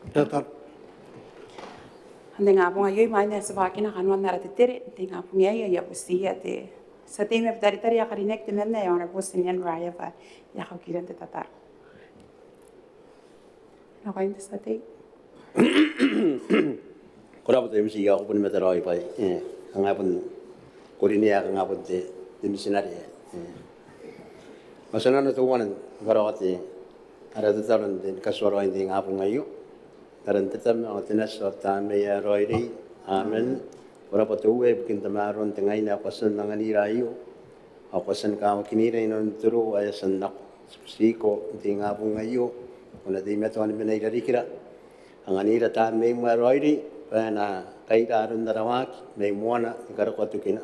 Tatar. Ande nga po ngayon, may nasa baki na kanwan na ratitiri. Ande nga po ngayon, ya po siya te. Sa team of Daritari, yakarinek tinan na yung po sinyan raya pa. Yakakiran te tatar. Ako yung sa te. Kurang betul mesti aku pun meter roy pai. Angap pun kurinia angap pun te misionari. Masalah tu kawan barawati ada tu tahun den kasuara ini ngapung ayu. Karena tetap nak tenas otam ya roy di. Amen. Berapa tu bikin temaron tengah ini aku sen dengan irayu. Aku sen kau kini ini non turu ayah sen nak siko di ngapung ayu. Una di metuan menai dari kira. Anganira ta me maroiri na kaira arun darawak me muana ngara ko tukina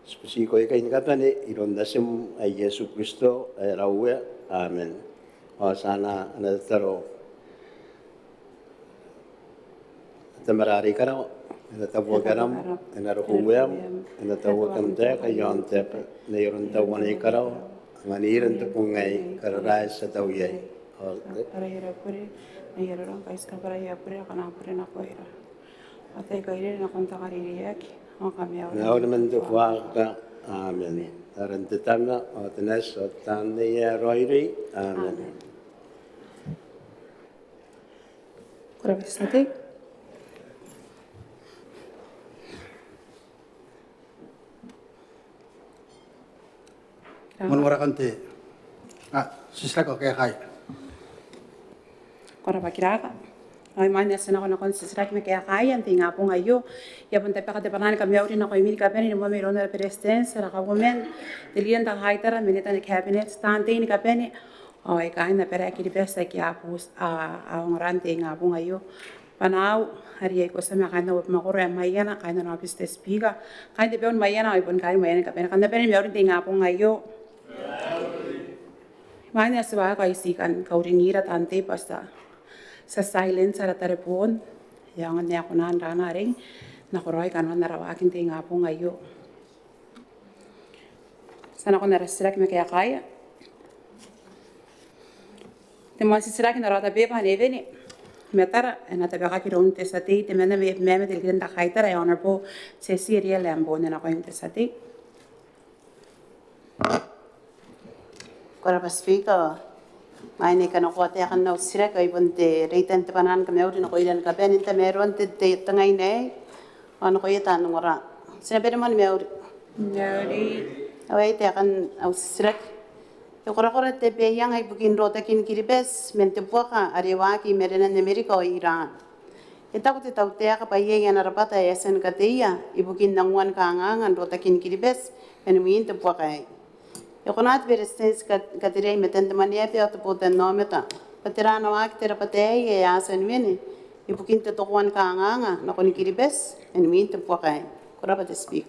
spesi ko kai ngapane ironda sem ay Yesu Kristo rawe amen o sana na taro tamarari karo na tawo karam na ruwem na tawo kam te ka yon te na iron tawani karo nganiran te pungai kararai sa tawye Para hira puri. Nahiro lang kais ka para hira puri. Ako nakapuri na ko hira. Atay ko hira na kung takaririyak. Ang kami ako. Now naman to ka. Amen. Taran titam na o tenes o tan niya roiri. Amen. Kurang sa te. Munwara kante. Sisla ko kaya kaya. Kora pakiraka. Ay man na sana ko na konsisira kami kaya kaya anti nga po ngayo. Ya punta pa katapanan kami awri na ko imil ka peni mo meron na presidents ra ka women. Dilian ta haitara minita ni cabinet stante ni ka peni. Ay kain na pera ki pesa ki apus a ngorante nga po ngayo. Panaw hari ko sa mga na makuro mayana kain na piste speaker. Kain de peon mayana ay pun kain mayana ka peni. Kan peni meron nga po ngayo. Mana sa ka isikan kauringira tante pasta. Sa silence sa tarepon, yang niya ko na ring nakuroy kanwan narawakin ti nga po ngayo. Sana ko narasirak me kaya. Temo sisirak na rata bepa neveni. Metara na tabaka kiron te sa ti temena me meme del ganda kaitara ya honor po se Syria lambo na ko yung te sa ti. Kora paspika. Maine kana ko te kan no sira kai bonte reitan te panan ka meuri no koidan ka ben inte meron te tangai nei an ko yeta no ora sina ben man meuri awai te kan au sira yo kora te be yang ai bukin rota kin kiribes mente buaka arewa ki merena ne Amerika o Iran eta ko te tau te ka pa ye na rapata esen ka te ia ibukin nangwan ka ngangan rota kin kiribes en mi inte buaka Eu conheço versões que tirei metendo mania para o poder nome tá. Para tirar na hora que tira para ter e a sen vini. E porque inte tokuan kaanganga na koni kiribes en minta puakai. Korapa te speak.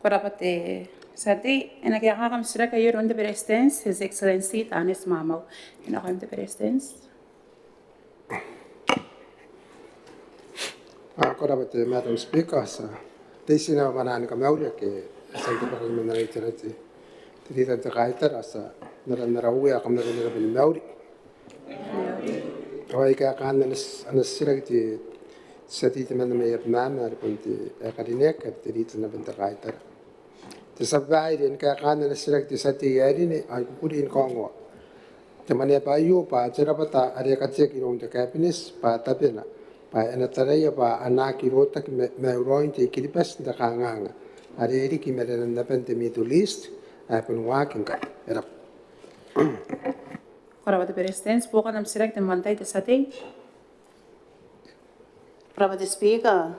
Korapa te sati en que haga misra que yo ronde presidents His Excellency Tanis Mamau. En ako de presidents. Korapa te Madam Speaker sa. Teisina manani ka mauria ke santi pa kami na iterati. Tita te kaita rasa nara uwe akam nara bin mauri. Awai ka kanas anas sirag ti sati te mana me yapnan ar punti akarinek at tita na bin te kaita. Te sabai din ka kanas sirag ti sati yari ni ay kukurin kongo. Te mana pa yu pa cerapata are katsek irong te kapinis pa tapena. Pa enatareya pa anaki rotak me uroin te kiripas te kanganga. Are eri ki merenan na pente Middle East. Apun wakin ka era Korapa te presidents bukan am sirak te mantai te sati. Korapa te speaker.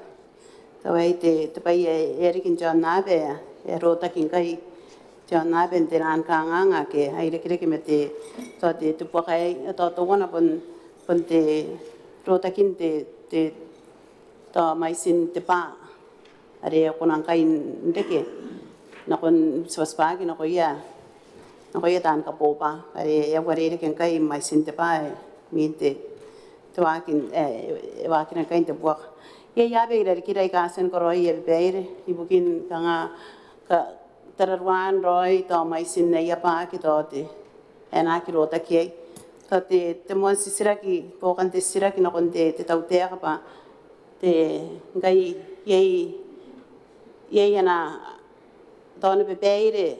Tawai te pai erikin John Nabe rota kin kai John Nabe te ran kaanganga ke ai rekire ke mete to te tu pakai to wana pun te rota kin te to mai sin te pa are kunang kai ndeke na kon swaspagi na ko ya tan ka popa are ya wari ken kai mai sinte pa minte to wakin kai te buak ya be ira ki dai ka sen ko roi be ire ibukin kanga ka tararwan roi to mai sin ne ya pa ki to te ena ki rota ki te mo sisiraki po kan te siraki na kon te tautea ka pa te ngai ye ana tona bebeire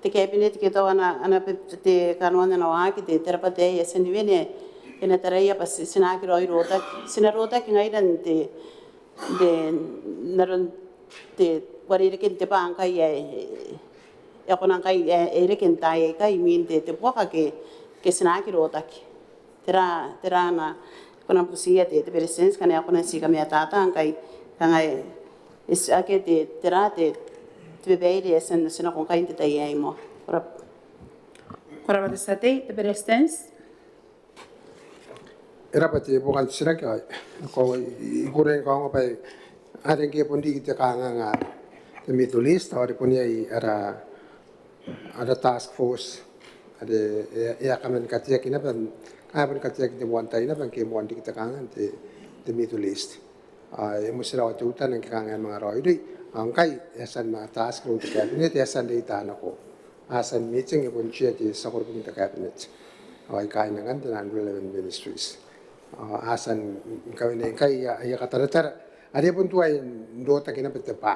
te cabinet ke to ana te kanona na wa ki te terapate ye senivene ena tareia pas sinaki roi rota sina rota ki ngai dan te naron te warire ke te pangka ye kona kai ere ken tai kai min te poka ke sinaki rota ki tera na kona pusia te presence kana kona sika me tata kai kangai is ake te tera te bebeire sen sina kon kai te tai ai mo Korabate sate, the Perestens. Era pati bukan sirak ay ko ikuren ko pa aring ke pundi kita kanga the Middle East or punya ada task force ada ya kamen katia kina ban kamen katia kita wantai na ban ke wanti kita kanga the Middle East ay musira wa tutan ang kanga mga roidi ang kai yasan ma task ro kita cabinet yasan de itana ko asan meeting e punchi ti sakor pun kita cabinet ay kai nangan dan relevant ministries asan kawin kai ya kataratar ada pun tuai dota kina petepa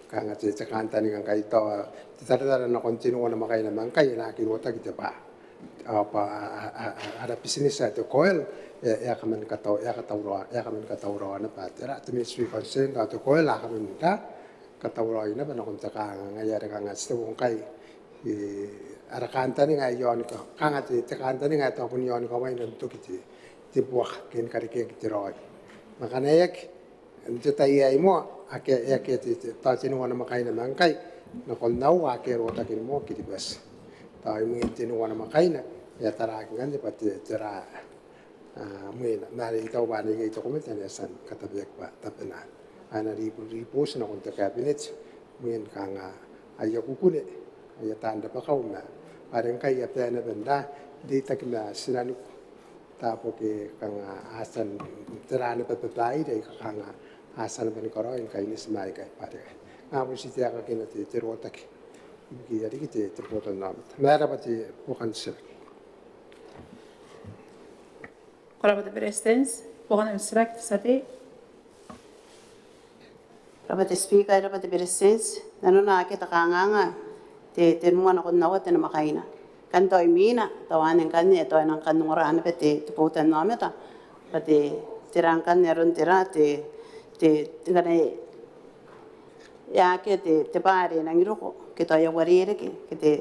kanga te kanta ni kai to tatarar na continue na makai na mangkai na kinota kita pa apa ada bisnis itu koel ya kamen katau ya katau na pa tera to ministry concern to koel la kamen ta katau na ba na kun ta kanga ya kanga sto kai ara kanta ni ngai yon ko kanga te kanta ni ngai to kun yon ko mai nam to kiti tibuak ken karike kitiroi makana yak ente tai ai mo ake ta tinu wana makai na mangkai na kol nau ake rota kin mo kitibas ta mi tinu wana makai na ya tara kan de pat tera mena na ri tau ba ni to komit na san katabek ba tapena ana ri pos na kon ta cabinet mien kanga ayo kukune ya tanda pa kauna pareng kai ya pena benda di takna sinanu tapo ke kanga asan terane papai de kanga asan ben koro in kai ni smai kai pare ngamu si tia ka kena te terota ki ki ari ki te terota nam mera pati bukan sir Korabate Perestens. Bukan Srak sate. Rabate speaker rabate presence nano na ake takanganga te nuana kon nawa te na makaina kan toy mina tawanen kan ne toy nang kan ngorana pete tuputan nameta pate terang kan neron terate te ngane ya ke te pare nang iroko ke toy warire ke te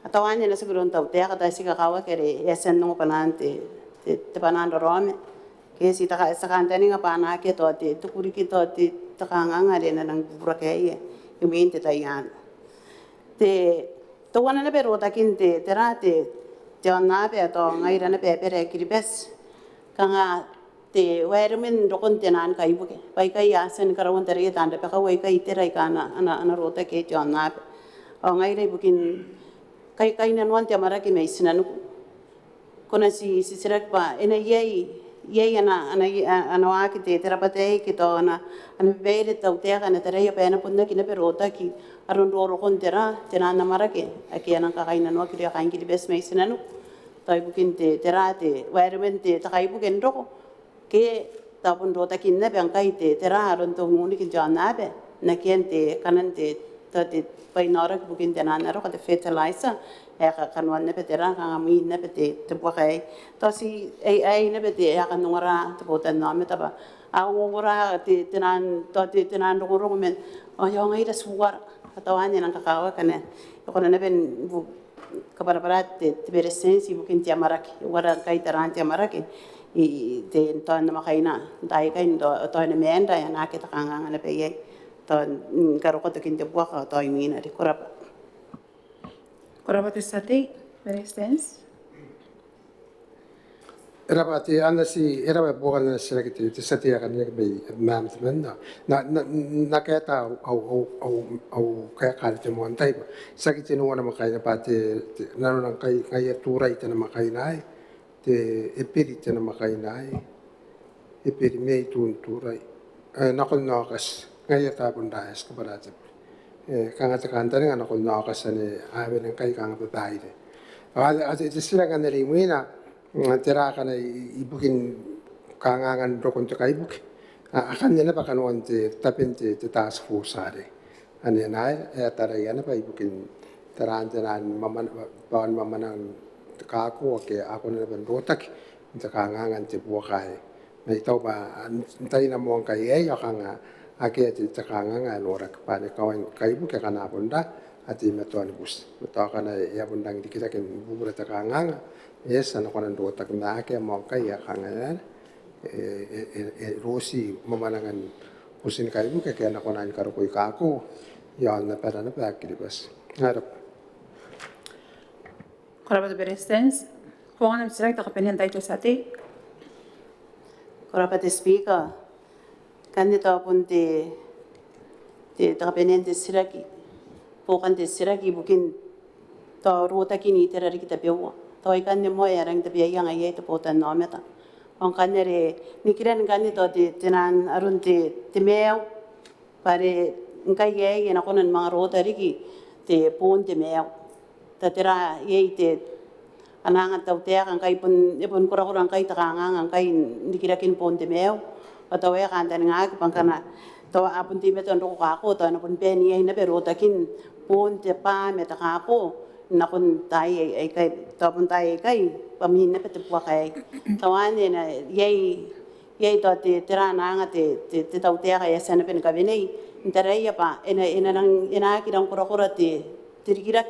atawane na siguro tau te aka sika kawa kere esen no panante te panando rome ke si taka sakantani nga pana ke to te tukuri ki to te takanganga re na nang burake yumin te tayan te to wana na pero takinte terate te na pe to ngai rana pe pere kiribes kanga te wairmen rokon te nan kai buke pai kai asen karawon tere tanda pe ka wai kai terai kana ana rota ke te na pe o ngai re bukin kai na wan te mara ki mai sinanu kona si sirak pa ena ye ana wa ki te terapate ki to ana bere tau te ana tere ya pe na punna ki na perota ki aron ro kon tera tena na mara ke aki ana ka kaina no ki ya kain ki bes mai sinanu tai bukin te terate wairmen te ta kai buken ro ke ta pun ro ta ki na be kai te tera aron to muni ki jana be na kente kanan te ta te pai nora ki bukin tena na ro ka te fertilizer ya kan wan ne petera kan ami ne pete te bukai to si ai ne pete ya kan ngora te potan na meta ba a ngora te tenan ro men o yo ngai da suar atawan ne ka kawa kan ko ne ben bu kapara te beresensi bukin ti amaraki wara kai taran ti amaraki i te to na makaina dai kai to ne menda ya na ke ta kan ne pe ye to karo ko te kin te buaka to mina ri korap Korabate sate. Perestens. era pati anda si era bukan sirak te sati akan ni be mam temen na kata au kaya kali te montai sakit no wana makai na pati nanu nang kai turai te na makai nai te epiri te na makai nai epiri mei tun turai nakon nakas ngai ta bunda es kabarate kanga te kanta ni nakon nakas ane ave nang kai kanga bebai de Ada silakan dari mana terakan ibukin kangangan rokon te kaibuk. Akan nila pa kanuan te tapin te task force are. Ani na tara yana pa ibukin taran bawan mamanan kako ke ako na ban rotak te kangangan te bukai. Na itaw ba antay na mo ang kay akanga ake te kangangan lorak pa ne kawan kaibuk ke kana ponda. Ati metuan bus, metuakan ya bundang di kita kan bubur takanganga, yes, anak orang dua tak nak ya mau kaya kangen, rosi memanangan usin kayu kayak anak orang karo koi kaku, ya anak pada anak kiri bas, harap. Koraba de Berestens, kuangan sirak tak pengen tayo sa ati. Koraba de speaker, kanito pun de takapenen de siraki. Bukan desiraki bukin to ruta kini terari kita bewa to ikan ne mo yarang te biya yang ayai te potan no meta on kanere nikiran kanni to de tenan arun te meo pare ngai ye na konan mga ruta riki te pon te meo ta tera ye te ananga tau te kan kai pun kura-kura kai takanga kai nikirakin pon te meo patawe kan tan ngak pangkana to apun ti meton ro ka ko to na pun pen ye na pero takin pun te pa me ta ka ko na kun tai ai kai to pun tai kai pamin na pete pa kai tawane na ye to te terana nga te tau te ga yesa na pen ka venei intare ya pa ena ki dang kura te tirikira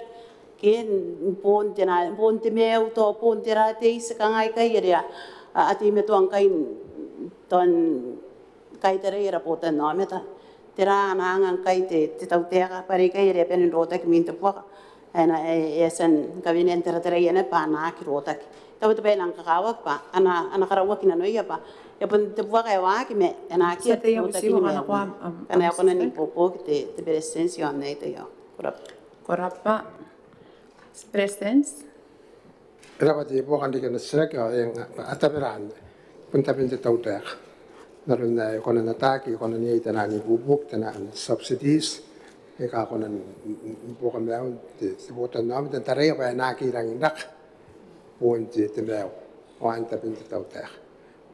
ken pun te meu to pun te ra te is ka ngai kai ya ati me to ang kai ton kai tere era pota no meta tera anang kai te tau tera pare kai re pen rota ki minto po ana esen kavinen tera yana pa na ki rota ki tau te pen ang kakawak pa ana karawak na no ya pa ya pun te po kai wa ki me ana ki rota ki me ana ya kona ni popo ki te presencio ne te yo Korapa Berestens. Rapat ibu kan dikan sirak yang ataperan pun tapin te tau ter. Naroon na konan atake, konan niya itanan ibubuk, tanan subsidies, ika konan bukan meaw, sibutan namin, dan tareya pa nakirang indak, puan ti meaw, wan tapin ti tautek.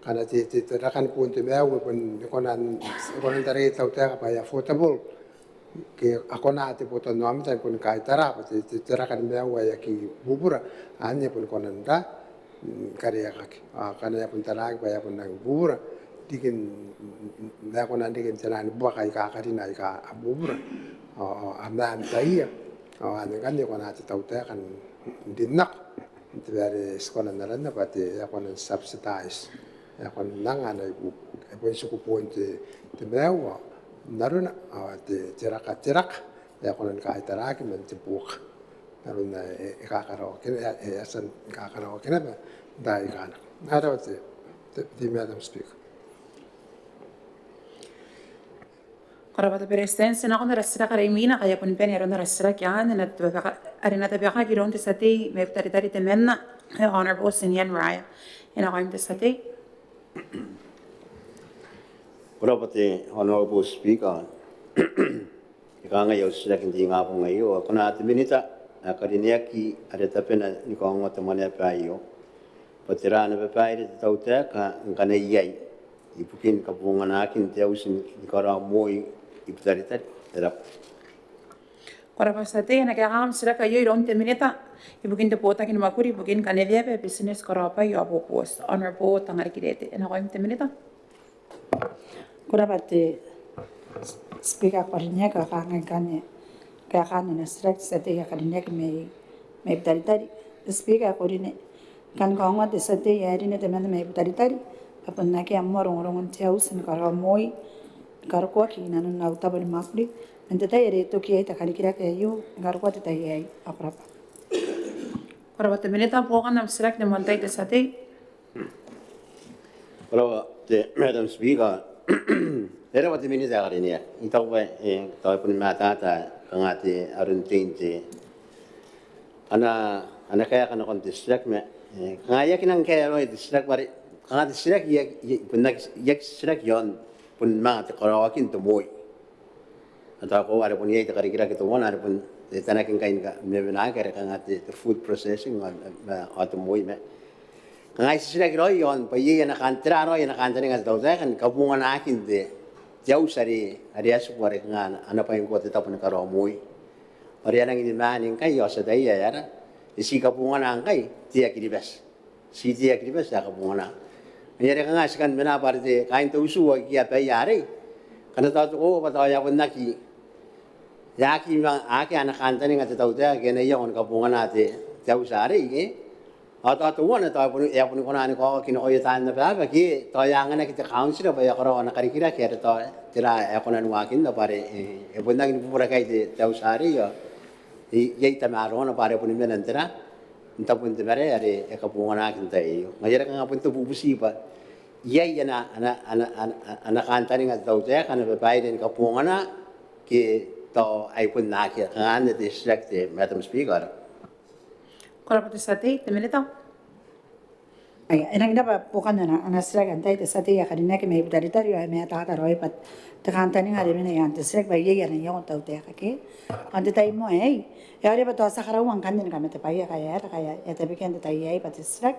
Kana ti tarakan puan ti meaw, konan tareya tautek pa affordable, ke ako na ti putan namin, tan kun kahit tara, ti tarakan meaw ay ki bubura, anya pun konan da, kariya kaki, kana ya pun tarag pa ya pun nang bubura, dikin na ko nanti kan jalan buat kai kakak di naik abubur, amda amdaya, ane kan dia ko nanti tahu teh kan dinak, itu dari sekolah naran apa teh, ya ko nanti subsidize, ya ko nang ane ibu suku poin teh mewa, naruna, teh cerak, ya ko nanti kai teraki nanti buka, naruna kakak rokin, asan kakak rokin apa, dah ikan, ada teh, di Madam Speaker. Koraba de Berestens, na ako na rasira ka remina kaya pun pen yaron na rasira kyan na arena tabi ka giron te sati may tari te menna honorable Sinyan Raya ina ko te sati. Koraba te honorable speaker. Ika nga yaw sila hindi nga po ngayon. Ako na ati minita karinia ki ada tapena ni ko ang matamanya pa iyo. Patira na pa ito tau te ka ngana iyay. Ipukin kapungan akin te usin ikara moy iputari-tari, terap. Koraba sati na kaya kam sila kayo iron te minita ibukin te pota kin makuri ibukin kanevia pe business koraba yo apo post honorable tangar kirete ina ko te minita. Koraba te speaker karinya ka kangen kaya kanan na strike sati ka karinya may iputari-tari speaker korine kan kaunga te sati yari ne te mena may iputari-tari kapag naki amorong te usin kara moy garukua ki nanun na utabal makli ente ta ere to ki ai ta kali kira ke yu garukua te tai ai aprapa Koraba te minita po kan am sila ke montai te sati. Koraba te Madam Speaker. Era wati minita karinia. Itaw ba tayo pun matata kangati aruntin te ana kaya kana kon distract me ngaya kinang kaya ro distract bari kanga distract yak distract yon pun mga te karawakin to moy. Ata ko ada pun yai te karikira kita wana ada pun te tanakin kain ka memena kere kanga te food processing ma automoi me kanga sila kiroi yon pa ye na kantra ro na kantra nga tau kan kabungan akin te jauh sari ari asu pare kanga ana pa yung ko te tapon ka ro moi ori ana ngi maning kai yo sa dai ya ra isi kabungan ang kai dia kiribas si dia kiribas ya kabungan Mayroon ka nga sikan mena parte kain to usu wa kia pa yare kana ta ko pa ta ya pun naki ya ki ma ake ana kanta ni ngata tau ta ke ne yon ka bunga na te jau sare ke ata to wana ta pun ya pun kona ni ko ki no ya tan na ba ki to ya ngana ki ta council ba ya ko na kari kira ke ta tira ya kona ni wakin da pare e pun nang ni pura kai te jau sare yo ye ta ma ro na pare pun men antara Entah pun temare are ekabungan akin tayo. Ngayon ka nga pun to bubusi pa. Yay na anak antani nga daw tayo kana babae din kabungan na ki to ay pun nakya. Nga distract Madam Speaker. Korapati sati, temelita. Ay, enang dapat bukan na sila gantay te sati ya kanina ke may budalitario ay may tata roy pat tekantani nga rin yan te sila ba yaya na yung tao te kake ante tayo mo ay yari ba to sa karawang kanin kami te paya kaya te bikin te tayo ay pat sila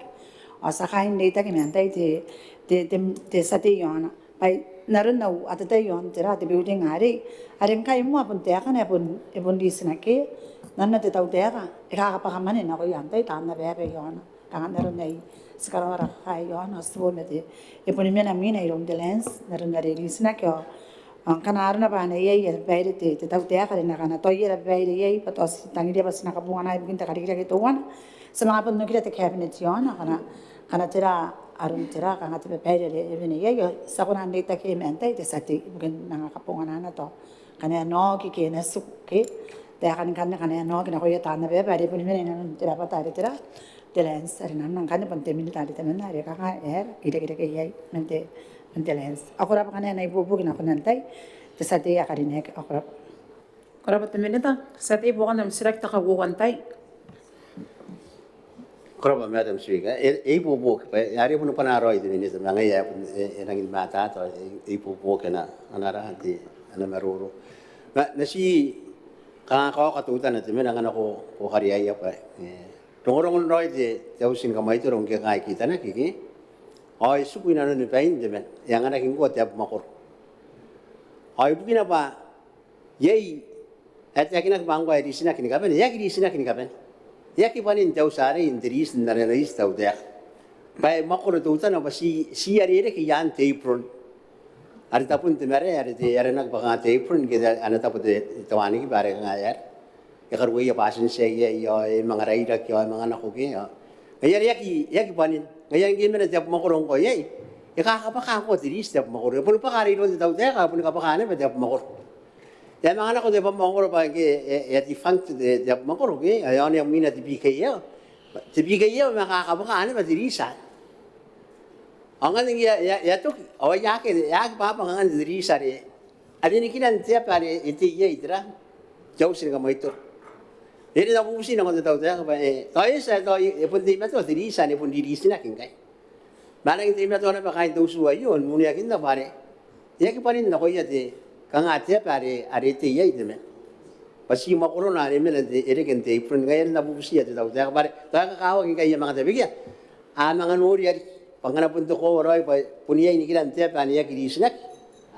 o sa kain data kami antay te sati yon ay naroon na at tayo yon tira te building hari aring kayo mo apun te kan epun di sinake nan na te tao te ka ikakapakamanin ako yan tayo taan na bebe yon tangan naroon na sekarang orang kaya on asal mete, eponimnya namanya iron delens, naran dari lisna kyo, karena aruna bana ye bayar te tahu te akar na karena toye la bayar ye patos tangi dia pas nak kabungan ay bikin takari kira gitu wan, semangat pun nukira te cabinet yon, karena tera arun tera karena te bayar ye ini ye sekarang anda tak ke mentai te sati bikin nang kabungan ana to, karena no kiki nasuk ke, te akan karena no kena koye tanah bayar eponimnya nan tera patah tera. Lens ari nan kan pante minit ari temen ari kaka kira-kira kaya mente lens aku rapa kan na ibu kina kunantai te sati akarine aku rapa Korapati temelita, sati bukan dalam sirak takaguan tay. Koraba Madam Speaker, ibu buk pa yari pun panaro itu ini sebenarnya ya pun nangin mata atau ibu buk kena anara hati ana maruru. Nasi kang kau katutan itu memang aku hari ya pa. Tungorong roy de jauh sing kamai tu orang kaya kita nak kiki, ay suku ina nu pain de men, yang anak ingko tiap makor. Ay bukin apa, yai, yakin nak bangga di sini kini kapan, yakin di sini kini kapan, yakin panin jauh sari interis narelis tahu deh. Baik makor tu utan apa si hari ini kian teipron, hari tapun temare hari nak bangga teipron kita anak tapu tawani ki bare ngayar. Karena ia pasin saya ya mengarai dak ya menganak oke ya. Ngayon yaki panin. Ngayon gimana tiap makorong ko yai. Ya kakapaka ko diri tiap makorong. Pun pakari don tahu dia kapun kapakane pa tiap makor. Ya menganak ko tiap makor pa ya di funct tiap makor oke. Ayon yang mina di PKya. Di PKya makakapakane pa diri sa. Angan ya tu yaki papa ngan diri sa re. Adi ni kinan tiap ari iti ye itra. Jauh sini kamu itu. Jadi tak pusing nak tahu saya apa Tahu saya tahu pun di mana tu diri sana pun diri sini nak ingkai. Mana yang di mana tu orang pakai tu suayu, mulia kita pare. Ya keparin nak kau ya tu, kang aja pare ada tu ya itu men. Pasti mak orang ada men ada kan tu pun kaya nak pusing ya tahu saya pare. Tahu kau ingkai yang mana tu begitu. Mangan ori hari, pangan pun tu kau orang pun ya ini kita tiap hari ya diri sini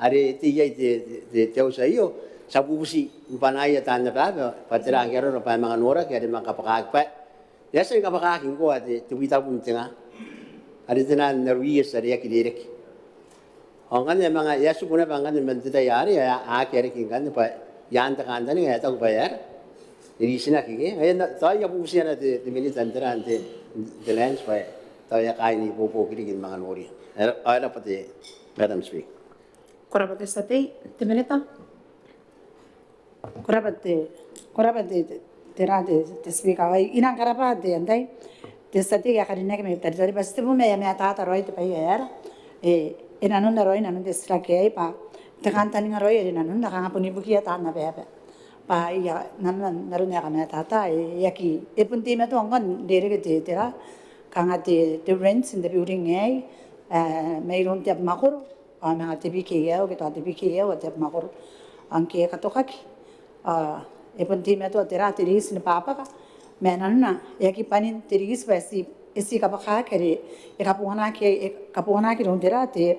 ada tu ya itu jauh sayu. Sabu busi panaya tanda pa patira ngero no pa mga nora kaya di mga kapakagpa yasa yung kapakaking ko at tuwita punti nga ari tinan nerwiyas ari akidirek ang kan mga yasu kuna pa kan mentita yari ya akere king kan pa yanta kanda ni ngeta ko bayar diri sinakiki ngayon tayo busi na di minit antara ante the lens pa tayo kain ni popo kirigin mga nori ay na pati Madam Speaker. Korapati sati, temelita. Korapati tera te speaker ay inang karapati antay te sati ya karina ke me tari pasti mo me tata roy te payar inanun na roy nanun te strake ay pa te kantani nga roy inanun na kanga puni bukia ta na bebe pa ya nan narun ya kana tata yaki punti me to angon dere ke te tera kanga te rents in the building ay mayroon tiap makor mga te bikaya o kita te bikaya o tiap makor ang kaya katokaki pun tim itu tera tiris ni papa ka menanna ya ki panin tiris basi isi ka baka kere e kapuana ki ron tera te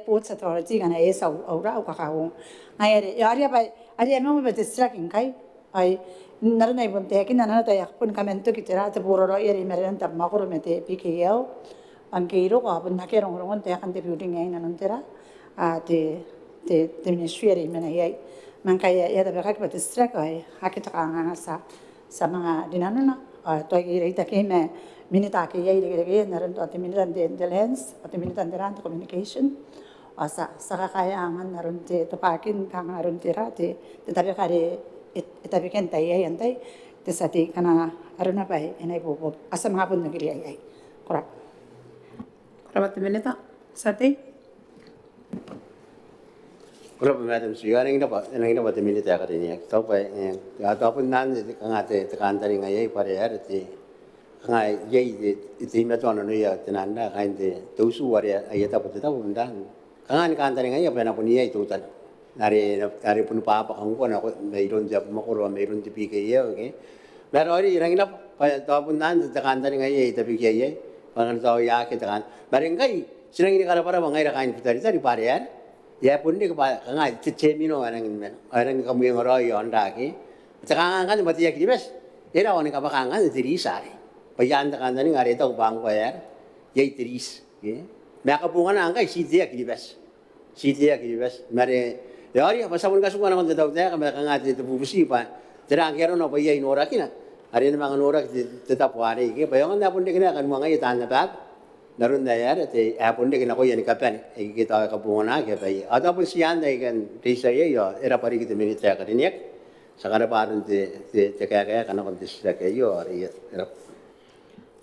pot sa authority kana esa aura ka ka ho ai ya ba ari mo be distracting kai ai narna ibon te ki nana ta yakpun kamento ki tera te puro ro eri meren ta makuro mete PKL angkeiro ka pun nakerong rongon te kan te building ai nanon tera te ministry eri mena ai mangkaya ya da bakak ba distract ai hakita ka sa mga dinanana to ay ita ke me minita ke yai de naran to minita de intelligence at minita de communication asa sa kaya angan naron te tapakin kang naron tira te tabi kare itabi ken tay ay antay te sati kana aruna pa enay po asa mga pun nagiri ay korap Karabat minita. Sati. Ora pa madam siya nang ina pa minute ka rin yak to pa to pa nan kangate takantari ngai pare arti ngai yei iti me to no ya tinanda kainte to su wari ayata pa ta bundan kangan kantari ngai pa na puni yei to tan ari pun pa kang ko na ko mayroon jab makuro mayroon ti PKA okay pero ori irang ina pa to bundan takantari ngai ta PKA pangan to ya ke takan barengai sinang ini kala para mangai ra kain tari pare ar ya pun ni kangai cemino arang kamu yang roy ondaki sekarang kan mati ya kibes era oni kapakangan tirisari payan kan ni ngare tau bang bayar ya tiris ye maka bungan angkai sidia kibes mare yari apa sabun kasuk mana kan tau teh kamera ngati tu busi pa terang kero no payai norakina hari ni mangan norak tetap wari ke bayangan dah pun dikena kan mangai tanda tat narun dayar te apun de kena ko yani kapan e kita kapungona ke pai ataupun sian dai kan desa ye yo era pari kita minita ka diniak sakara parun te kaya kana kon desa ke yo ari era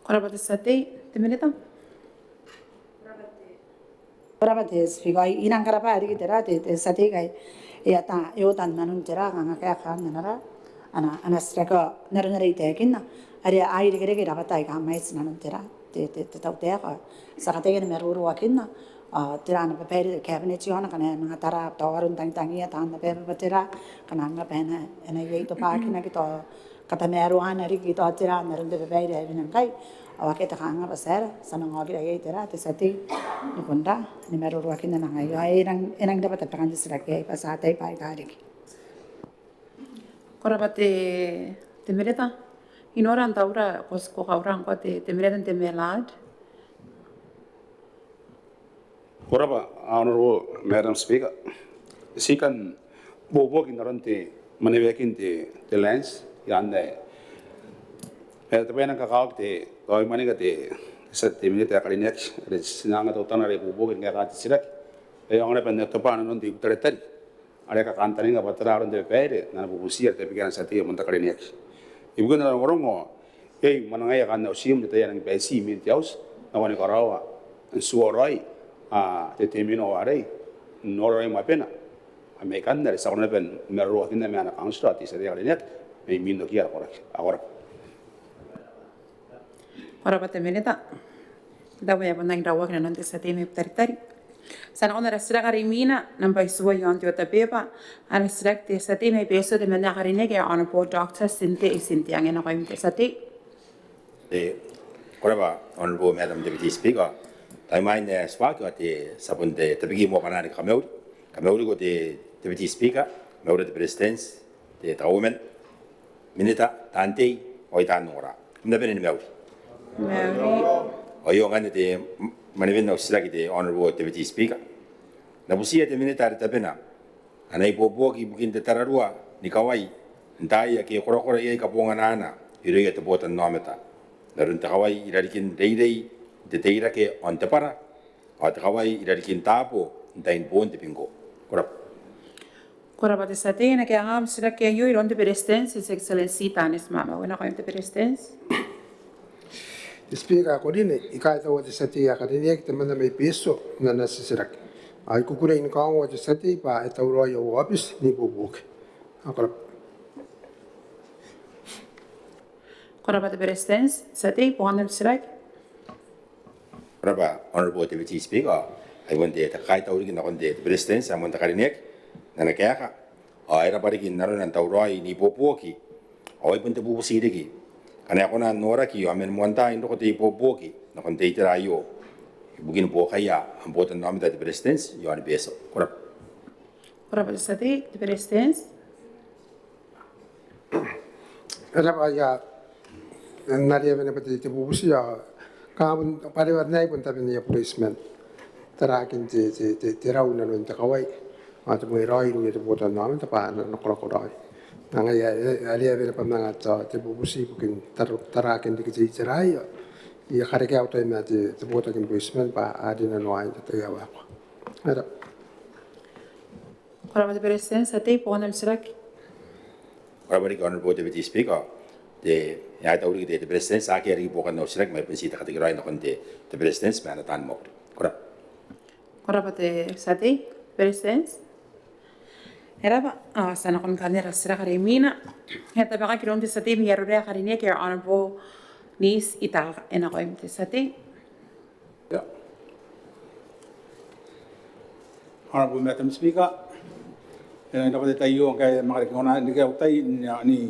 Karabat sati. Te minita. korap te figai inang karapa ari tera te sati kai ya ta yo tan nanun tera nga kaya kan nara ana streka naran ite kinna ari ai de rapata ka mais nanun tera te tau te ka sakate ne meruru wakinna tirana paperi cabinet yona kana mga tara tawarun tang ya tan pe patira kana nga pena ena yei to pakina ki to kata meru ana ri ki to tira naran de paperi ai nan kai awake ta kanga pasera sanang agi ai tira te sati ni konda ni meruru wakinna nga ai enang dapat takan disrake pasate pai kari Karabat te minita. Inoran taura ko kaurang ko te minita te melad. Koraba, Honorable Madam Speaker, sikan bobo kinarante manebekin te lands yande. Tapi yang kakak te kau mana kate setiap minit ya kali next sinanga tu tanah re bobo kin kakak sirak. Yang orang pendek topan nanti terteri. Ada kakak antara nggak patera orang te pere, nana bobo siar tapi kan setiap monta kali next. Ibu kan orang mana ngaya kan usium te yang besi minit jaus, nawani karawa, suarai. Te termino arei norai ma pena amerikan dari sauna pen merro tinda me ana construct ise de alinet me mindo kia agora Karabat te minita. Dawa ya bandang dawa kena nanti sati me tari. Sana ona rasira karimina nampai suwa yon tio tapeba ana srak te sati me beso de mena karine ke on board doctor sinte angena ko imte sati. Koraba Honorable Madam Deputy Speaker. Tayo main swak ati sabun de tabigi mo kanari kameu ko de Deputy Speaker, kameu de President, de Government, minita tante oi tanora. Mna benen meu. Oyo ngane de manivin no silagi de Honorable Deputy Speaker. Na busia de minita ta pena. Anai bobo ki bukin de tararua ni kawai. Ndai ke korokoro ye kaponga nana. Ire te botan nometa. Darun ta kawai irarikin deidei de teira ke on te para o te kawai irarikin tapo ntain bon te pingo Karabat sati na ke angam sira ke yo iron te presidents his excellency tanis mama wena ko imte presidents. Speaker ko din ikai tawo te sati ya kadini ek temana me peso na nasirak ai kukure in kawo te sati pa e tauro yo office ni bubuk akora Karabat presidents sati pohon sirak. Raba Honorable Deputy Speaker, I want the kai tau rin ako the President sa mga karinek na nakaya ka. Ai ra parikin naron ang taurai ni popoki. Oi pun te bubusi diki. Kana ako na nora ki amen muanta indo ko te popoki. Na kon te itira yo. Bugin po kaya ang botan namin dati presidents yo ani beso. Korap. Korapa sati de presidents. Era pa ya naria vena pati te bubusi ya kamun pare warnai pun tapi ni policeman terakin te rauna no te kawai atu mai roi ru te botan namin te pa no krokodai nanga ya alia vena pa nanga te bubusi bukin terakin di kiti cerai ya kare ke auto ma te botan policeman pa adina no ai te ya wa era Korapa de presidents sati pokona msirak. Honorable Honorable Deputy Speaker, the Yatauri, the President, Saki, Ribokan, no Shrek, my President, category on the President's Manatan mode. Correct. Korapa de sati presidents. Era ba sana kon kanera sira karimina. Heta baka kirom de sati mi yarure karinia ke honorable nis ita ena ko imte sati. Yeah. Honorable Madam Speaker, and dapat tayo kay makarikona ni kay tay ni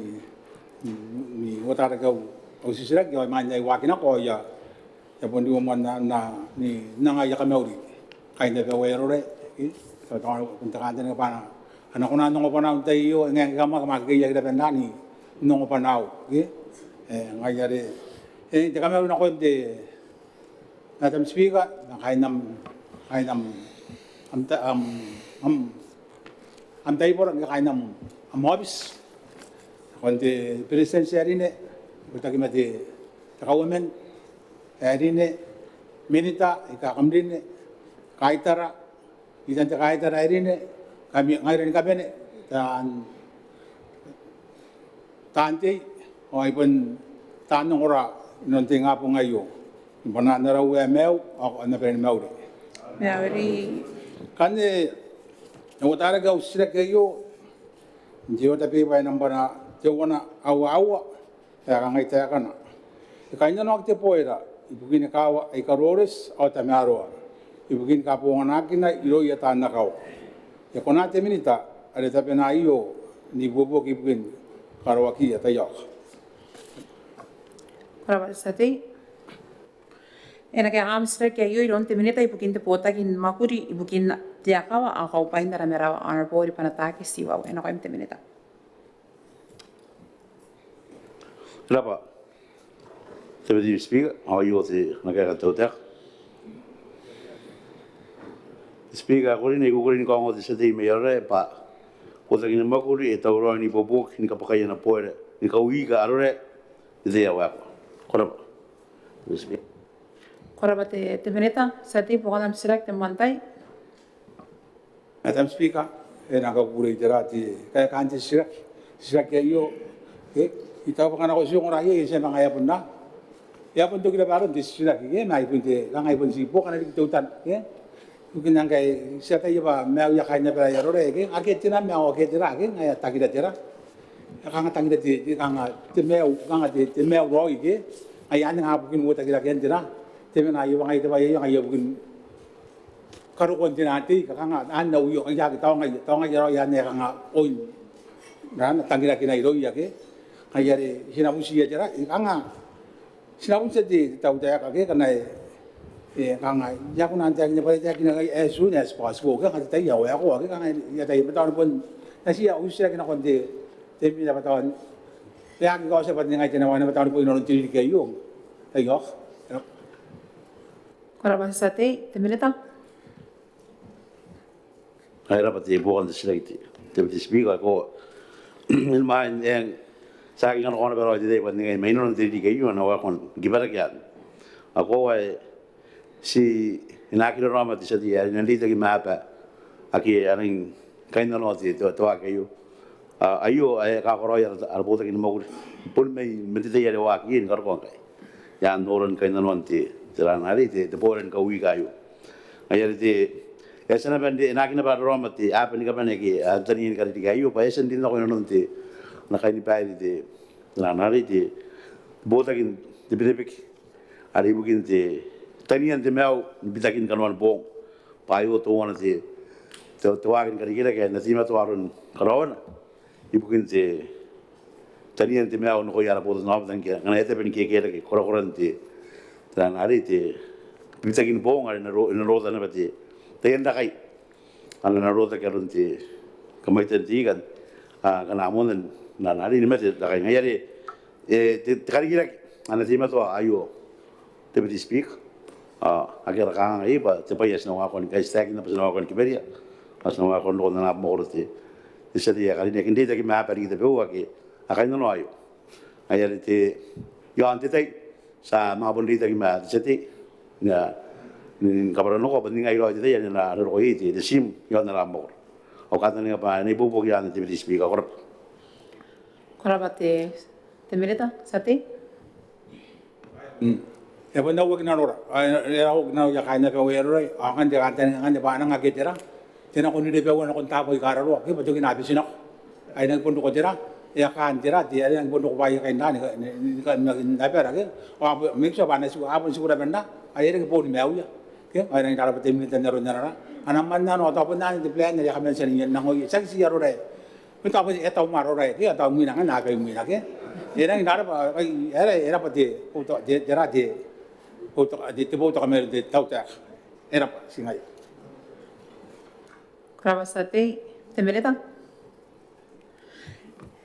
wata ka o sisira kay man ay wakin ako ya pon di mo na ni nanga ya kamauri kay na kawero re so to punta ka din pa ana ko na no pa na tayo nga kama makikaya kita nani no pa na ngayari de kamauri na ko de Madam Speaker kay nam am tayo po ang kakain ng amobis. Kundi presensya rin butagi mati takawamen rin minita ikakamrin kaitara isan kaitara rin kami ngayon kami tante o ipon tanong ora nonting nga po ngayon ipananaraw mew ako na pen mawri Mary kanne Nawatara ka usira kayo, hindi ko tapi pa nang bana, tiyo na awa-awa, kaya kang itaya ka na. Kanya na akte po ira, ibugin kawa ay karores o tamiaro, ibugin ka po nga nakin na ilo yata na kao. Ya kung natin minita, ali tapi na iyo, ni bubok ibugin karawaki at ayok. Korapa sati. Ena kaya amsra kaya yo iron teminita ibukin te pota kin makuri ibukin dia kawa ako pa indara mera honorable panatake siwa ena kaya teminita. Lapa. Deputy Speaker, how you the nagaya totek. Speaker, ko rin ikukurin ko ang sa di mayare pa. Ko sa kin makuri e tawro ni bobok ni kapakaya na poere ni kawi ka arore dia wa. Korapa. Speaker. Korapa te teminita sati pokona msirak te mantai. Madam Speaker, nakakuri tirati kaya kanti sirak kayo, itaw pa ka na ko siya kung raya, isa mga yapon na. Yapon to kita baron, di sirak, may ipon te, kang ipon sipo, ka na rin tutan, Mungkin yang kay siya tayo ba, may yakay na pala yaro re, akit tira, may akit tira, ngaya takida tira. Kang takida tira, kang timeo roy, ayan nga bukin mo takida kaya tira. Timen ayo nga ito ba yung ayo bukin karukuan tinati, kang na uyo, ang yaki, tao nga yaro yan, kang oin. Na takida kinairo yake, kaya sinabong siya tira, kang sinabong siya di, tao tayo kake, kanay, kang ya ko nanti niya pala tayo kinagay as soon as possible ka kasi tayo ako kang ya tayo patawan pun nasiya usira kinakonti temi na patawan kaya ko sa pati ngay tinawa na patawan po inon tiri kayo tayo Korapa sati teminita. Ay rapat bukan dislike Deputy Speaker ko ilmain yang sa akin ano pero di day pati ngay may inon tiri kayo na wakon gibarak yan ako ay si inakira rama di sa dia nandito ki mapa aki aring kain na noti to akayo ayo ay kakoroy arbuta kin mo pul may medite yare waki in karkon kay yan noron kain na noti tiran ari te boren ka wi kayo ayari te esana bandi inakina ba rama ti apa ni kapane ki adani ka ti kayo pa esen din ko nonti na kain pa ti tiran ari te bota kin te bibik ari bukin te tanian te meu bitakin kanuan bong paio to wana te tuakin karikira kaya nasima tuarun karawana ibukin te tanian te mea ono ko yara podo no abdan kaya ngana ete pen kekera ke korakoran te tan ari te pitakin bong ari na roda na bati te enda kai ana na roda karun te kamai te tigan kana amon na nari ni mate da kai ngayari te karikira ana nasima to ayo te beti speak agar kang iba te payas no akon kai stack na pasno akon kiberia pasno akon no na morte te sedia kali ne kinde ki ma pari te bewa ki akai no ayo ayari te yo ante te sa ma bon rita ki ma seti na ni kabara no ko banding ayo te ya na ro iti te sim yo na mor o kata ni pa ni bubu ki ante te speak akor Korabate te mereta sati. Ya pun tahu kena orang, ya kena ya kaya nak kau eroi, akan dia kata bana ngake tera, tena kau ni dia bawa nak kau tahu ikara roh, kita betul kena habis nak, ayah nak pun kau tera, ya kan tera, dia yang pun kau bayar kaya nani, kan apa lagi, apa mixer bana suka, apa suka benda, ayah nak pun mau ya, ayah nak cara betul ni tena rona, anak mana no tahu pun nani di plan ni, kami seni nangoy, saksi ya rorai, kita apa sih, tahu marah rorai, kita tahu mina kan nak kau mina ke, ayah nak cara, ayah pati, untuk tera dia di tibo to kamera de tauta era singai Korabasate te mereta.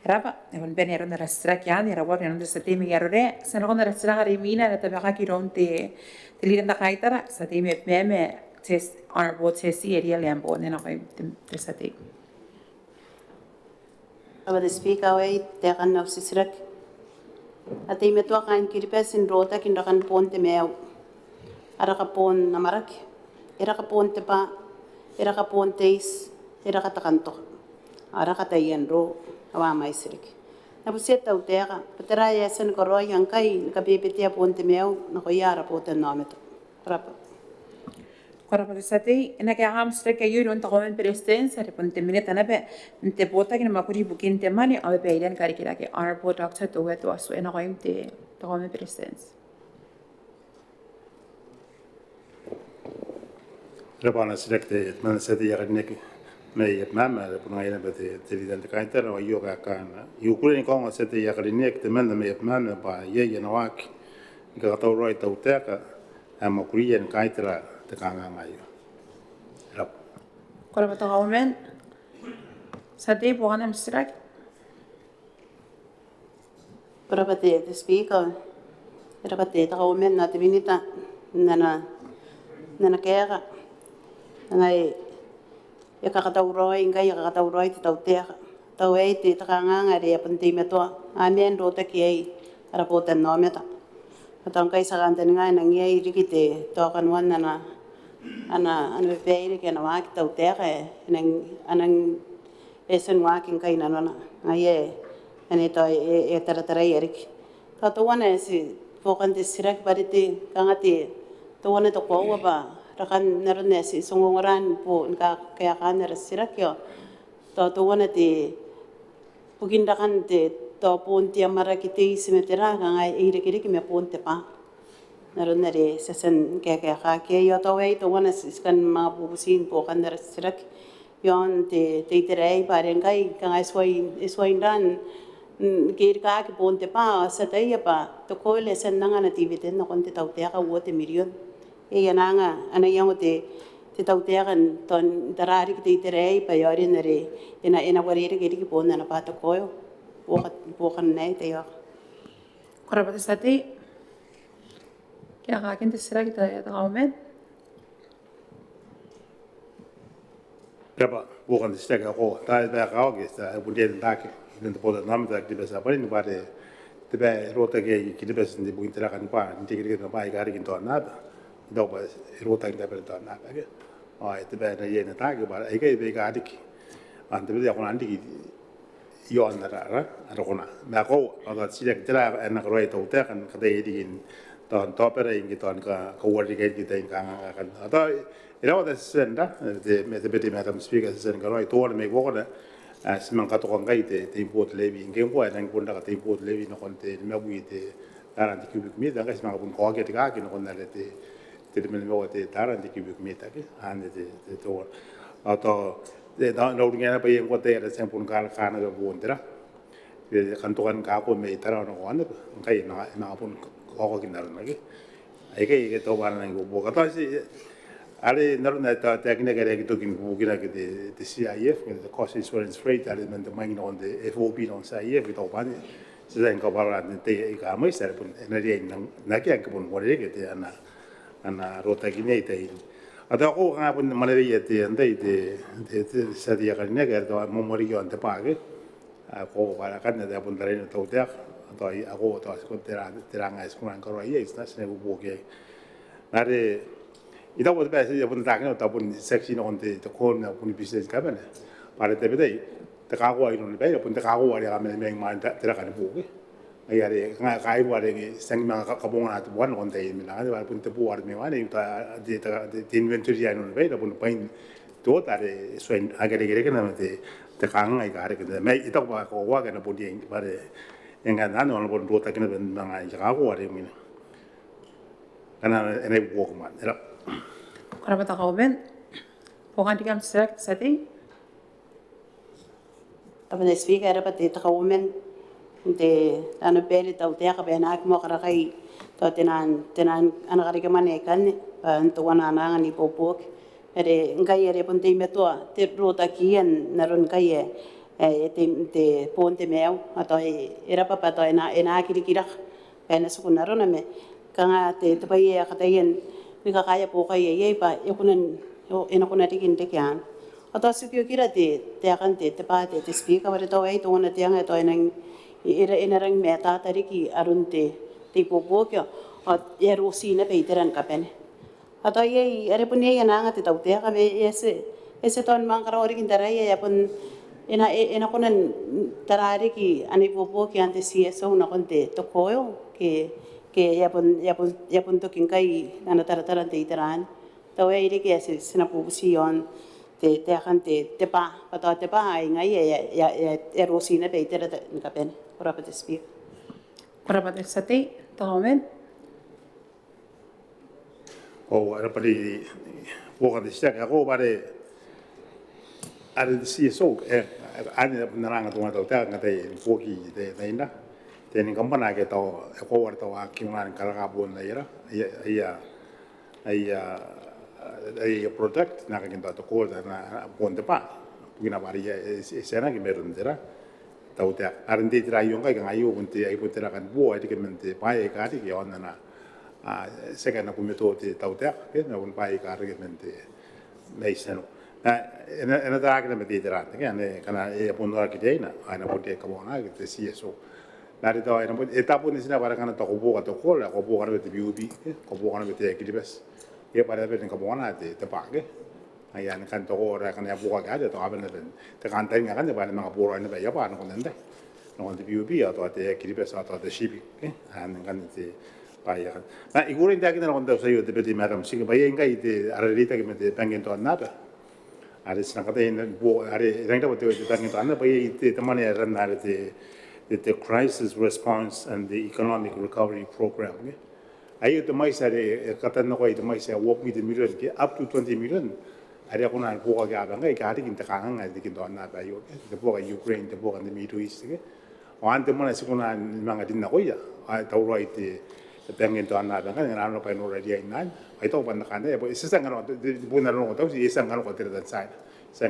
Rapa, egon bene ronda rastra kian, era war ronda sate mi garore, se no ronda rastra garimina na tabaka ki ronte te lirenda kaitara, sate me meme tes honorable tesi area lembo ne na kai te sate. Aba the speaker away te kan of sisrak. Ati me to kan kiripesin rota kin kan ponte meu. Ara ka pon namarak. Era ka ponte pa. Era ka ponteis. Era ka takanto. Ara ka tayen ro awa mai sirik. Na puseta utera. Patera ya sen ko roy ang kai ka bibiti ponte meu na ko yara pote nometo. Rapa. Korabasate ena ka hamstre ka yuro nta komen presidents re ponte mineta na be nte bota ki na makuri bukin te mani ave peilen karikira ke honorable doctor to weto aso ena ko imte to komen presidents. Repana selekte man sedi yarnek me yetmama le puna ina bete telidente kainter o yoga kana yukule ni kongo sedi yarnek te man me yetmama ba ye na wak ga to roi to teka ama kurien kaitera te kanga ngayo rap Korabata government sate bukan amstrak. Korabate the speaker. Korabate ta ko men na te binita nana kera. Ngai ya kakatauroi ngai ya kakatauroi te tau te tau e te takanga re apenti me to amen ro te ki ara po te no me ta ta ngai sa kan te ngai na ngai riki te to kan wan na ana pe ke na wa ki tau te anang esen wa ki ngai na na ngai e ane to e tara erik ta to wana si fokan te sirak bariti kangati to wana to ko ba rakan narne si songongoran po nka kaya kan sirak yo to wana te pugindakan te to ponti amara kiti simetera ngai ire ki me ponte pa narne re sesen kaya ke yo to wei to wana siskan ma busin po kan sirak yon te terei parengai kangai swai dan kir ka ki ponte pa sa tai pa to ko le sen nanga na tiviten no konte tau te ka wote million e nanga ana yang te tau te kan ton darari ki terei pa yori nere ena warire ki ponna na pa to ko po kan nei te yo Korabata sate kya ka kin te sira kita government. Rapa bukan di stek ako ta ba ka oge sta budien tak den poda nam tak di besa pare ni bare te ba rota ke ki di besa di buin tera kan pa ni ke na ba ga ri kin to na do ba rota ke ba to na ke ai te ba na ye na ta ke ba ai ke be ga dik an te be ya kon andi ki yo an ra ara kona na ko aga si ke tera na ko ai to te kan ka de di ton to pere ingi ton ka war ke di te kan ata era wada senda de me te beti madam speaker sen ka roi to me go da as man ka to ngai te import levi nge ko ana ngun da te import levi no kon te me bui te taran di cubic meter ngai ma bun ko ke te ka ke no kon na te me mo te taran di cubic meter ke ande te to atau na uringa pa yang kote ada sempun kal kana ga buondera kantukan ka ko me tara no wan kai na pun ko kinar lagi ai kai ke to ban nang bu kata si ale naru na ta teknik ga ke to kin bu kina ke de CIF ke the cost insurance rate ale men de mangin on de FOB on CIF to ban si den ko bara te ka mai ser pun na ri na ke ke pun wore ke te ana rota kini te ada ko nga pun malaria te andai te sadia kalne ga to momori yo ante page ako para kan de pun tare no to te to ako to ko teranga es kuran ko ai es nas ne bu ke nare ida bo ba se pun ta no to pun section on te to ko na pun business ka bene para te bede te ka ko ai no be pun te ka ko ari ga me ma te ra ka bu ke ai are nga kai wa de sang ma ka bo na to wan on te mi la de pun te bu ar me wa ne ta de inventory ai no be pun pain to ta de so agare gere ke na te ka ngai ka re ke me ita ba ko wa ke na pun de ba de yang kan anu orang pun dua tak kena benda ngai jaga aku ada yang ini karena ini buku kemat ya Karabat ako ben. Bukan dikam select setting. Tapi na speaker ada pati takawamen de anu peri tau te ka benak mo karakai to tenan anak kari kemana kan tuan anak ni popok ere ngai ere pun te meto te rota kian narun kai te ponte meu atau era papa to ena kira-kira ena sukunaro na me kanga te pai ya katayen nika kaya po kaya pa ikunan ena kuna tikin tekian atau sikyo kira te akan te pa te speak aware to ai to na tiang to enang ena rang meta tariki arun te popo kyo ero sine peiteran kapene atau ye ere pun ye na ngate tau te ka be ese ton mangkara ori kindara ya pun ena konan tarari ki ani popo ki ante CSO na konte to koyo ke ya pun to kinkai nana taratara te iteran to e iri ki sina pusion te akan te pa ai ngai ya erosina pe itera ka pen ora pa te speak Ora pa te sati. Tomen. oh ada padi bukan disyak aku bare ada CSO ada penerang tu mata utak ngatai poki de naina teni kampana ke to ko war to akiman kala kabun na ira ai product na ke to ko na ponte pa pugina bari esena ke merundera tau te arndi tra yonga ke ngayu punti ai putera kan bo ai ke mente pai ka ti ke onna na seka na kumeto te tau te ke na un pai ka ke mente nei seno ena tra ke mente tra ke ane kana e pondo ki deina ana pote ka bona ke te CSO nari to ena etapo ni sina para kana to ko bo to ko la ko bo ka te BUB ko bo ka te ekilibes e para be ka bona te pa ke ai an kan to ora kan ya bo ka to aben te kan ta nga kan ba na bo ro ne ba ya ba no nende no te BUB to te ekilibes to te shipping ke an kan te pa ya na igure nda kina no ndo sayo te be madam singa ba yenga ite ararita ke me te pengen to nada ada senang kata ini buat ada yang dapat itu tentang itu anda bayi itu teman yang ada the crisis response and the economic recovery program ni ayo itu mai saya kata nak itu mai saya work with the million up to 20 million ada aku nak buat apa enggak ikan kita kangen ada kita anda bayu kita buat Ukraine kita buat the Middle East ke orang teman yang sekolah memang ada nak ya tahu lah itu pengen to anda kan yang anu pengen ora dia inan itu banyak kan ya sesang kan bukan anu tahu sih sesang kan kau tidak saya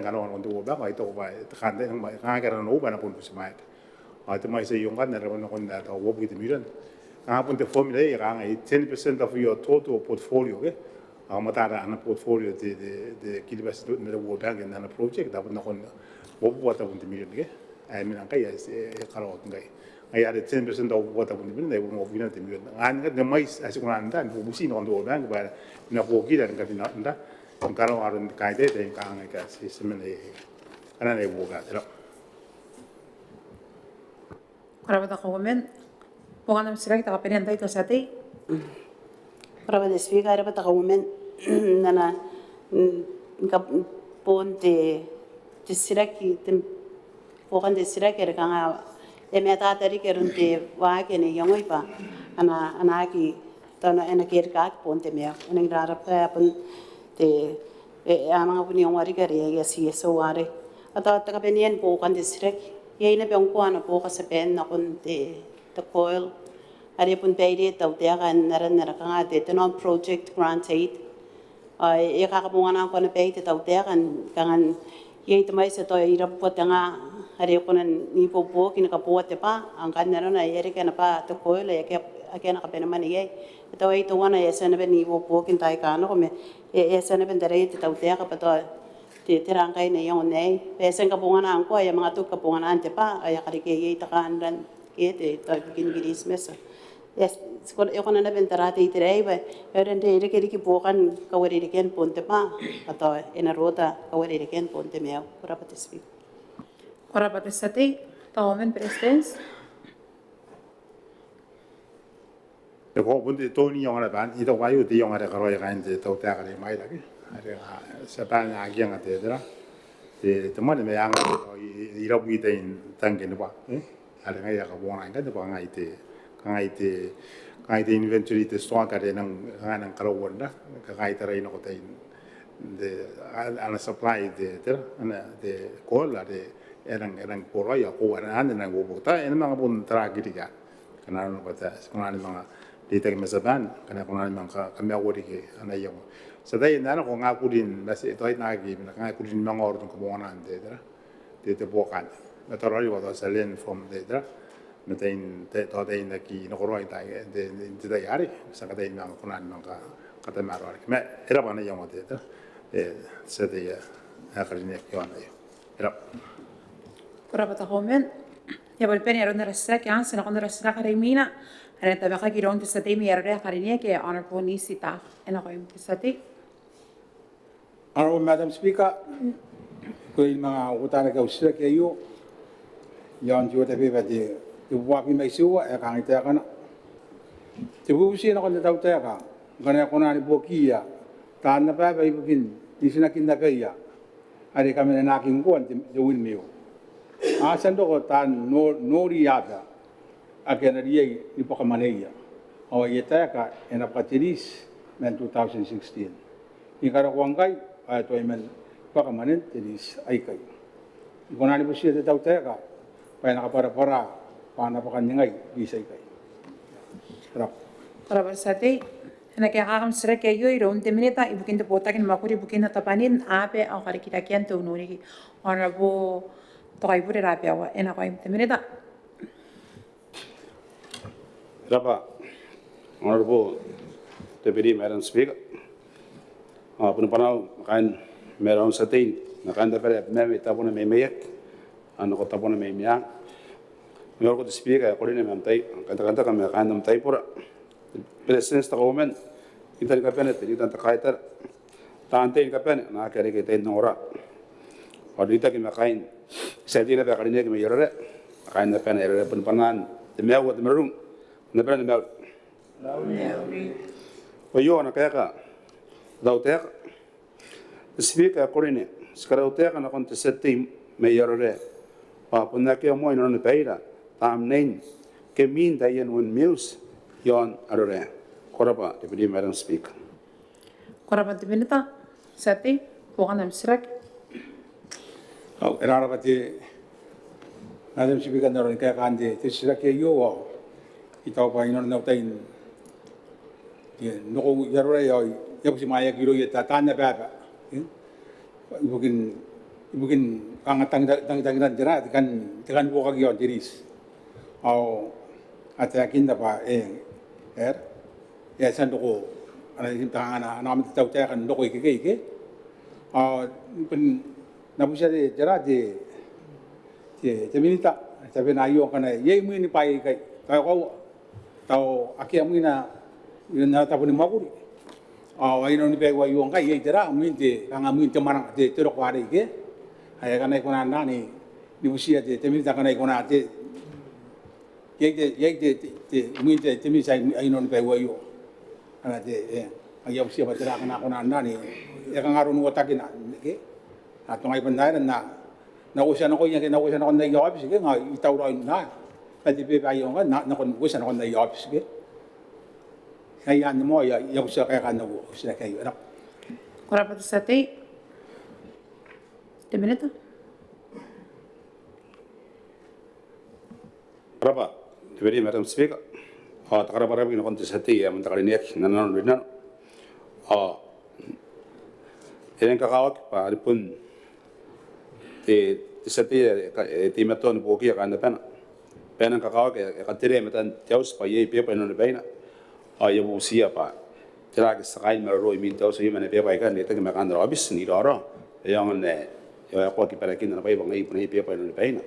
kan orang untuk ubah itu ubah kan yang ngajar anu ubah pun semai itu masih yung kan ada orang kon tahu ubah itu miran ngapun te formula ya kan 10% of your total portfolio ke mata ada anak portfolio de kilibas itu ada ubah kan anak project dapat nak kon ubah itu pun miran ke minang kaya kalau enggak ai ada 10% of what aku ni benda mau bina temi kan kan mais asyik orang anda busi non do bang ba na poki dan kan anda kalau arun kaide dan kan ai ka sistem ni ana ne boga tero Karabat ako men. Bukan nam sila kita kapinan tayo sati. para de speak era pata kawamen nana ponte te siraki tem pokan de siraki era kanga meta tari kerunte wa ke ne yongoi pa ana ki tana ena ker ka ponte me ena rara pa pun te mga punyong wari kari ya CSO wari. Atau takapenian po kan district. Yay na biyong kuha na po kasabihin na kung the coil. Ari pun pwede tau tiya kan naran nga te non project grant aid. Ay kakabungan ako na pwede tau tiya kan kangan yay tumay sa to irap po nga hari ko nan ni po kinakapuat pa ang kanero na yeri kana pa to coil ay kaya nakapena man yay. Ito ay ito na yesa na ni po kintay kano ko me yesa na ben dere tau tiya ka pa to tirangkay na yung nay. Pesen kabungan ako ay mga to kabungan ante pa ay karikay takan ran kete to ginigilis mesa. Yes, sekolah aku nak bentar hati tirai, orang dia ini kiri bukan kau ini kan ponte pa atau enarota kau ini kan ponte meau berapa tisbi. Berapa tisati? Tahumen presidents. Ko bunti Tony yang ada ban, itu wayu di yang ada kalau yang itu tahu tak ada mai lagi. Ada sepan lagi yang ada tu lah. Di tempat ni yang irap kita ini tangkin apa? Ada ngai yang kau orang kan tu apa ngai itu. Ngai te inventory te stoa ka nang nang karawon da ngai te reino ko te de ana supply de ana de kola de erang poro ya ko ana nang go bota en mga pun tra gidiga kana no bata kuna ni mga dita ke mesaban kana kuna ni mga kamya wori ke ana yo sa dai na ko nga kudin bas ito ay nagi na nga kudin mga ordo ko bona ande de bokan na torori wa da salen from de Metain todain lagi nokoroi tai de de yari sakadai nang kunan mangka kata marwar me era bana yang wate ta sede ya akarine kiwana yo era Berapa tahumen? Ya bolpen ya ronda rasa que anse na ronda rasa karimina. Ana tabaka giron de sate mi erre karine que honorable nisita ena koim sate. Honorable Madam Speaker, ko yung mga utana ka usira kaya yo yon jo tabi ba de buat ni maisiwa ya kang ita kana tibu usia na kon tau ta ka kana ko na ni bokia tan na pa ba ibugin di sina kinda kaya ari kami na king ko de win meo asan do ko tan no riada akena rie ni poka maneia o yeta ka ena patiris men 2016 ni kara kuangkai ay to men poka manen tiris ai kai ko na ni usia tau ta ka pa na para paano pa kanyangay bisa ikay. Berapa sate? Ana kaya kakam sira kaya yo iro unte minita ibukin to potakin makuri bukin na tapanin ape ang kari kita kian to nuri honorable to kay puri rapi awa ena kay unte minita. Berapa honorable Deputy Madam Speaker. Penumpang kan meron sate nakan dapat memi tapon memiyak ano ko tapon memiyak. Mejor que te explica, ya corine me amtai, canta que me acaban de amtai por presencia esta joven, y tal capene, y tanta caita, tanta en capene, nada que haré que te no ora. Ahorita que me caen, se tiene para corine que me lloraré, caen de pena, era pun panan, de me agua de merum, de pena de me. Pues yo, na kaya da utek, explica corine, sekarang utek na kontesete me lloraré, pa punna que mo no ne peira. Amnen ke min da yen un meus yon arore koraba Deputy Madam Speaker. Koraba de minita sate bukan am sirak. Oh, era pati Madam Speaker na ron kaya kande te sirak ke yo itaw pa inon na tain no ko yarore yo yo si maya giro yeta tanya baba ibugin angatang dira kan buka gyo diris au atakin da pa ya san ko ana hinta ana nam tau ta kan do ko ke pen na busa de jara de minita sabi na yo kana ye mu ni pai kai ko tau aki amu na ta pun maguri ai no ni pe wa yo ngai ye jara mu de kanga mu te marang de tero ko ari ke ai kana ko na ni busia de minita kana ko na de ye muinte temi sai ai non pe wa yo ana de ai au sia batera kana kona nani e ka ngaro no takin ke ato ngai bandai na usia na ko nya ke na usia na kon dai yo apis ke nga itau ro na pati pe ai yo na kon usia na kon dai yo apis ke ai an mo ya usia ka kana usia ka yo Koraba sate Te minute. Rapa, tiberi Madam Speaker. Takara para begini kontes hati ya mentakari niak nanan rinan. Yang kakawak pa pun ti sati ti meton boki ya kanda pena kakawak ya katire metan jaus pa ye pe pa non beina. Ya bu sia pa. Tira ke sakai mero imin jaus ye mane pe pa kan ne tak makan robis ni roro. Yang ne ya ko ki para kin na pa ibang ai pe pa non beina.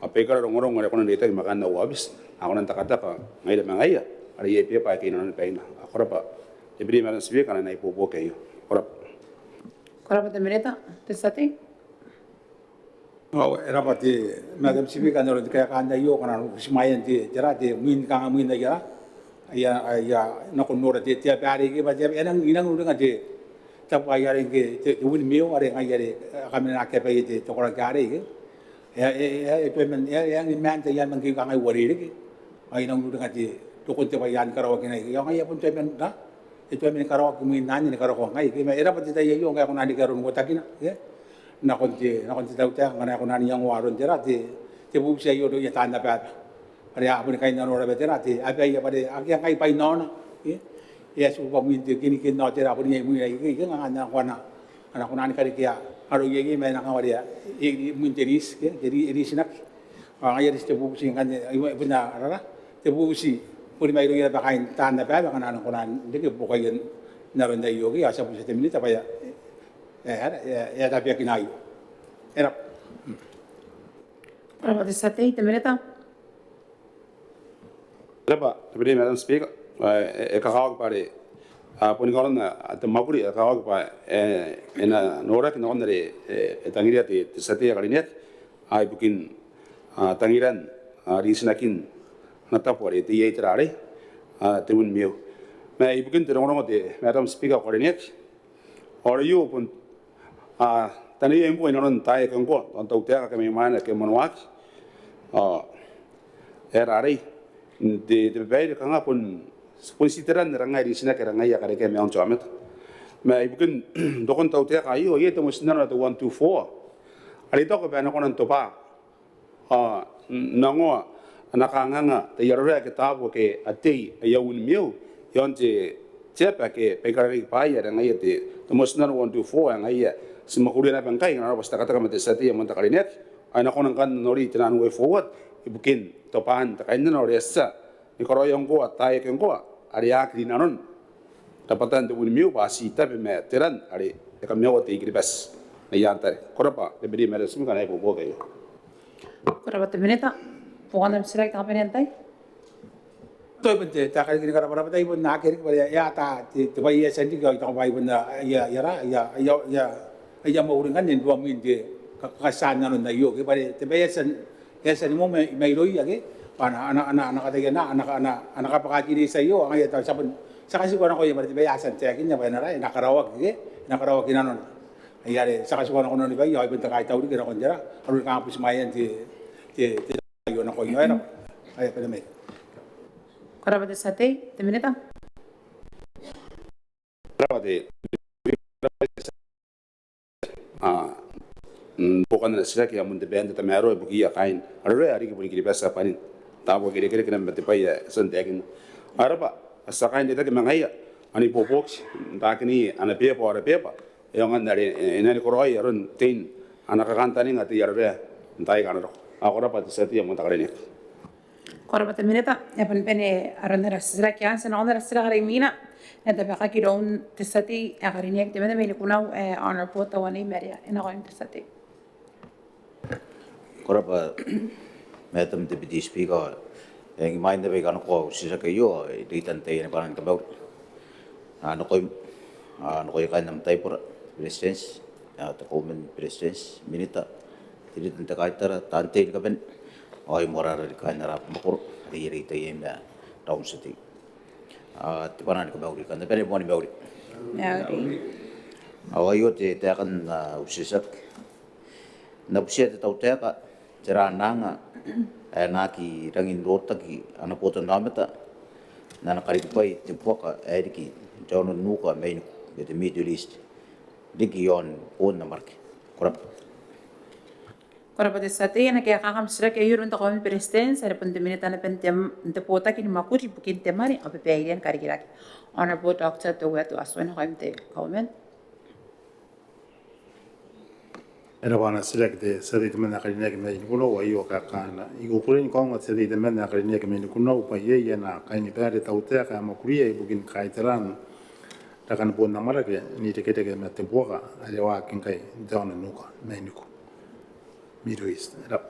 Apa kalau orang-orang ada konon data makan tahu habis, aku nanti kata apa, ngai dah mengai ya, ada ye pia pakai nonon paina, aku apa, jadi mana sih karena naik popo kayu, korap. Korap te minute. Te sati. Oh, era pati Madam Speaker kalau kaya kanda yo kana simayan ti jara ti min kanga min da jara ya nakon nora ti tiap hari ke ba tiap enang inang udah ngade tap ayare ke ti win mio are ngayare kami nak apa ti tokora kare ke itu men yang man te yan mangki kanga wari ke ay nang udah ngade tokon te bayan karawa ke nai yang ay pun te men da itu men karawa ke min nani karawa ngai ke era pati ta yo ngai kuna di karun gotakina ya nakon ti tau ta ngana kuna ni yang warun jera ti bu sia yo do ya tanda pa ada apa ni kain nora betera ti apa ya pada akia kai pai nona ya su pa min ti kini kin no jera apa ni mu ya ki ngana kuna ana kuna ni kari kia aro ye ye mena kawaria i min teris ke jadi irisinak ya dis te bu si kan benda ara te bu si puri mai ya pa kain tanda pa kana ana kuna de ke bu kain naron dai yo ki asa pu 7 menit apa ya ya tapi kinai era Korap te sati. Te minute. Lepas, jadi Madam Speaker, kakawak pare, pun kalau na atau makuri kakawak pa, ena nora kena orang dari tangiran ti setiap kali niat, ay bukin tangiran risinakin nata pore ti ye terare, timun mio. Nah, bukin terong-orang ti Madam Speaker kali niat, orang you pun tani yang pun orang tay kengko, untuk tiada kami mana kemenuak, erare. De bayi kanga pun siteran rangai di sini kerangai ya karena kami orang jamet. Mai bukan dokon tahu tiak ayo ye temu sinar atau 124. Ali tak kebanyakan orang topa. Nango anak anganga te yarora kita bu ke ati ayawun miu yang siapa ke pekari paya rangai te temu sinar 124 yang ayah semua kuliah bangkai karena pasti kata kami tesati yang mentak kalinet. Anak orang kan nori tenan way forward. Bukin topan takain na oresa ni koroyong ko atay keng ko ari akri nanon tapatan tu miu pasi tapi meteran ari kamiaw ti gribas na yantare korapa de beri meres mu kanai bobo kayo Korap te minute. Puan select apa nanti? Toy bente ta kali kini karapa tay pun nak kiri ya ta ti bai ya sendi ko ta bai pun ya mau dengan yang 2 min de kasan nanon na yo ke bai te bai ya sa mo may loy age anak kata anak kapakati di sayo ang ito sabon sa kasi ko na ko yung berarti bayasan cekin nya bayar na nakarawag inanon ayari sa kasi ko na ko ni bayo ay benta kay tawdi kira ko jara aru ka pus mayan ti yo na ko yo ano ay pala may Korap te sati. Te minute. Bukan nasihat yang mendebenda tamaro buki ya kain. Ada hari kita kiri bahasa panin. Tahu kira-kira kena berdepai ya sentekin. Ada pak, asakain dia tak mengaya. Ani popok, tak ni anak pepa ada pepa. Yang dari ini koroi arun tin anak kantani ngati yarbe. Entai kan roh. Aku dapat setiap yang mentak ini. Korap te minute. Ya pun pene aron rasira kian sen on rasira garimina. Nada baka kiron te sati agarinek te mena meli kunau honor pota wani meria. Ina koim te sati. Korapa Madam Deputy Speaker yang main tapi kan ko sisa kayo di tantay na parang kabaw ano ko kan nam tay por presidents to common presidents minita di tantay kaitara tantay ka ben ay morar kan rap makor ri tay na taon city ti panan kabaw kan pero mo ni baw Ya. awayo te kan usisak na busia te tau te ka jara nanga naki rangin rota ki ana poto nameta nana kari pai te poka eriki jono nuka main de Middle East digi on na marke korap Korapati sate na kaya kakam sira kaya yurun ta kami presidents ada pentemini tana pentem pota kini makuri bukin temari apa pilihan kari-kira. Honorable Dr. Dowetu Aswena kami te comment. Era wana selekte sadi temena kalina ke mai kuno wa yo ka kana i go kulen ko ngat sadi temena kalina ke mai kuno pa ye ye na ka ni pare tauta ka ma kuria i bukin kaiteran ta kan pon namara ke ni te kete ke mate boga ale wa kin kai dona nuka mai nuko Middle East era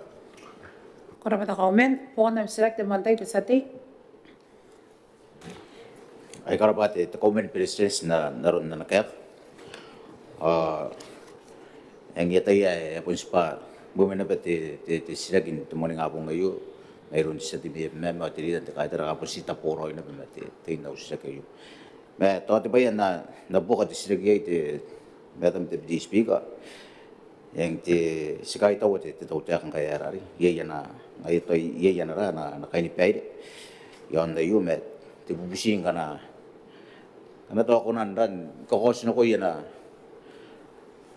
Korapati comment pona select the mantai te sate. Ai karabate te comment presidents na naron na nakaya. Ang yata ya pun spa bumena bete te silagin te morning abong ngayo mayroon sa tibi mema tiri dan te kaitara kapos sita poro ina bemate te na usa kayo. Me to te bayan na buka te silagay te madam te di speaker yang te sikai tawo te tau te kang kaya rari ye yana ngai to ye yana ra na kaini paide yon da yu me te bubusing kana to ko nan ran ko hosno ko yana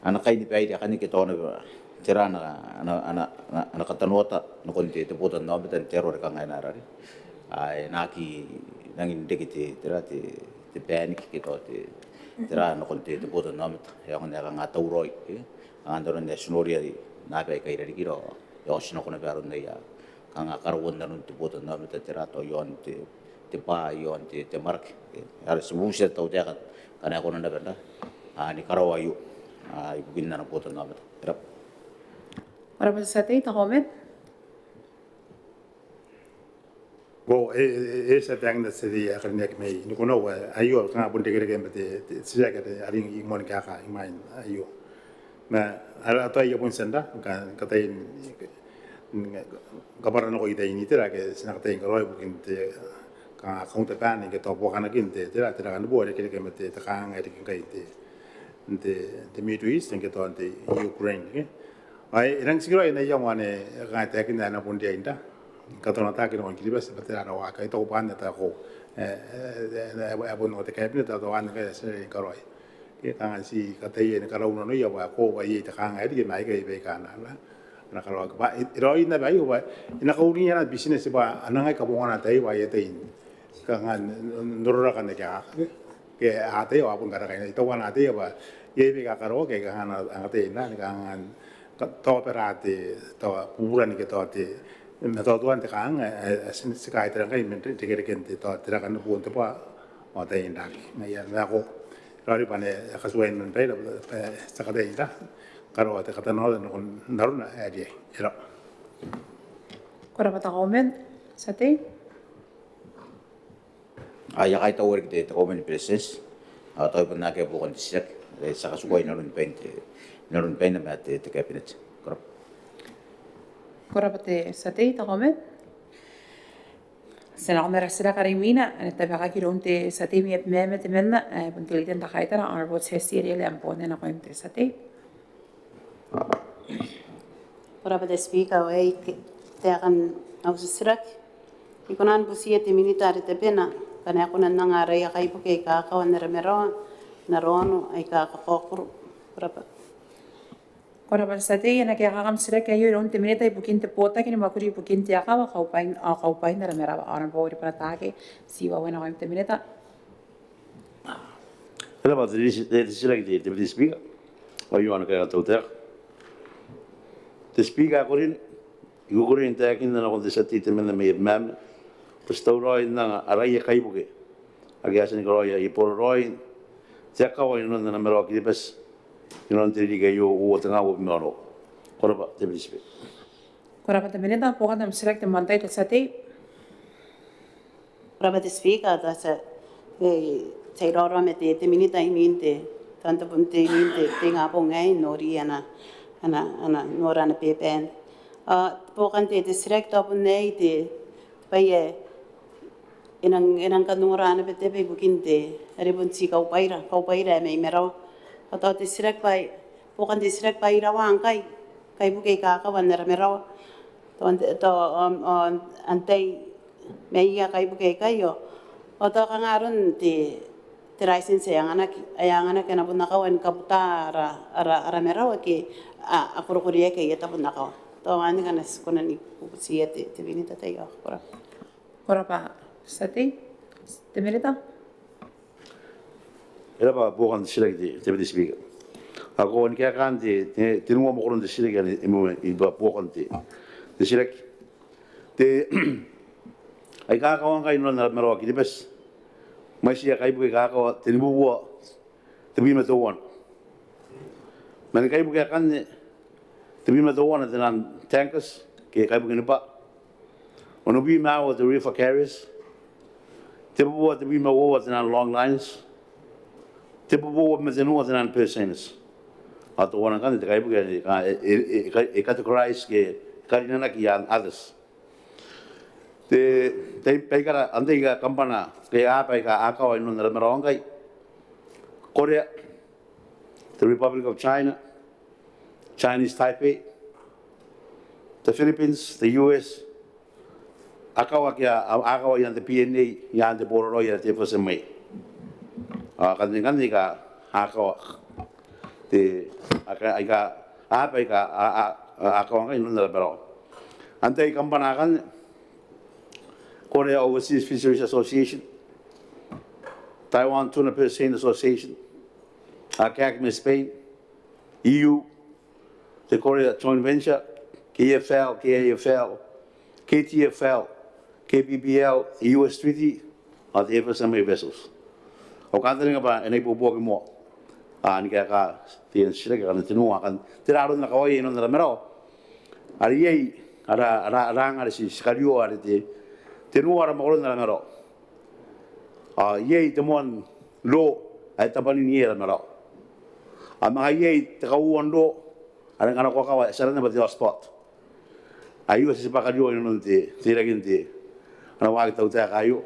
anak kain di pihak kan kita orang cerah anak kata nota nak konti itu putan nama dan teror kan ngai narari, naki nangin dek itu cerah di panik kita cerah nak konti itu putan nama yang ngai kan ngata uroi, angan nasionalia di nabi kai dari kiro, yosno kena berun dia, kan akarwan dan itu putan nama cerah to yon ti pa yon ti mark, harus musuh tahu dia kan karena aku nanda benda, ni karawayu. Ibugin na po ito namin. Hirap. Korapati sate ta comment. go sa tang na sidi kalina ke mai ni kuno wa ayo ka bun te gere ke mate sia ka aring i mon ka ka i main ayo na ala to ayo pun senda ka tai gabara no ide ni tera ke sina ka tai ngaro bukin te ka kaunta pa ni ke to bo kana kin te tera kan bo re ke mate ta ka ngai ke kai te the Middle East and get on the Ukraine. I rang siguro na yung wane ka ta kin na pun dia inda. Katong ta kin on kilibas patera na wa kai to pan ta ko abon no te cabinet ta wan ka se karoi. Ke ta si ka te ye ka ro no yo wa ko wa ye ta ka ngai di mai ke be ka na ka ro ba roi na ba yo ba ina ko ni na business ba anangai ka bo na tai wa ye te in. Ka ngan nurra ka ne ka ke ate wa pun kara kai to wan ate ba ye be ka karo ke ka na ate na ka ngan to operate to puran ke to te me to tuan te kang sin sikai tra kai men te ke ke te to tra kan pun te pa o te inda na ya na ko rari pane ka suen men pe sa ka te ida karo te ka ta no na na ade era Korapati comment sate. Ya kai tahu kita comment presidents atau pun nak bukan siak saka sukai narun pen na mate te cabinet korap. Korapati sate ta comment. Sena kamera sira karimina ane tabaga kironte sate mi meme te menna puntilitan ta kaitara honorable sesiri le ampone na kointe sate. Korapati speaker wai te akan ausirak ikonan busia te military te pena kana ako nang nangaray kay po kay kakawan na ramero narono ay kakakokro korapa Korapati sate na kaya kakam sira kaya yun te minita ibukin te pota kini makuri ibukin te akawa kaupain na ramera honorable ri patake siwa wena kointe minita. Kaya ba te sila ki te speaker o yung ano kaya tauter. Te speaker ko rin igugurin te akin na konti sa tita men na may ma'am. Basta roi na aray kay buke. Agiasan ko roi ipor roi. Tiya kawai nun na mero ki bes. Yun tiri kayo o tanga o mero. Koraba te bispe. Korapati minita po kadam sira te mantay te sate. korapati speaker ta sa say roro me te minita iminte tanto punte iminte te nga po ngai nori ana norana pepen po kan te direct up nei te paye inang kanurana bete be bukinte are bunsi kau paira me mero atau te direct pai po kan te direct pai rawang kai buke ka wan mero to antai meia kai buke kai yo atau kangaron te license yang anak kena pun nakawan kaputara ara mero ke aku kuria ke ya tapun nakaw Tawani kana skona ni kusia te vinita te ya kora. Korapa sati te merita. Era pa bukan de sila di deputy speaker. Ako ni kaya kan di tinungo mo ko de sila kan iba bukan di sila te ay kakawang kayo na merok di bes may siya kayo bukai kakaw tinibuwa tabi matuwan man kayo bukai kan tabi matuwan at nan tankers kayo bukai nipa ono bi mau the river carriers tibuwa tabi mawo at nan long lines tibuwa mazenu at nan personas atau orang kan kayo bukai categorize ke karina ki yan others te peikara andeiga kampana ke apa ka akau inu na merongai Korea, the Republic of China, Chinese Taipei, the Philippines, the US, akau yang the PNA yang the Bororo yang the FSMA kan ka akau te aka apa ka akau inu na merongai andei kampana kan Korea Overseas Fisheries Association, Taiwan Tuna Purseine Association, CACMA Spain, EU, the Korea Joint Venture, KFL, KAFL, KTFL, KBBL, the US Treaty, or the FSMA vessels. O kantaring ba enay bubuwag mo, ni kaya ka tiyan sila ka tinunga kan tiraro na kaway ino na mero. Ari arang si Scario ari tenua orang maklum dalam merok. Ye temuan lo ay tapani niya dalam merok. Mga ye tekauan lo ada anak kau sarana berarti hotspot. Ayu sepakat juga yang nanti tidak ganti. Anak waktu tahu tak ayu.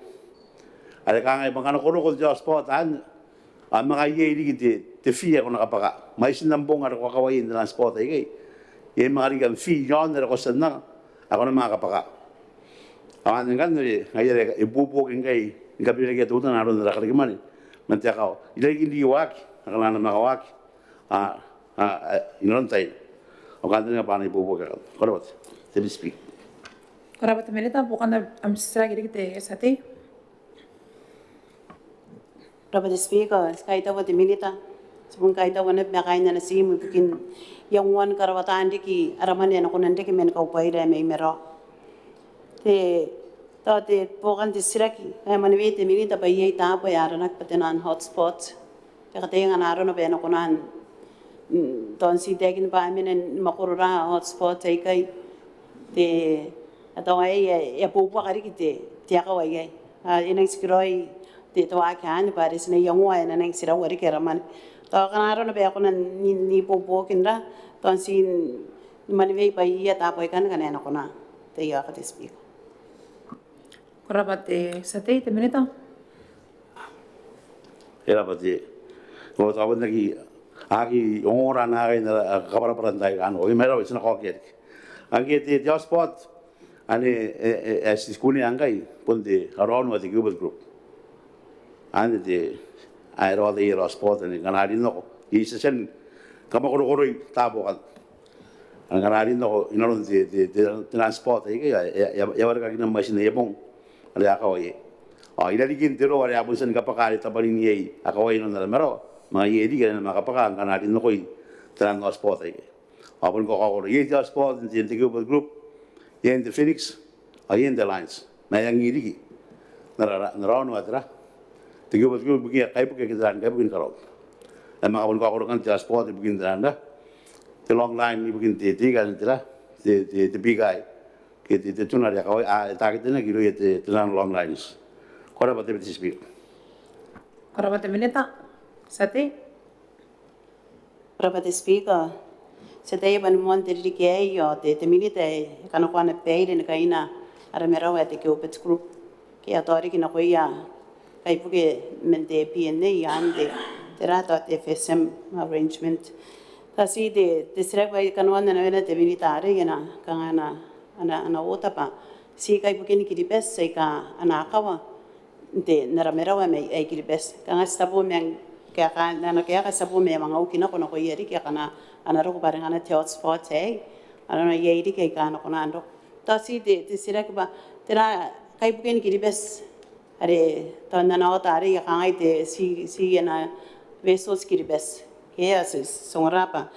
Ada kangai bangkana kono kau hotspot an. Mga ye ini gitu tefia kau nak apa? Mai sinambong ada kau kawain dalam spot ini. Ye mga rigan fi yon ada kau senang. Aku nak apa kah? Awan kan ni ayah ibu ingkai ingkai bila kita tuh naruh dalam kerja mana nanti kau ilai ini wak kalau anak nak wak inontai akan tu apa ni ibu kan kalau betul jadi speak Kalau betul mereka bukan am sisra kita sati. Rapat speaker kaita wati milita sebelum kaita wana bakain na simu bikin yang wan karawatan diki araman yang aku nanti kemen kau pai dah merah. Te bukan di siraki, mana bete milita pai ta pai aranak patenan hotspot. Jika yang anak beno konan ton si tekin pa menen makurura hotspot kai te atau ya pupu kari kita tiaka wai inang sikiroi te to akan paris na yang wai na nang sira wari keraman to kan aron be konan ni pupu kinda ton si manivei pai ya ta pai kan ena kona te ya ka speak Korabate sate te menita. Era pati. Kalau tahu lagi, agi orang naik na kabar perandai kan, oi merah itu nak kau kiat. Angge di just spot, ane as sekolah anggai pun di around with the Google group. Ane di aero di aero spot ane kanari no, isa sen kamu koroi tabo kan. Kanari no inaron di transport ya warga kita masih nebong. Ada akawai. Ila digin tiro wala abun san kapakari tabalin yei akawai no na mero. Mga yei di kan makapakan kanari no koi transport ay. Apun ko ko yei transport in the group. Yen the Phoenix, yen the Lines. Mayang ngiri. Naraon watra. Tigo group buki kay buki kidan kay bukin karo. Mga apun ko kan transport bukin danda. The long line bukin titi kan tira. The big guy. Kita tu nak dia kau target ni kira itu dalam long lines. Kau dapat betul speak. Korabate menita sate. Rapat speaker sate ban mon teri ke yo te milita kana kwana peire na kaina ara merawa te ke opet group ke atori kina ko ya kai puke mente PNA yande terato te FSM arrangement kasi de sira bai kana wana na te militare yana kana ana ota pa si kai puke ni kiripes sai ka ana kawa de naramerawa me ai kiripes kanga stabu men kaya kan na kaya ka sabu me mga ukina kono ko yeri kaya kana ana ro bareng ana te hotspot Ano ye iri ke kana konando. Tasi te sira ke ba tera kai buken kiri bes. Are tanda na ota are ya kangai te si na vessels kiri bes. Ke as songrapa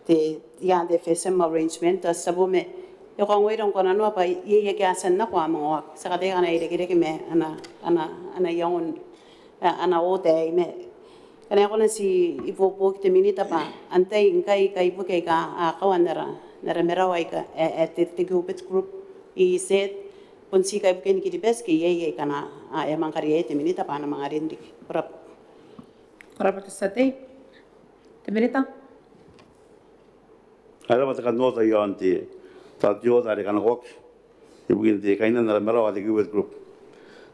te ya de fesem arrangement ta sabume. Yo kong wei dong kona no pa ye ke asan na kwa mo sa ka de ana ire ke me ana yon ana o te me. Kaya ko na si ipopo te minita pa antay kai buke ka kawan nara merawai ka te group I said punsi kai buke ni kiri bes ki ye kana emang kari te minita pa na mga rindi Para sate. Te minita. Ada matakan nota yon ti tatio dari kana kok. Ibu te kainan na merawa te group.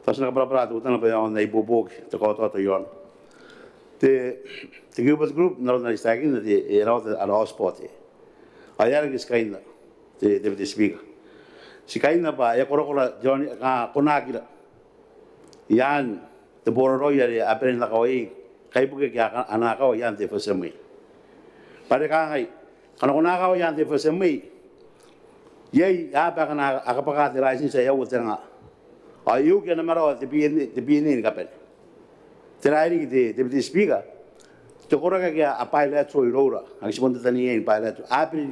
Tas na para utan pa yon na ibubog te ko to yon. Te group na na istagin na te era ala spot. Ayar gis kaina te deputy speaker. Si kaina ba ya korokora joni ka konakira. Yan te bororo ya apren la koi kai buke ka anaka o yan te fosemai. Pare ka ngai kana konaka o yan te fosemai. Yei ya pa kana akapaka te license ya utenga. Ayu ke na maro te bien kapel. Terakhir kita deputy speaker, cokora kaya apa yang lihat soirora, ang sebentar tani yang apa lihat,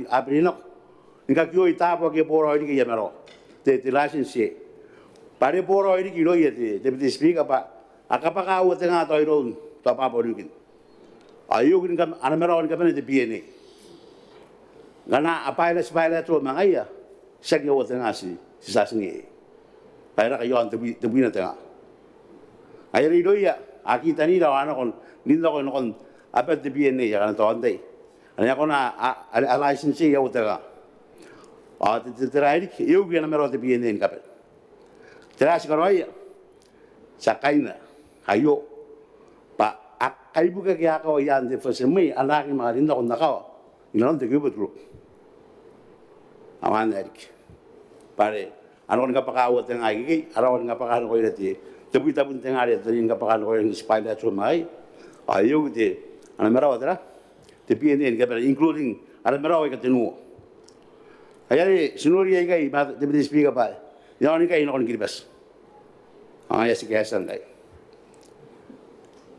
April nak, nikah kyo itapa ke poro ini kaya mero, te license, pada poro ini kilo ya te deputy speaker pa, akapa kau tengah toiron, tu apa poro ini, ayu kan anak mero ini kapan te biene, karena apa yang lihat tu mangaya, saya kyo tengah si sasni, pada kaya orang te biene tengah, ayo itu ya. Aki tani dah anak kon, ninda kon apa tu biene ya kan tuan deh. Anak kon license ya utara. Terakhir, eu guna merah tu biene ni kapal. Terakhir kalau ya, sakaina, ayo, pa akai buka kaya kau yang tu firstmei, anak ni malah ninda kon nak kau, ini orang tu kau betul. Aman erik, pare, anak kon kapakau tengah lagi, anak kon kapakau kau itu. Tapi pun tengah ada tadi enggak pakai orang spider cumai, ayo gitu, anak merah ada, tapi ini enggak pernah including anak merah itu tenu. Ayat sinuri aja ini, tapi speaker apa, jangan ini kaya ini orang kiribas, ya sih kehasan deh.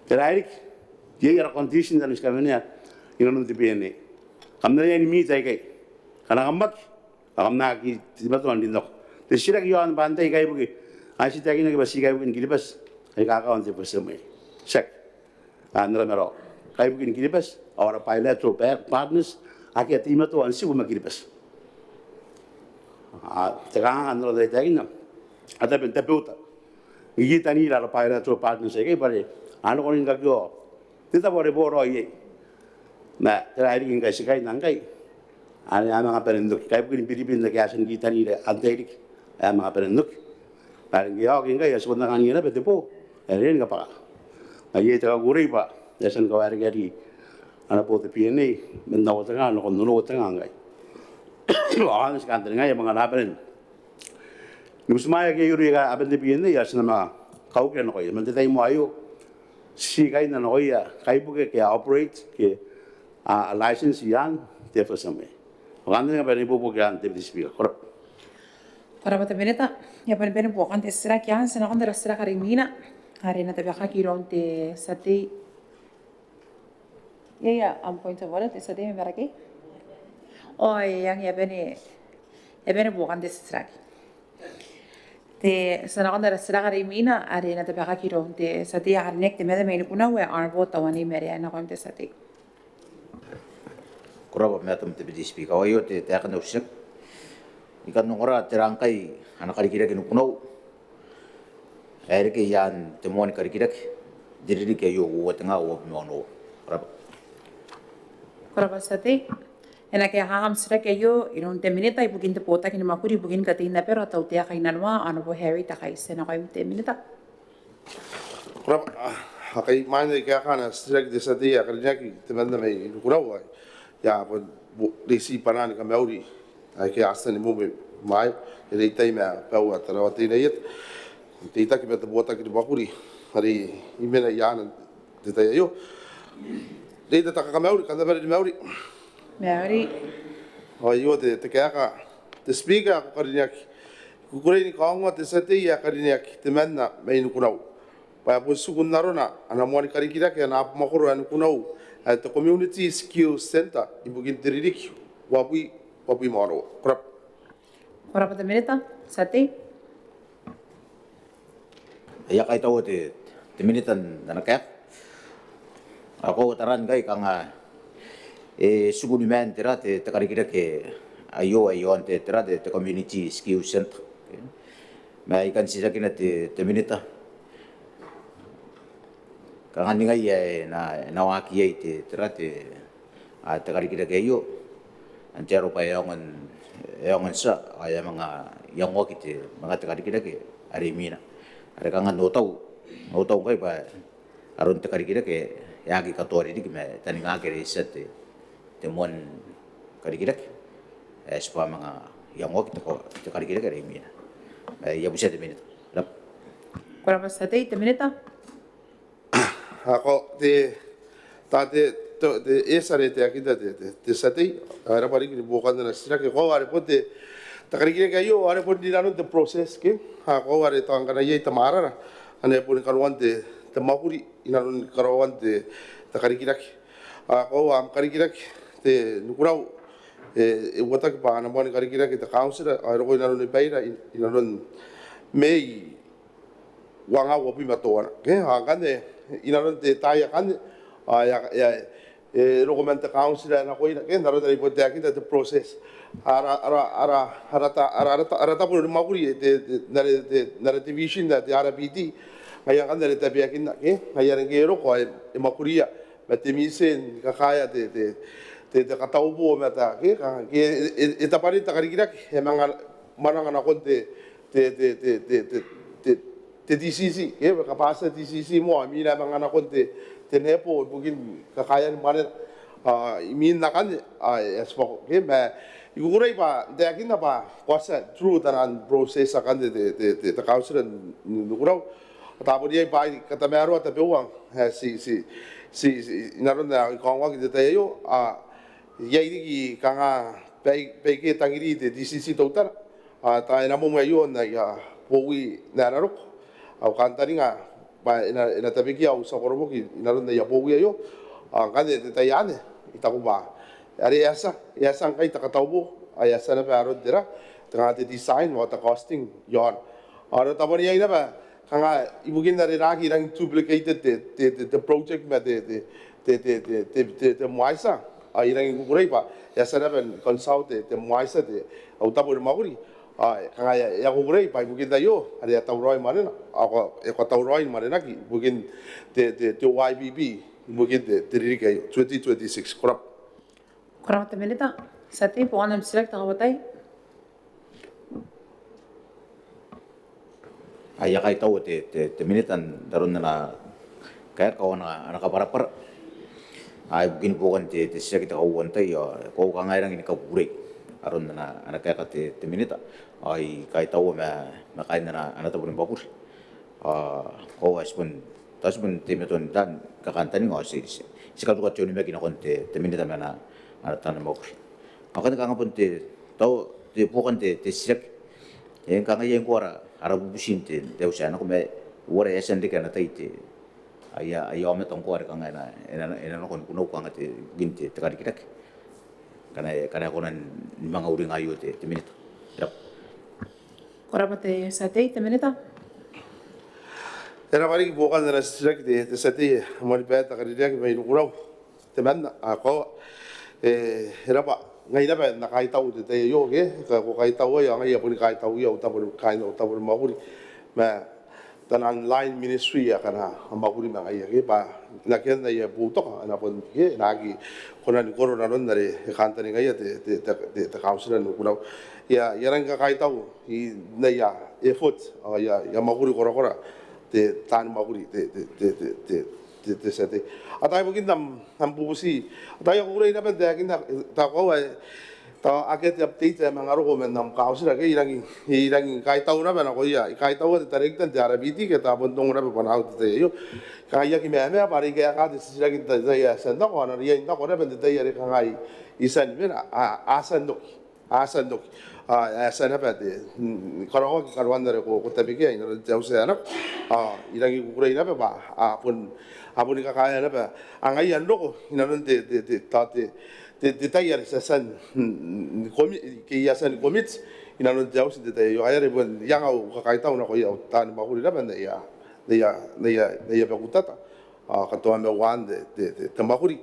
Terakhir, dia ada condition dan sekarangnya, ini orang tapi ini, kami ini mita aja, karena kami nak tiba tuan dindok, tersirat yang pantai kayak begini. Asyik tadi nak bersih kayu begini bas, ayah kakak orang terpesemai, cek, anda merau, kayu begini bas, orang pilot tu partners, akhirnya tim tu ansi guna bas. Sekarang anda dah tadi nak, ada bentuk beruta, ini tani lah pilot tu partners saya pada, anda orang ingat jo, kita boleh boroi, nah terakhir ini kasih kayu nangkai, anda amang apa renduk, kayu begini pilih nak asan kita ni le, anda ini, amang apa renduk. Paling dia orang kaya sebenarnya ni lah betul po, ini apa? Ayat terang gurih pak, jasan kau hari hari, anak pote piene, mendawa tengah, nak nunu tengah ngai. Orang sekarang tengah yang mengenal apa ni? Nusmaya kaya yuri kaya apa ni piene ya senama kau kena kaya, mencetai mu ayu, si kaya nana kaya, kaya bukan kaya operate kaya license yang dia firstmei. Orang ni apa ni buku kaya deputy speaker, korap. Para bata beneta, ya pen bukan te sira kian sana kon sira karimina. Hari na tabi kakiron te sati. Ya, point of order te sati me baraki. Oh, yang ya bene bukan te sira. Te sana kon sira karimina, hari na tabi kakiron te sati hari nek te me me kuna we arbo tawani mere na kon te sati. Kurang apa macam te bidi speaker, ayo te akan usik. Ikan nongora terangkai anak kali kira kinu kuno, air ke yang temuan kali kira jadi ke yo tengah mono. Kurang sate, enak ya hangam sira ke yo iron te minita ibu kinte pota kini makuri ibu kinte katina pero atau tiak kainanwa anu bo Harry takai sena kau te minita. Kurang, akai mana kaya kana sira ke sate ya kerja ki teman teman ini kurang wah, ya pun desi panan kami auri. Kaya asan ni mube mai, jadi itai mea pau atara wati na iat. Tita ki beta buata ki bakuri, hari imena yana tita yo. Tita taka ka meuri, kanda beri meuri. Meuri. o yo te kaya ka te speaker ko karinya ku kure ni kaunga te sate ya karinya te manna mai nu kunau pa po sugun narona ana mo ni karikira ke na makuru anu kunau at the community skill center ibugin tiririk wapi moro krap Ora pa minita, sati. Ya kai tau te minitan dana kaya. Ako taran kai kanga sugu ni man tera te karikira ke ayo ante tera te community skill center. Mai kan sisa kina te minita. Kanga ninga ya na waki ai te tera te karikira ke yo. Antero pa yang sa ay mga yang wakit mga takarikira ke arimina are kanga no tau kai pa aron takarikira ke yagi katori di me tani nga ke reset te mon karikira ke espa mga yang wakit ko takarikira ke arimina ya buset de minute rap Ora pa sati, te minita. ako te esare te akita te sate ara pari ki bukan na sira ke ko are pote takarikira ke yo are pon dinano te process ke ha ko are tangana ye tamara ane pon karwan te makuri inano karwan te takarikira ke ko am karikira te nukurau wata ke pa na mon karikira ke te council are ko inano ne paira inano mei wanga wopi matoa ke ha kane inano te taya kane ya rokomenta council na ko ina ke ndaro tari pote akita te process ara ta por maguri te nare division da te RPT ngaya kan dare te biakin ke ngaya ngero ko e makuria mate misen ka kaya te kataubo mata ke eta pari ta karikira ke manga mananga na konte te DCC ke kapasa DCC mo amina manga na konte tenepo mungkin kekayaan mana imin nakan espo ke ma igurai pa deakin apa kuasa true tanan proses akan de council nugurau tapi dia pa kata meru ata pewang si naron na kongwa ki de yo ya ini kanga pe tangiri de DCC total ta ina mo yo na ya powi na narok au kantaringa pa ina tabiki au sakorobo ki inaron na yapowi yo kan de tayane itaku ba ari asa kai takataubo ay asa na pero dira tanga te design wa ta costing yon aro tabari ay na ba kanga ibugin na riraki rang duplicated the project ma te moisa ay rang kukuray pa asa na ben consult te moisa te au tapor maguri kanga ya kukuray pa ibugin na yo ari tauroy manena ako tauroy manena ki ibugin te YBB ibugin te ririkay 2026 crop Kurang te minita. Sati, puan select ako batay. Ay kai tau te minitan daron na kaya ko na nakaparapar ay bugin bukan te siya kita kauwan tayo ko ka ngairang ini kaburi aron na kaya ka te minita ay kai tau makain na tabunin babur ko aspun tasbun te meton dan kakantani ngo si katu katu ni mekin akon te minita na tan mo akan ka ngapun te tau te bukan te siya yang ka ngayen ko arabu busin te usah na ko me wara yasan de kana taite aya me tong ko ka ngana ena no kon kuno ko ngate ginte te kadi kitak kana ko nan mga uring ayo te minute yap Kurang te sati, te minita. era bari bukan na strike te sati mo peta kadi dia may nukuraw te man ako era pa ngai na ba nakaitaw te yo ke ko kaitaw ya ngai apun kaitaw yo tapon kaino tapon mahuri ma tan online ministry ya kana mahuri ma ngai ke pa naken na ya buto na pon ke nagi konan corona ron dare kanta ni ngai te council no kuno ya yarang ka kaitaw i na ya effort ya mahuri kora te tan mahuri te sete atay mo kinam bubusi atay ko rin na ben de kinam ta ko ta aket update mga ro men nam council ke irang kai tau na ben ko ya kai tau te tarik tan jara biti ke ta bondong na banau te yo kaya ki me pari ke ka de sira ki ta ya senda ko na ya inda ko na ben te ya re kangai isan mera asan doki asan apa de kalau karuan dari ko tapi kia ina jauh saya anak irangi kukurai apa ba apun kakaya apa angai ando ina nanti de tayar sasan kiasan komit ina nanti jauh sih de yo ayar pun yang au kakai tahu nak yo tan mahuri apa dia bakutata kanto ame wan de tambahuri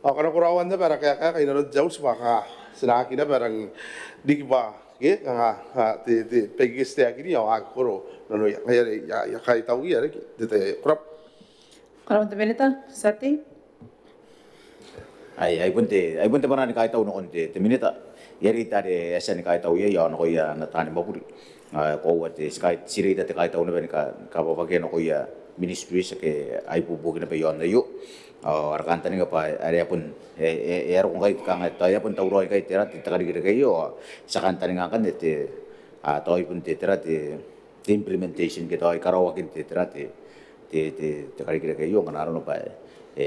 karena kurawan de para kaya ina nanti jauh sebaka senaki na barang dikiba ke nga te pegiste akini ya akoro no ya kai tau ya de krap Kalau untuk Benita, Sati, ai punte mana ni kai tau no konte te minita yari tare asa ni kai tau ya no ya na tani mapuri ko wa te skai siri te kai tau no ben ka ba ke no ya ministry sa ke ai bubu ke na pe yon na yu arkan tani ka pa area pun ero kai ka ngai ta ya pun tau roi kai tera te takari ke yo sakan tani ngakan te toi pun te tera te implementation ke toi karawa ke te tera te takari ke yo kana no pa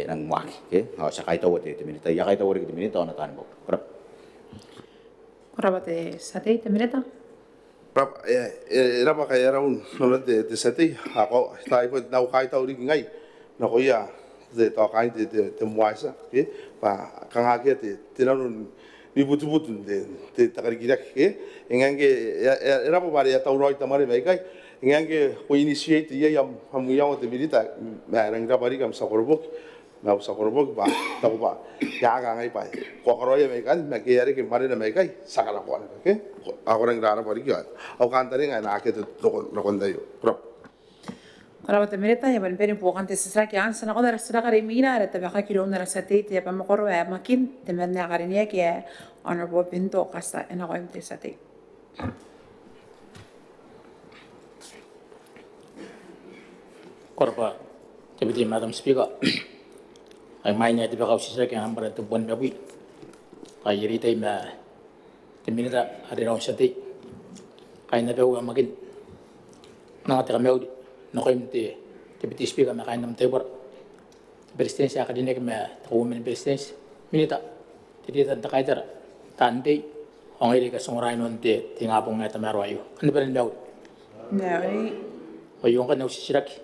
nang mak ke sa kai tau te minita ya kai tau ke minita na tan bo Kuraba te Sati, te Benita. krap era pa kaya raun no de sati ako tai pun nau kai tau ri ngai no ko ya de to kai te muasa ke pa kanga ke te na ni butu de takari ke engange era pa bare tau roi tamare mai kai engange ko initiate ya ham ya te milita ma rang ra bari kam sakorbok na sakorbok ba tau ba ya ga ngai pa ko roi mai kan ma ke ari ke mare na mai kai sakala ko ke orang rara bari ya au kan tare ngai na ke to lokon dayo krap Kuraba te Benita, ya ban peri puakan te sisra ki ansa na kodara sira kare mina re te baka ki rona Sati te pa makoro ya makin te menna kare ne ki honorable Pinto kasa ena ko te Sati. Korba, Deputy Madam Speaker, ay may niya tiba kausisa kaya ang para tubuan gabi. Ay iritay na timinita ari raw Sati. Kaya na ba magin nangatika mew no kayo ti Deputy Speaker na kaya naman tayo para presidency akadinik na takumin presidency minita tititan ta kaya tara tante ang iri ka sungray nun ti tingapong nga tamaro ayo ano ba rin mew Nari, o yung ka na usisiraki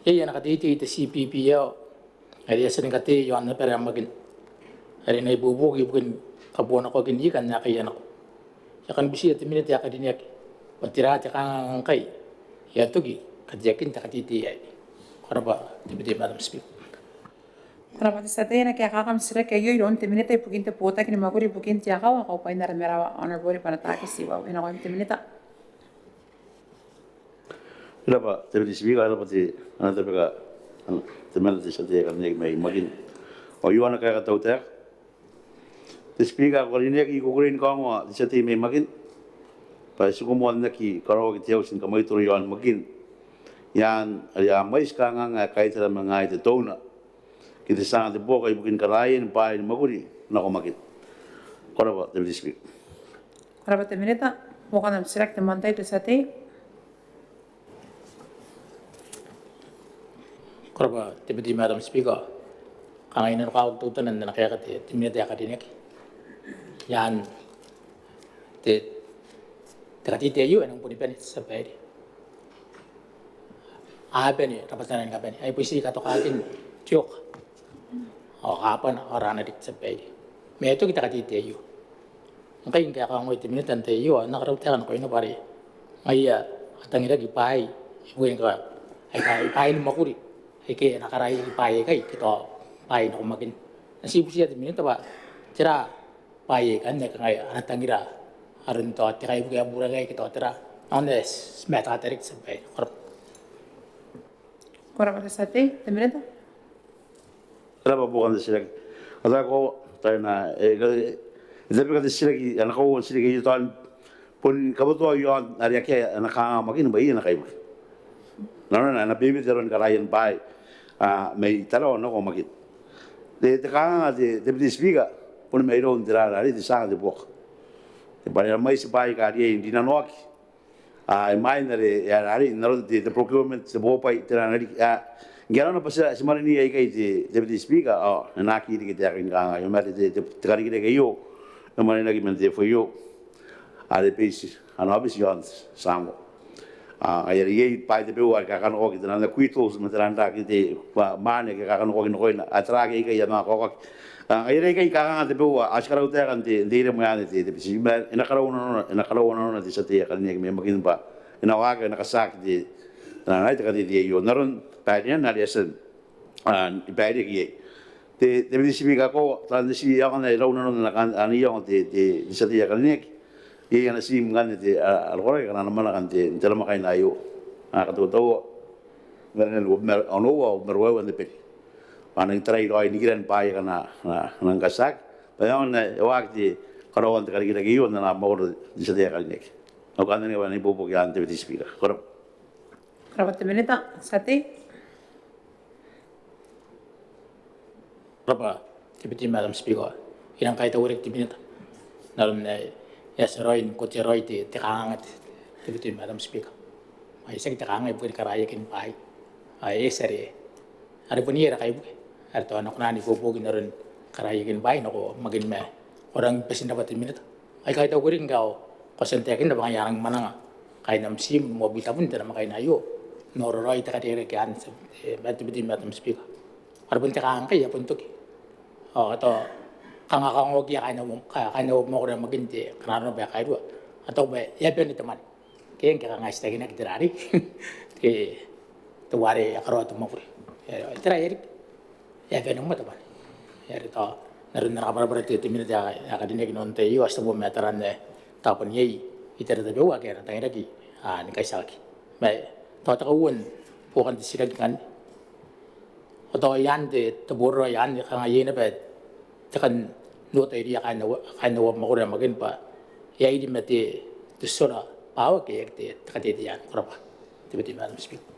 iya nakatiti iti CPP yao ay isa rin kati yung ano pero magin ay na ibubugi bukin kabuan ako ginikan na kaya ako yakan bisi at minute akadinik patira at kang kay yatugi kadyakin takatiti ay karaba Deputy Madam Speaker. kuraba te Sati na kaya kakam sira kaya yun te Benita ipukin te puta kini maguri ipukin te akaw ako pa inaramera honorable panatake siwa ena ko te Benita. Kenapa? Tapi Speaker apa ti anak tapi ka teman ti Sati kan nek mai magin. O yu anak ka tau tak. Ti Speaker ko ni ki ko green ko mo ti Sati mai magin. Pa su ko mo na ki karo ki tiaw sin ka mai turu yon magin. Yan ya mais ka nga kai tara mga ite tona. Kita sang ti boka ibukin karayin pa ni maguri na ko magin. Koraba ti Speaker. Kuraba te Benita, bukan am sira te mantai te Sati. Korba Deputy Madam Speaker kangainan ka tutan na kaya kati timinita akadinik yan te takatiti ayo anong punipen sa pwede ni rapatan nga pwede ay puisi katokatin tiyok o kapan orana dik sa pwede may ito kita katiti ayo ang kayong kaya kang wait timinita tayo nakarautan ko ino pare ay atangira gipay ibuin ka ay ipay ni makuri Ike nakaray paye kay kito paye no magin. Nasibu siya minita ba tira paye kan ne kay anatangira aron to tira ibu kay mura kay kito tira. Ones meta tarik sampai. Kuraba te Sati, te Benita. Kenapa bukan ti sila? Ada ko tayo na tapi ka ti sila ki anak ko sila ki tan pun kabuto yon ari kay anak ka magin ba iyan kay. Na baby teron karayan pai. May talo no ko magit de kanga de Deputy Speaker pun may ron dira ari di sang de bok de bari mai sipai ka ri di na noki ai mai na re ya ari na ron de procurement se bo pai tira na ri Ngero na pasa semana ni ai kai deputy speaker na ki di kita kin ka yo mari te kari ki ke yo no mari na ki mente foi yo ale pesi ano abis yon samo ai ri pai te pewa ka kan o ki na kuito me tranda ki te mane ka kan o ki no ina atra ki ya ma ko ai ri kai ka te pewa askara uta kan te dire mo ane te pesi ina karo no te sate kan ni me makin ba ina wa ka na kasak di na te ka di yo naron Parian na lesan ibadi ki te bisi ka ko transi ya kan ro no na kan ani yo te sati ya kan nek ye na sim kan te algora kan na mana kan te tela makai na yo ka to mernen mer ono wa merwa de pe paning trai roi ni kiran pai kana na kasak pa yo na wakti karon te kali ki yo na mo sati ya kan nek o kan ne wa ni popo ki ante bisi ka koro Rapat minita, sati. Berapa Deputy Madam Speaker, ilang kahit awurik di minute. Narum na yes roin kutsi roi ti tekangat Deputy Madam Speaker. Ay sa tekangat bukan karaya kin pai. Ay seri. Ada pun iya kayak bukan. Ada tu anak nani bobogin narum karaya kin pai nako magin me orang pesin dapat di minute. Ay kahit awurik kau konsentrakin dapat yang mana nga. Kahit nam sim mobil tapun tidak makai nayo. Noro roi tekadere kian Deputy Madam Speaker. Ada pun tekangat ya pun tu. Atau kangakang ya kaina mo ko maginti kanano ba kayo atau ba ya ben teman kaya kang ngasih na kitrari ti tuwari akaro to mo ya tira ya ben mo teman ya to narin na kabar ti minute ya kadine ginon te yo asta mo metaran ne tapon yei itera de bewa kaya tang lagi ni kaisaki mai to ta kawon bukan disirag kan atau yan de taburo yan kang ayena ba tekan nuot ay dia kaina wa makura magin pa ya idi mati tusora pawa ke yakte tekati yan kurapa tiba-tiba Madam Speaker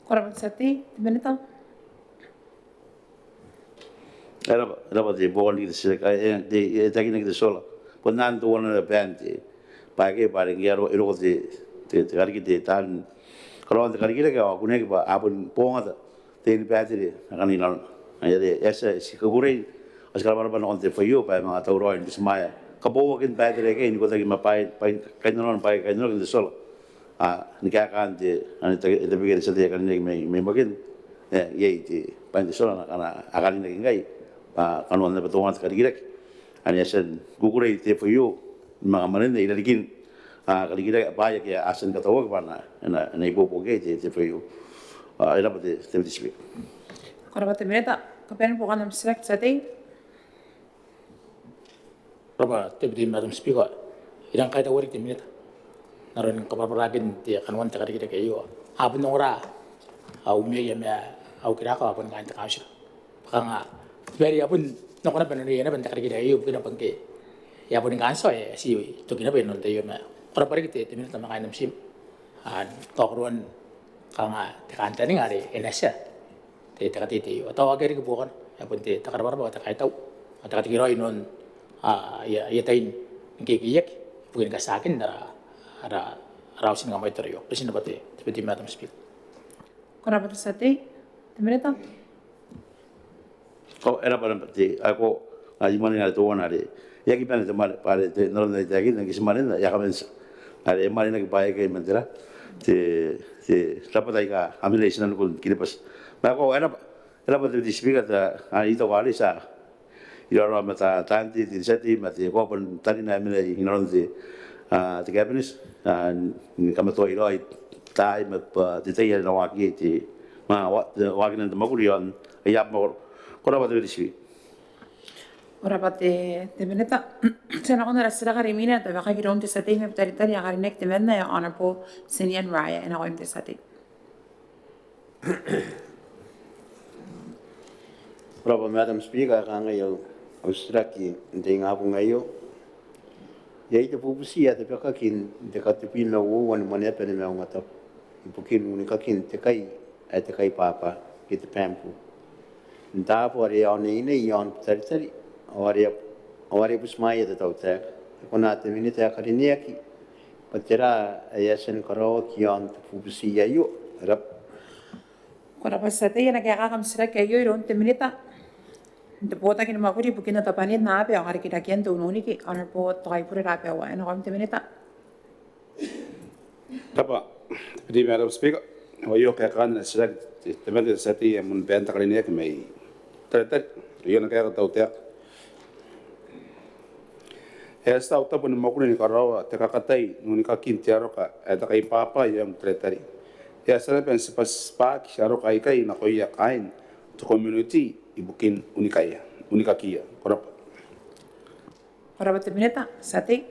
Kurapa sati, minita. era de bol ni se ka de takin de sola ponan to one band pa ke pare ngero ero de kari ki tan kalau de kari ki ka kune ki ba apun ponga de battery kan ni na ya de esa si kagure askal bara on te fayo pa mga tawro in bismaya kapo kin battery ke ni ko tagi mapai kainon de sola ni ka kan de ani de bigel sa de kan ni me magin ye ti pa de sola na akali ni ngai kanuan na betongan kari girek ani asen kagure te fayo mga manen de ilakin kali girek apa ya ke asen katawa ka na na ibo poge te fayo era pa de dispi Kurapa minita, kapan bukan nam select sati. Berapa Deputy Madam Speaker ilang kahit awurik di minute naron kaparagin ti kanuan ta kari kayo hapon ora umiya me au kira ka hapon kan ta kasya nga very apun no kana penari na banta kari kayo pina pangke ya pun kanso si to kina pe non tayo me ora pare kite minute ta makainam sim tokruan kanga tekanta ni ngari enasya te takati atau agari ko bukan ya pun te takarbar ba ta kaitaw at takati kiro inon ya tain kikiyak bukan ka sa akin na rausin nga may tariyo kasi na pati Deputy Madam Speaker Kurapa sati, minita. ko era para pati ako ajimani na to wana de ya ki pan te mal pare te no de aquí na ki semana ya kamen ale mari na ki pae ke mentira te rapata ka amile sinan ko kilipas ba ko era para te speaker ta ito wali sa ilo mata tanti di seti mati ko pun tani na mile inon de te cabinet kama to ilo tai ma te te ya no aki ti ma wa ki na magurion ya mo Kurapa te dispi Kurapa te minita. Sen ako narasira ka rimina ta baka giron te sati me ptari ya karinek te menna ya honorable Sinian Raya ina ko te sati. Kurapa Madam Speaker ka ngayon Austraki hindi nga po ngayon yai te pupusi ya te pakakin te katupin na uwan mane pene me ngata ipukin muni kakin te kai papa te pampu nda po re on ine yon tari ore pusmaya te tau te kona te minute akadiniaki patera yasen karo kion te pupusi ya yo rap Kora pasate yana kaya kakam sira kayo iron teminita. Ito po takin makuri bukin na tapanin na ape ang karikidakian to ununi ki honor po takay puri rape awa ano kam teminita. Tapa, di Madam Speaker, wayo kaya kan sila temen sati mun benta kalinek may tar yon kaya tau tek. Esta uta pun makuri ni karawa teka katai nuni ka kintiaro ka eta kay papa yang tretari. Ya sana pensi pas pak sharo kai kai na koya kain to community ibukin unikakia korap. Kora teminita sate.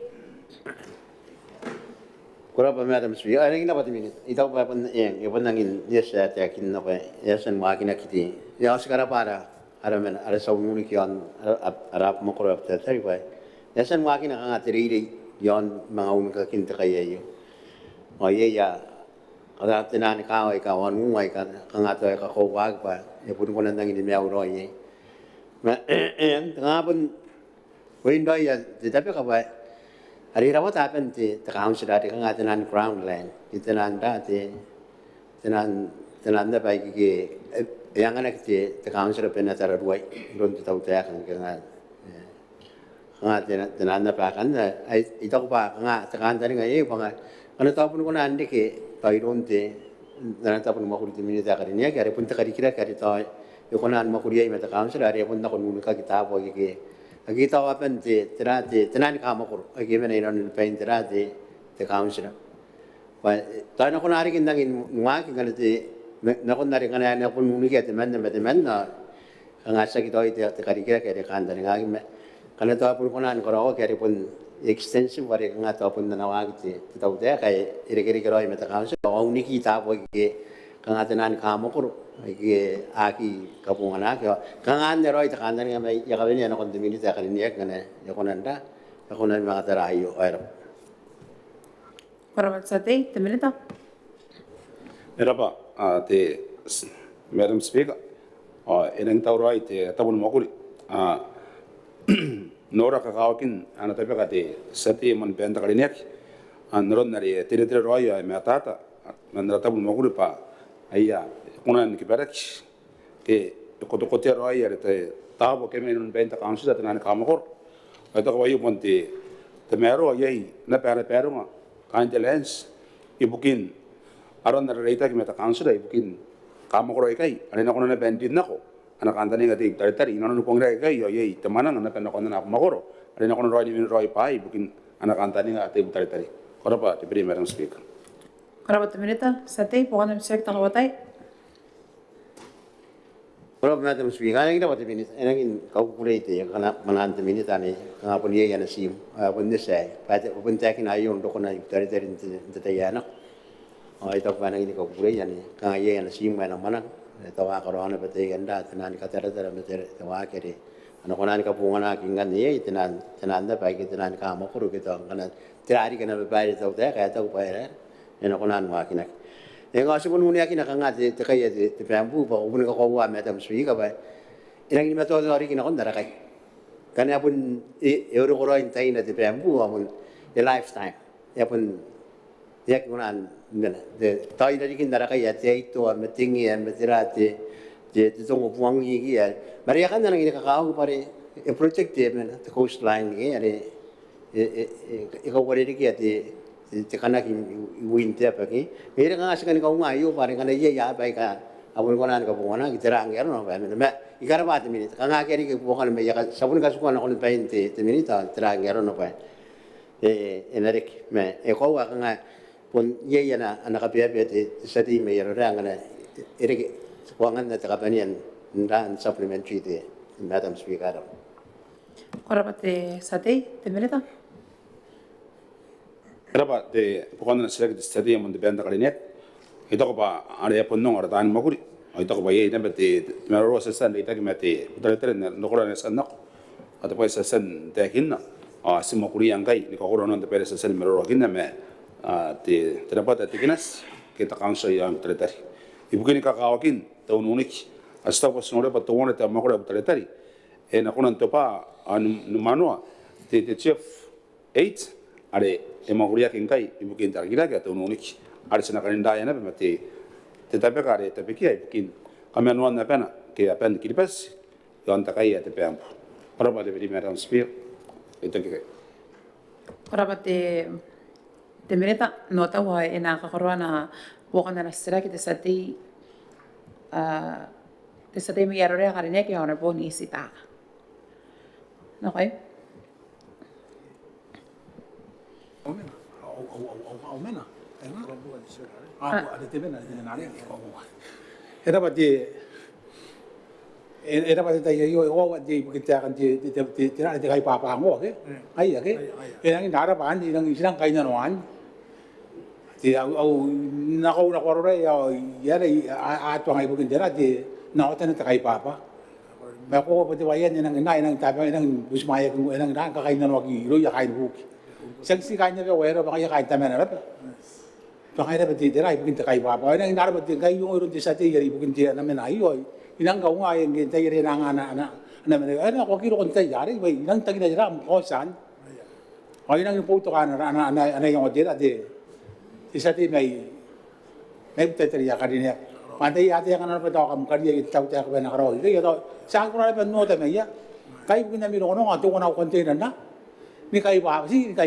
Kurapa Madam Speaker, ay naging dapat minute. Itaw pa pun yung nangin yes at yakin na pa yes ang makina kiti. Ya sigara para aramen ara sa umuni kiyon arap mo kurap tatay pa. Yes ang makina kang atiriri yon mga umika kinta kaya yo. O ya kada tinan ka ay kawan mo ay kang ato ay kakawag pa. Ya pun ko nang nangin miyaw roy. Ma ngapon window ya tapi ka ba hari rawat apa nanti terkaum sudah di kang tenan groundland di tenan dah baik ke yang anak ke terkaum sudah pernah cara dua belum tahu tak kang tenan dah pakan itu apa kang terkaum tadi ngai bang karena tahu pun kau nanti ke tahu ronte dan tahu pun mau kulit minit tak karinya kari pun tak kira kari tahu yo kau nanti mau kuliah itu terkaum sudah hari pun tak kau nulis kita apa ke Kita apa nanti terati tenan kamu kur, gimana iron pain terati te kamu sudah. Tapi nak nari kita ingin nuak kita nanti nak nari kita nak pun muni kita teman na ngasa kita itu terkari kira kan dari ngagi karena tahu pun konan korau kira pun extensive bari nggak tahu pun nawa kita tahu dia kayak iri keroi mata kamu sudah uni kita apa kang tenan kamu kur aki kapungan ako kangan neroi takandan nga may yakawin yan akong dimini sa kaliniyak nga yakunanda yakunan mga tarayo ayro Kora pasate teminita. Erapa te Madam Speaker, enang taurai te tabun makuri nora kakawakin ana tapi kate sati man benta kaliniyak noron nari tire roya me atata mandra tabun makuri pa ayya kunan kibarak ke kote roy ya te tabo ke men benta kaunsu da nan kamakor ata ko ayu ponte te mero yai na pero nga kan lens ibukin aron na reita ki meta kaunsu da ibukin kamakor kai ani na kunan na bendin nako ana kan tani ngati tari ino no pongre kai yo yai te manang na pen ko na kamakor ani na kunan roy ni roy pai ibukin ana kan tani ngati tari kora pa te Madam Speaker. Kora teminita sate pokoknya misek talawatai. Kalau Madam Speaker, yang kita buat ini, yang kau kulai itu, yang kena menahan ini tani, kenapa dia yang nasim, pun dia saya, pada pun tak kena ayun untuk kena dari ya nak, itu apa yang ini kau kulai yang ni, kenapa dia yang nasim mana, tahu kalau anak betul ganda, tenan kata betul tahu kiri, anak anak kapungan nak ingat ni, tenan dah baik tenan kamu kuru kita, kena terari kena berbayar tahu tak, kaya tahu bayar, anak anak makinak. Yang asal pun muni akin nakangat te kaya te pampu pa ubun ka kawa Madam Speaker ba inang ni mato lori kina kon darakay kana pun euro ko roin tay na te pampu amon a lifetime ya pun yak kunan nana de tay na kin darakay ya te ito metingi ya metirate je te tong buang yi ya maria kan nang ni ka kaw pare e protective na the coastline ni are e ko wari ki ate te kana ki winter pa ki mere nga sa kan ka ungayo pare kana ya ba ka abun ko nan ka bungana ki terang ya no ba me ikara ba te minute kanga keri ki bukan me ya sabun ka sukan ko ni te minute terang ya no pa enerik me e ko wa kanga pun ya na anak ka te sati me ya rang na erek kuangan na ta kapanian ndan supplementary te Madam Speaker. Kora pate sate teminita. Kenapa te pokoknya selagi studi yang mendebat kali ini, itu apa ada yang penuh ada tahan makuri, itu apa ya ini berarti melalui sesan itu kita betul-betul nukuran sesan nak, atau apa sesan tekinna, si makuri yang kai, ni kalau orang nanti sesan melalui kinna te terdapat tekinas kita kansai yang betul-betul, ibu kini kakawakin tahun unik, asal pas nore patuan itu makuri betul-betul, nak orang tu apa anu manua, te chief 8 ada emakuria kinkai ibukin targira ke tahun unik ada senakarin daya na pemati tetapi kare tapi kia ibukin kami anuan na pena ke apen kiribas yon takai ate pempo ora ba Deputy Madam Speaker ito kike Ora te mereta nota wa ena ka korona bukan na sira kita sati te sati mi errore karine ke ona po ni sita. Okay? Aumena. Ada tebena nare. Era pati tayo yo di kita akan di kai papa ngo ke. Ai ke. Yang nara pan di nang isang kai nanuan. Di au nako re ya re ato ngai bukin dera di nautan ta kai papa. Ba ko pati wayan nang nang tabi nang busmaya kung nang kai nanwagi ro ya kai buki. Saksi kanya ke wero ba kaya kai tamen ra. Baka ira pati dera bukin ta kai papa. Nang nara pati kai yung ro di sa ti yari bukin dia namen ayo. Inang kau ngai yang kita iri nang ana mereka. Aku kira kon tay jari, bay inang tagi na jara kosan. Ay inang yung puto ka ana yung odira di sa ti may teteriya kadinya. Pantai ate yang ana pa taw kam kadiya itaw ta ka na karo. Kaya to sa ko na pa nota may ya. Kay bukin na miro no ato ko na container na. Ni kay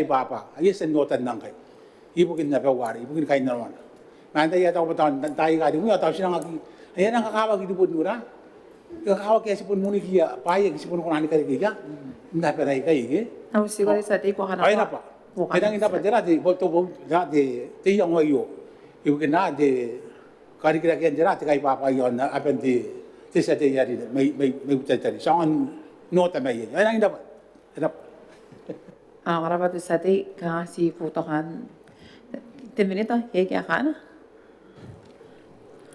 papa. Ay sen nota nang kay. Ibukin na pa wari, ibukin kay na naman. Pantai ate ko pa taw tay ka di mo taw sila nga ayan ang kakawag ito po nura. Kakawag kaya sipon muni kiya, payag sipon ko nani kaya kiya. Hindi pa rin kaya. Ang siguro sa ti ko kana. Ay na pa. Kaya nang dapat dira di boto di tiyang wayo. Ibu kena di kari kira kiyan dira ti kay papa yon na apen di sa ti yari may butay-tari. So ang nota may yan. Ay nang dapat. Karapat sa ti kasi putokan. Timinita, kaya kana.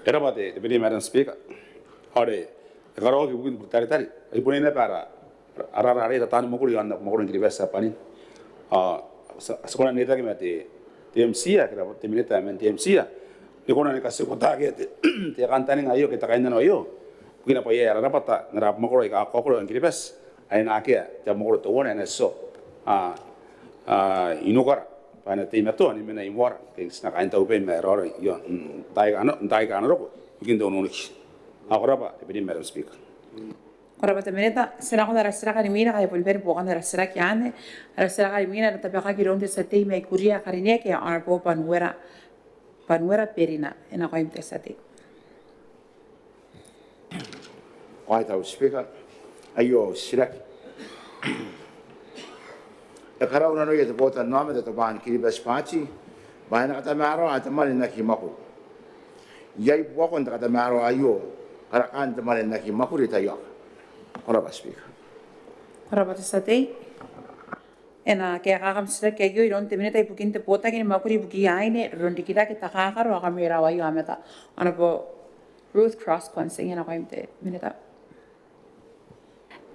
era ba Deputy Madam Speaker ore karo ki bukin tari ai punena para ara tatan mo kuri anda mo kuri kiribasa panin sekolah neta ke mate TMC ya kira timinita men TMC ya ni kona ni kasu kota ke te kantani ngayo kita kaina no yo bukin apa ya ara pata ngara mo kuri ka ko kuri kiribas ai na ke ya mo kuri to wona na so inukara pana te mato ni mena imwara ke sna kain tau pe me ro yo tai ka no ro bukin do no ni agora ba Deputy Madam Speaker Ora te mereta sera ko dara sera ka mina ka volver bukan dara sera ki ane dara sera ka mina ta pa ka gironde sa te mai kuria karine ke ana po panuera perina ena ko imte sa te White House Speaker ayo sira e karau na no ye te bota nome te ban kiribas party ba na kata maro ata mali na ki maku yai buako nda kata maro ayo karakan te mali na ki maku ri tayo ora ba Speaker ora ba sa te ena ke ka kam sera ke yo iron te mineta ipukin te bota ki makuri buki aine rondi kita ke ta ka ro ka mera wa yo ameta ana po Ruth Cross consing ena ko imte mineta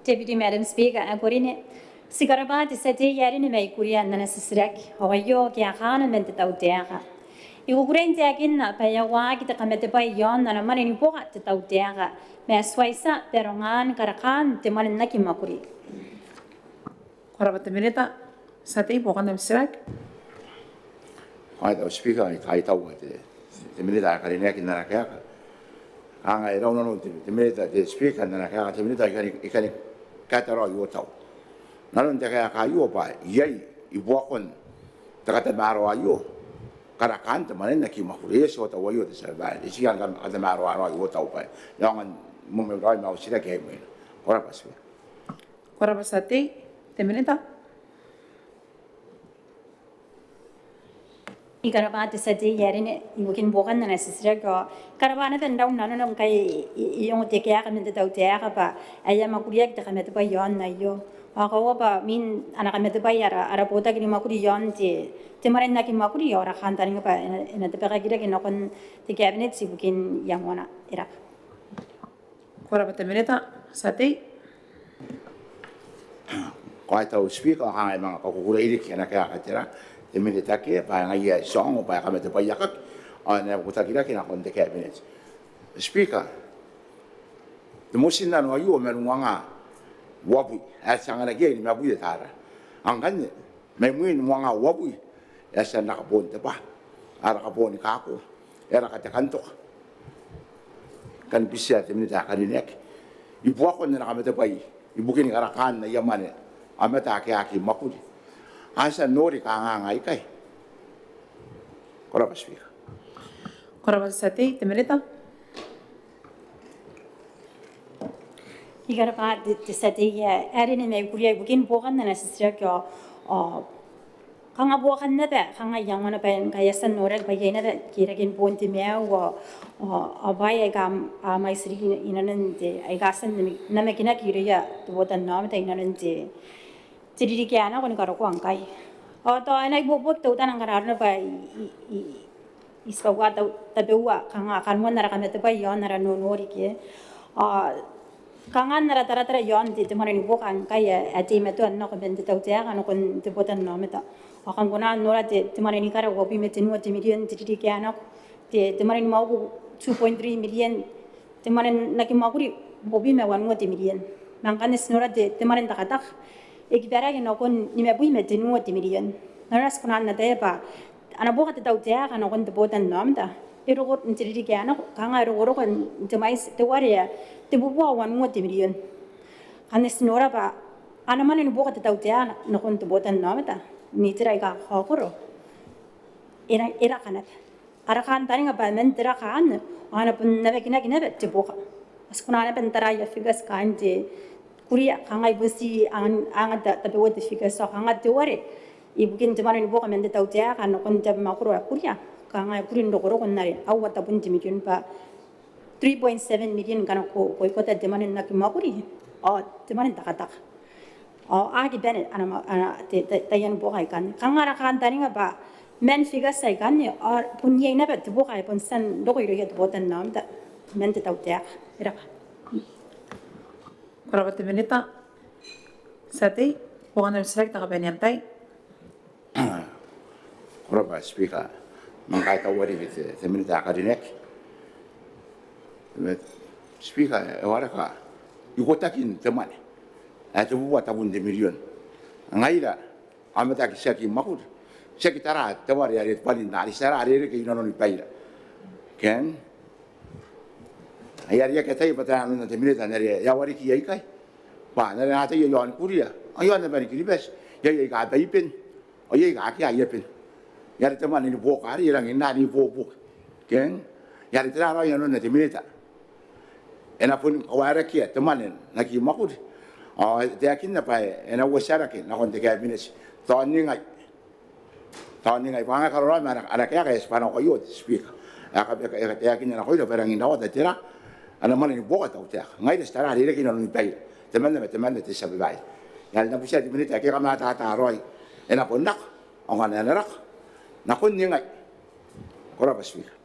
Deputy Madam Speaker akorine Sigarabati sa te yari ni mai kuria na nasisirak hawayo kaya kana mente tau teaka. Iku kuren teakin na payawa kita kamete pa yon na naman ini poka te tau teaka. Me swaisa perongan karakan te manin na kimakuri. Korabate mineta sa te poka na misirak. White House Speaker ai kai tau te mineta karine ki na kaya. Anga era no te mineta te speaker na kaya te mineta ikani kataro yo tau. Nanon te kaya kayo pa, yay, ibuakon, takata maro ayo, karakanta manin na kimakuri, so tawayo te sa isi kan kata maro ayo tau pa, yang mumibray mau sila kaya mo yun. Korapas. Korapas ate, temenita. Ikarabati sa te yari ni ibukin bukan na nasisirak ko, karabana tan daw nanon kay yung te kaya kami te tau te pa, ay makuriyak te kami te pa yon na yo. Ako ba min anak kami tebay ara pota kini makuri yon te marin na kini makuri ora kantaring pa ina te peka kira kini kon te cabinet si bukin yang wana Iraq. Kora ba temeneta sa te? Kaya tau Speaker ang mga kakukulaili kaya na kaya katira temeneta kaya pa nga iya song o pa kami tebay yakak na puta kira kina kon te cabinet. Speaker, demosin na no ayo meron nga wabu asa ngana ge ni mabu tara angkan me muin mwanga wabu asa nakapon te pa ara kapon kako era kata kanto kan bisa te minita karinek ibu ako na nakamete pai ibu kini karakan na yamane ameta ke aki makudi asa nori ka ngai kai koraba speaker Koraba Sati, te merita. Igara pa te satia erin me kuria bukin bokan na sisra ko kanga bokan na ba kanga yang mana pa kaya san norek pa yena da kira kin ponti mea wa abai ai gam mai sri inanan te ai gasan na me kina kira ya to botan na ta inanan te tiri ke ana kon karo ko angkai to ana bobot to tan angara na pa ispawa ta bewa kanga kan wan na ka me te pa yon na no nori ke kangan nara tara yon ti temare ni bokan kaya ati metu anno ko bente tau tia kan kon te botan no meta akan guna nora te temare ni kara go bi mete no te million ti ti kana te temare ni mau 2.3 million temare na ki mau ri bobi me wan te million mangkan snora te temare ta kata ekibara ke no kon ni me bui mete no te million nara skuna na te ba ana boka te tau tia kan kon te botan no meta ero go ti ti kana kanga ero go kon te mais te waria te bubuwa wan mo te million anes nora ba ana mane ni boka te tau tia na kon te botan no meta ni tira ka khokoro era kanat ara kan tani nga ba men tira kan ana pun na kina te boka askuna ana pen tara ya figas kan te kuria kanga ibusi an ta be wote figas so kanga te wore ibukin te mane ni boka men te tau tia kan kon te makuro kuria kanga kurin do goro kon nare awata pun te million pa 3.7 million kana ko kota demanen na kimakuri te manen takata agi bene ana te tayan bokai kan kangara kan tani ba men figa sai kan ni punye na ba te bokai pon san do ko ire te botan nam ta men te tautia era Koraba te merita. Sati, bukan na select ka benyantai. koraba speaker mangkai tawari te minita karinek speaker waraka ikotakin temane ate buat tabun de million ngaira amata ki saki makut saki tara tawari ari palin dari sara ari ke inono ni paira ken ayari ya ketai patan na temile tanere ya wari ki ai kai pa na na te yon kuria ayon na bari ki bes ya ya ga dai pen o ya ga ki ai pen ya temane ni bo kari rang ina ni bo ken ya tara ra yon na temile ta ena pun awara kia temanen naki makut te akin na pai ena wasara ke na kon te cabinet toni ngai panga karora mara ana kaya ka espana ko yo speak aka te akin na ko do perang indawa te tira ana mani ni boka tau te ngai de stara rile ki no ni pai teman te sabai ya na pusia di minute ke kama ta roi ena pun nak ngana na rak na kon ni ngai kora ba speak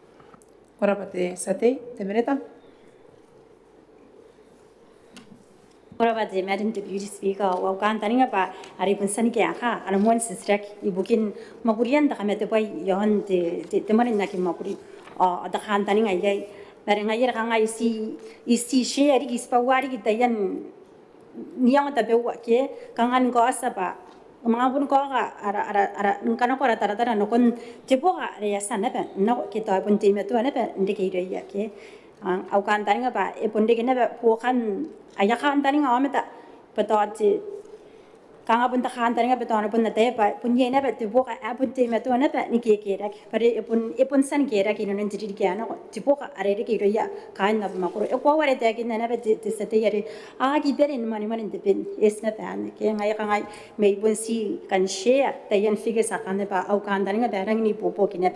Koraba te Sati, te merita. koraba te madam deputy speaker wa kan tani nga pa ari pun sani ke aka ana mon sisrak ibukin magurian ta kamete pai yon te marin na ki maguri da kan tani nga yai bare nga yera nga isi share ki spawari ki tayan niang ta bewa ke kangan ko asa ba mga pun ko ka ara kana ko tara no kon tipo ka re sana ba no ki ta pun te metu ana ba ndike ire ya ke au kan tani nga ba e pun de na ba po kan ayah kan tani nga ameta patot kanga pun takan tani nga patot pun nate pa punye na pa tipo ka apun te metu na pa ni ke rak pare epun san ke rak ino nen tiri ke ana tipo ka are ke ro ya kan na ma ko e ko ware te ke na pa te sate yare a gi bere ni mani te pen es na pa ke ngai ka ngai me pun si kan share te yan fige sa kan pa au kan tani nga darang ni popo ki na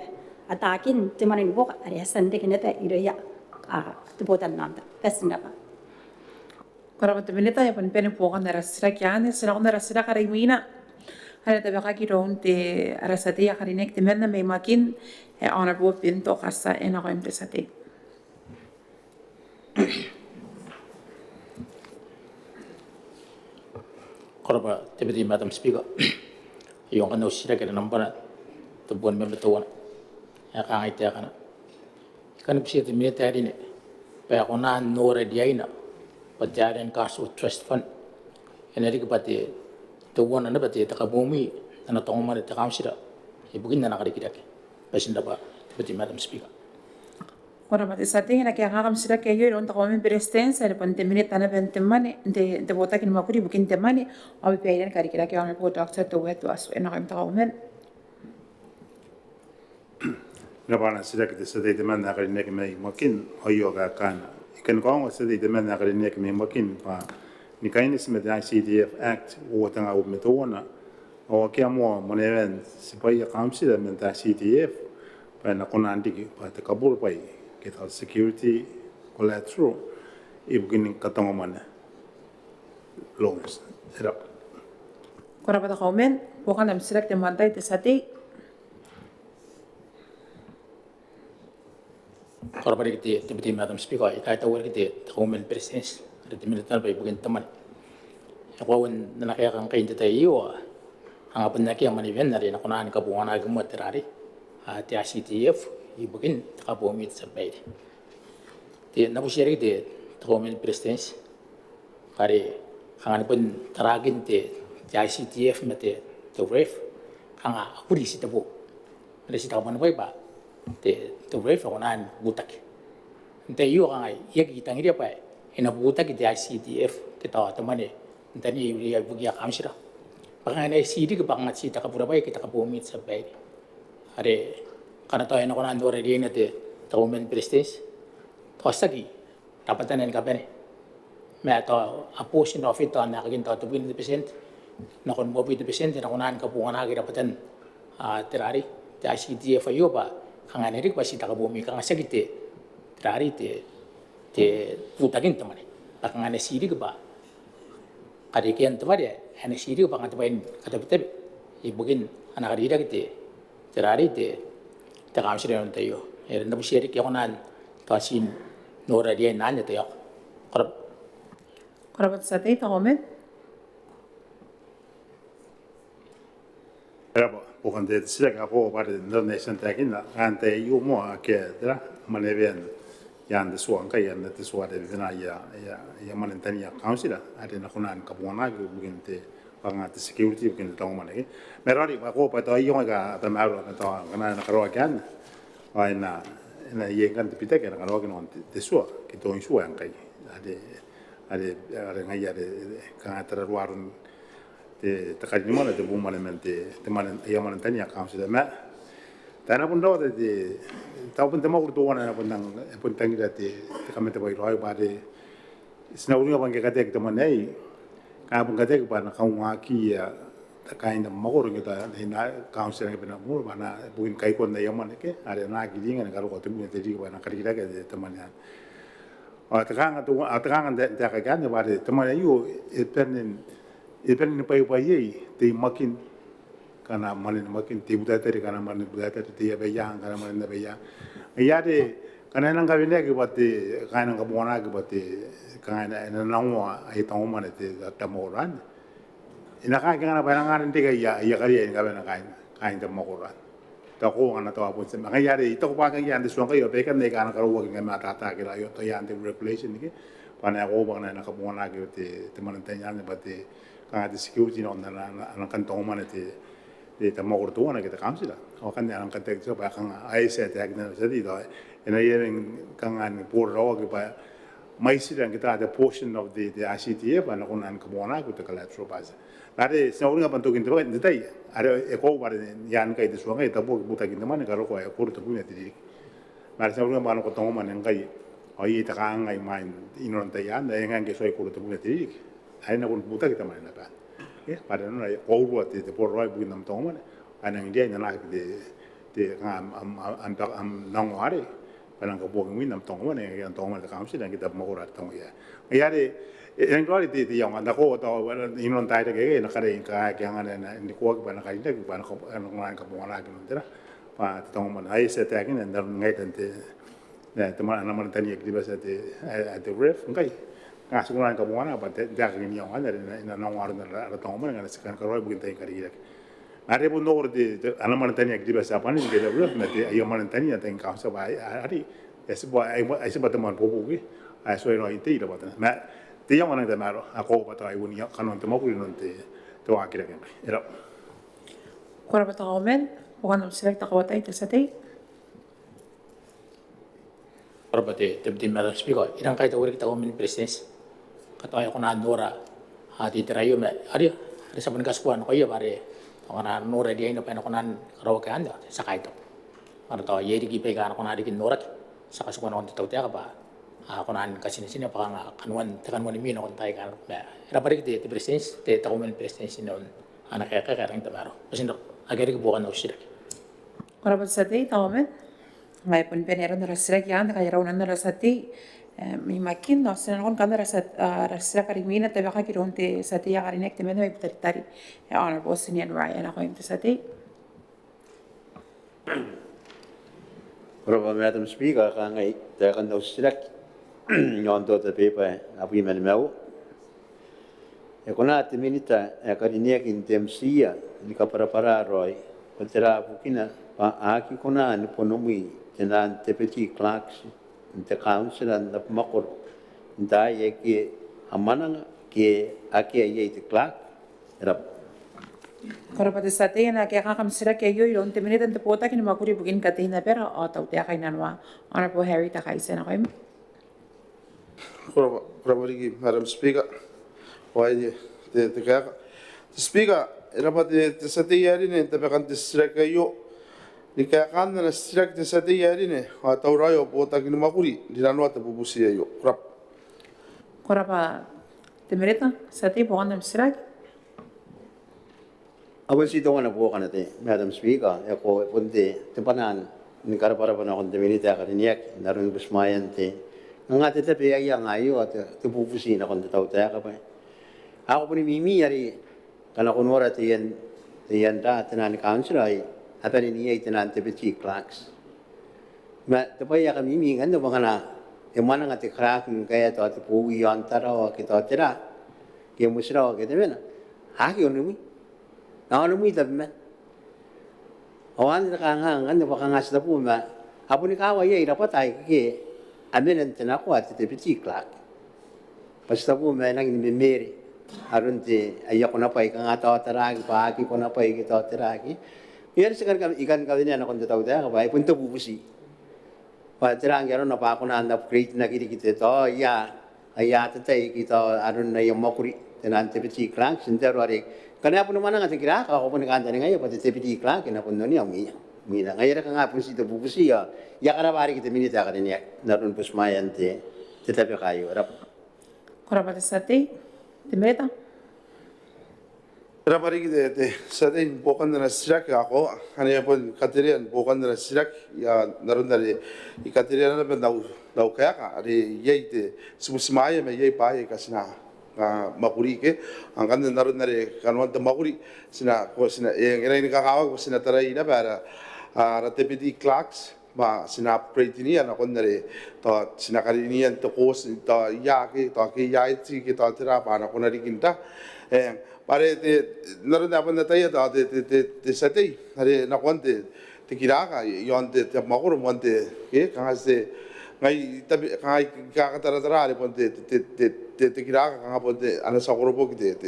atakin te mani ni bo are san de ke na pa iro ya te botan nam ta pesna pa Koraba te merita ya pon pene bukan na rasira kiane sira na rasira karimina. Hale te baka ki ron te arasati ya karinek te merna me makin honorable pinto kasa ena ko imte sati. Koraba Deputy Madam Speaker, yung ano sila kaya nambana tubuan may batuan ya kangay tiya kana kanip siya ti military ni pa ako na nore diay na pagjaran kaso trust fund eneri kapati tubuan na pati takabumi na natong man ta kamsira ibugin na nakarikidaki pasin pa Deputy Madam Speaker Ora mate sa tinga na kaya ngakam sila kayo iron ta komen presidenza de ponte minute na bente mani de bota kin makuri bukin te mani abi peiren kari kira kaya po doctor to wet was ena kam ta komen Ngapana sila kita sedih teman nak nek mai makin hoyo ka kana. Ikan kong sedih teman nak nek mai makin pa ni kain is med ICDF Act o tanga o metona o kia mo moneven sipai kam sila men ta ICDF pa na konandi pa te kabur pai kita security collateral ibugin katong mana loans era kora pata komen bukan am sila te mantai te sati kora pari kiti tibiti madam speaker ita tawar kiti komen presence riti militar pai bukan teman ako wen na kaya kang kain te tayo ang apan na kaya maniven na rin ako na kabuhan na gumat terari ti ACTF ibugin takabumit sa bayi. Ti nabusyari ti komen presence kari kangan pun taragin ti ICTF mati to ref kanga akuri si tabo. Ada si tabo na ba ti to ref ako na butak. Nte iyo kanga iya kita ngira pa ina butak ti ICTF kita tamane ntani iya bugia kamsira. Baka na CD ka baka si takapura ba kita kabumit sa bayi. Are karena tahu yang aku nanti orang dia nanti komen prestis, terus lagi dapatan yang kapan ni, atau aposin of itu anak kita tahu tu pun 20%, nak kon bobi 20%, nak kon nanti kapungan lagi dapatan terari, jadi ICDF ayo pak, kangen ini pasti tak kabumi, kangen sakit terari te putakin teman, kangen siri ke pak, kadikian teman dia, hanya siri ke pak ngapain kata betul, ibukin anak dia gitu, terari takam sila ng tayo. Nabu siya rin ako nan kasin nora dia nanya tayo. Korap sa tayo komen. Era bukan de sila ako pada donation takin na ante yu mo ke dra maneven yan de suan kay yan de suan de vina ya manentani ya council ada na kunan kapuana bukan te pangat security bukan tahu mana ke merari ako pa tayo yung ka tamaro ka tahu kana nakarawa kan ay na yang kan tipita kan nakarawa kan te suwa kito yung suwa ang kay ada ngaya de kan teraruarun te takani mana te bumana mente te mana ya manentani ya council ma tanah pun daw de tahu pun temo kurtu wana pun nang pun tangi te kami te boy roy ba de sinauri apa yang kata kita mana kapag kate pa na kawaki ya kain na magoro kita na council ng pinamuro ba na bukin kay kon na yaman ke are na gidingan na karo ko tumu te di ba na karira ke teman ya atakang de kagan ba de teman yu ipen pa ye te makin kana malin makin te buta te kana malin buta te ya beya kana malin na beya ya de kana nang kabine ke ba te kana kabona ke ba te kana na nangwa ai tong mana te tamoran ina ka kana barangan te ya kali ina ka na kain tamoran ta ko ana to apo se ma ya de to pa ka ya de so ka yo pe ka ne kana ka ro ka ma ta ka la yo to ya de regulation ni pana ko ba na ka bona ke te man te ya ne ba te ka de security no na kan tong mana te tamor to na ke ta kamsila o kan ya kan te so ba kan ai se te ka na se di do ina ye kan an por ro ke ba mai sila kita ada portion of the ICTF ana kunan kumona ku te collateral base lare sa uringa panto kinto ba detai are eko bare yan kai de suanga ita bo buta kinto man karo ko ko to punya tiri lare sa uringa mano ko tongo man ngai ai ita ka ngai mai inon te yan da ngan ke soi ko to punya tiri ai na kun buta kita man na ba bare no ai ko ro te por roi bu nam tongo man ana ngia na de am nangware parang kabuang win nam tong mana yang tong mana kamsi dan kita mau rat tong ya de yang kau di yang anda ko atau inon tai de ke nak ada yang ada ni ko ba nak ada ba nak ngan kabuang lagi nanti pa tong mana ai se ta kin dan ngai tante na teman anak mana tani ek di bahasa te ref ngai ngas ngan kabuang apa te dak ni yang ada na nang ada tong mana ngan sekan karo bukan tai kari dak ada pun nomor di anak mana tanya di bahasa apa ni kita belum nanti ayam mana tanya tentang kau sebab hari sebab teman popo ke so ino itu ida batana ma tiang mana kita maru aku batang ibu ni kanon temu aku nanti tu akhirnya kan era korap ta komen bukan am sila ta kawatay te sati Korabate Deputy Madam Speaker, ilang kahit awari kita women presidents. Katawa ko na Nora, hati terayo me, ari sa pangkaskuan ko iya pare. Ako na Nora di na pano ko na karawa kaya anda sa kahit to. Ano to, yeri gipe ka ako na dikin Nora sa kasukuan ko titaw tiya ka ba. Ako na kasin pa nga kanuan ni Mino kung tayo ka. Era pare kita presidents, te women presidents noon. Anak kaya karang tamaro. Kasi agari ko bukan na usira. Korabate sati tawamen. Ngai pun penero na rasira kian kaya raw na rasati. Mimakin no sen kon kan rasira karimina te baka kironte sati ya karinek te meno iptaritari. Honorable Senior Ryan ako yung sati. Honorable Madam Speaker, kangai takan daw sila yon to te pepa api men mau. E kona te minita e karinek in temsia ni kapara roi. Kontera bukina pa aki kona ni ponomi tenan te petit clerks te council and the makor dai ke amananga ke aki ai te clerk era Korabate sati na kaya kakamsira kayo yung timinitan te pota kini makuri bugin katina pero o tau te kay nanwa Honorable Harry Takaisen ako yung Korabate Madam Speaker, why the kaya Speaker, era pa te sati yari ne te pekan te sira kayo ni kaya kanda na sira te sati yari ne atau rayo pota kini makuri di nanwa te bubusi ayo Koraba timirita sati po kandam sira awan si to na po kanate Madam Speaker e ko punte te panan ni karapara pa na kon te minita kariniak naron busmayan te nga te pe ay ngayo at te bubusi na kon te tau ta ka pa ako po ni mimi yari kana kunwara te yan ta tenan council ay apa ni ay tenan te petit clerks ma te pa ya kami mi ngando mga na e mana nga te clerk kaya to te pu yan tara o kita tira ke musra o ke te mena ha ki onumi na onumi ta me awan ka nga ngando pa nga sa pu ma apo ni kawa ye ira patay ke amenen te na ko at te petit clerk basta pu me nang ni meri arun te ayak ko na pa ikang ato taragi pa aki ko na pa ikito taragi Yan sekarang ikan kali ni anak konta tahu dah, apa? Pun tu bubusi. Terang karo na pa ako na upgrade na kita to, ya, ayat tay kita arun na yung makuri, tenan tepeti clank, sentero ari. Kanya po naman nga tikira, ako po nakanta ngayon, pati tepeti clank, kina po noon yung mina. Ngayon ka nga po si bubusi ya, ya karabari kita minita ka niya, narun po smayan tetapi kayo. Korabate sate, timeta. Rapari kita satin bukan dari sirak aku, hanya pun katerian bukan dari sirak ya narun dari katerian ada dau kaya ka, ari yai te semuanya me yai pai kasina makuri ke, angkan narun dari kanuan te makuri sina ko sina yang ini kakawa ko sina tarai na para ratepeti clocks ma sina upgrade ini anak kon dari to sina kali ini yang to kos to ya ke yai ti ke to tera pa anak kon dari kinta pare te narun apa na taya to te sate hari nakon te kiraka yon te makuru monte ke kangase ngai tabi kai ka tara ari ponte te kiraka kanga ponte ana sakuru po te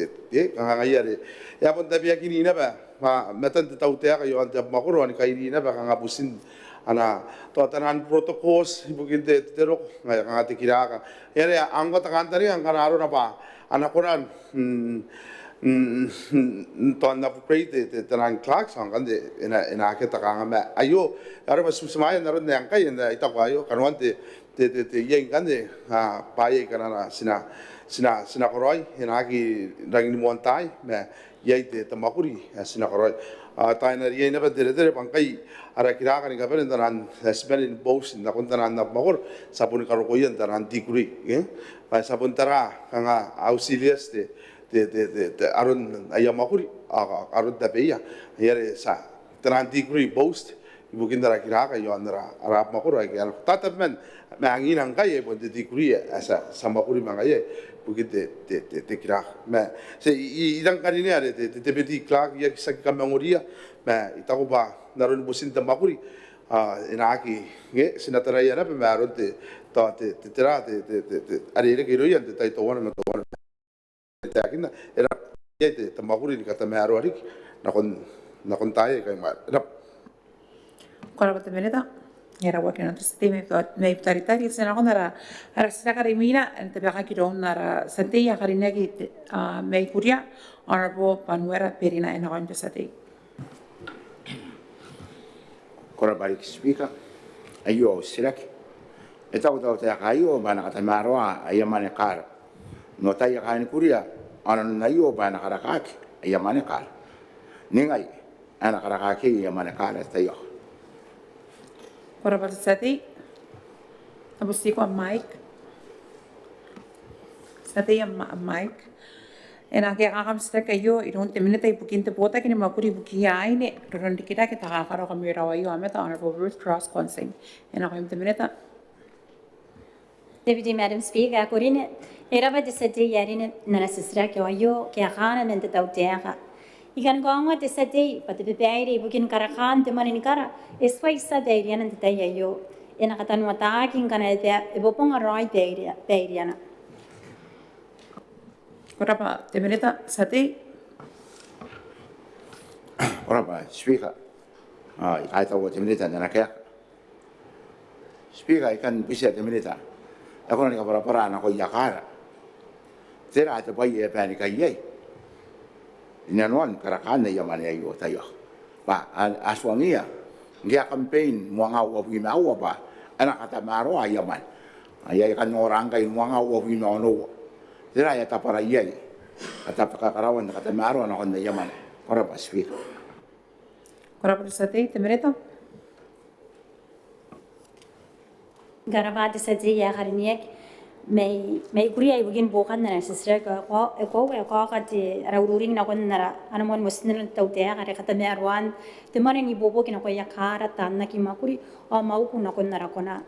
kanga ngai ari ya ponte bi akini na ba ma metan te tau te ka yon te makuru ani kai na ba kanga pusin ana to tanan protocols ibukin te rok ngai kanga te kiraka ya anggota kantari ang kanaro na pa ana koran tuan nak upgrade te tenang clocks angkan de ena kita kanga me ayo karo mas semaya narun yang kai enda ita ko ayo kanuan te yang kan de paye kana sina koroi ena ki rangin montai me yai te tamakuri sina koroi ta ena yai na bedere pangkai ara kira kan ka peren tanan spell in box na kun tanan na makor sapun karo ko yan tanan tikuri pa sapun tara kanga auxiliars te arun ayam makuri arun tapeya yare sa teranti kuri boast ibu kinda kira ka yo andra arap makuri ay kan tatap men mangin ang kay pon te kuri asa sa makuri mangaye bukit te kira me se idang kanini are te peti clark ya sa kamangoria me ita ko ba narun busin ta makuri inaki nge sinataraya na pe marun te tera are ile kiro yan te tai to wana to wana Takin era yete tamakuri ni kata mearo arik nakon taye kay mar. Korabate meneta. era working on the system me taritari sena konara ara sera karimina and the baka kirona sate ya karinegi me kuria honorable Panuera Perina and on the sate. Kora balik speaker ayo silaki e tau te aio bana kata maroa ai mane kar no tai ka ni kuria ana na io bana kara kaki ai mane kar ningai ana kara kaki ai mane kar tai yo Kora balik sate abu siko Mike sate ya Mike en ake akam steka yo iron te minute i pukin te pota kini makuri buki ai ne ron dikita ke taka karo kami rawa yo ameta honorable Ruth Cross Consing en akem te minute Deputy Madam Speaker, Corine, era ba de sete yarine na sisra ke ayo ke khana mente tautea. Ikan gonga de sete pat de peire bukin karakan te manini kara eswaisa de iriana te tayo. Ena katan wata kin kana de bopong aroi de iriana. Kora pa te minute sate ora ba speaker ai tau te minita na ka speaker ikan bisa te minita ako ni ka para na ko yakara tera te pai e pani ka ye ina non karakan ya mane ayo tayo ba aswangia ngia campaign mo nga o wi ma o ba ana kata maro ya man ay kan orang kai mo nga o wi no no tera ya ta para ye kata karawan kata maro na kon ya man ora ba speaker kora pa sate te minute Garabate sate ya hariniek may kuria ibugin bukan na sisra ko kati raururing na kon na anamon musnil tautea kare kata mearwan temane ni bobo kina ko yakara tanna ki makuri o mau kun na kon na kona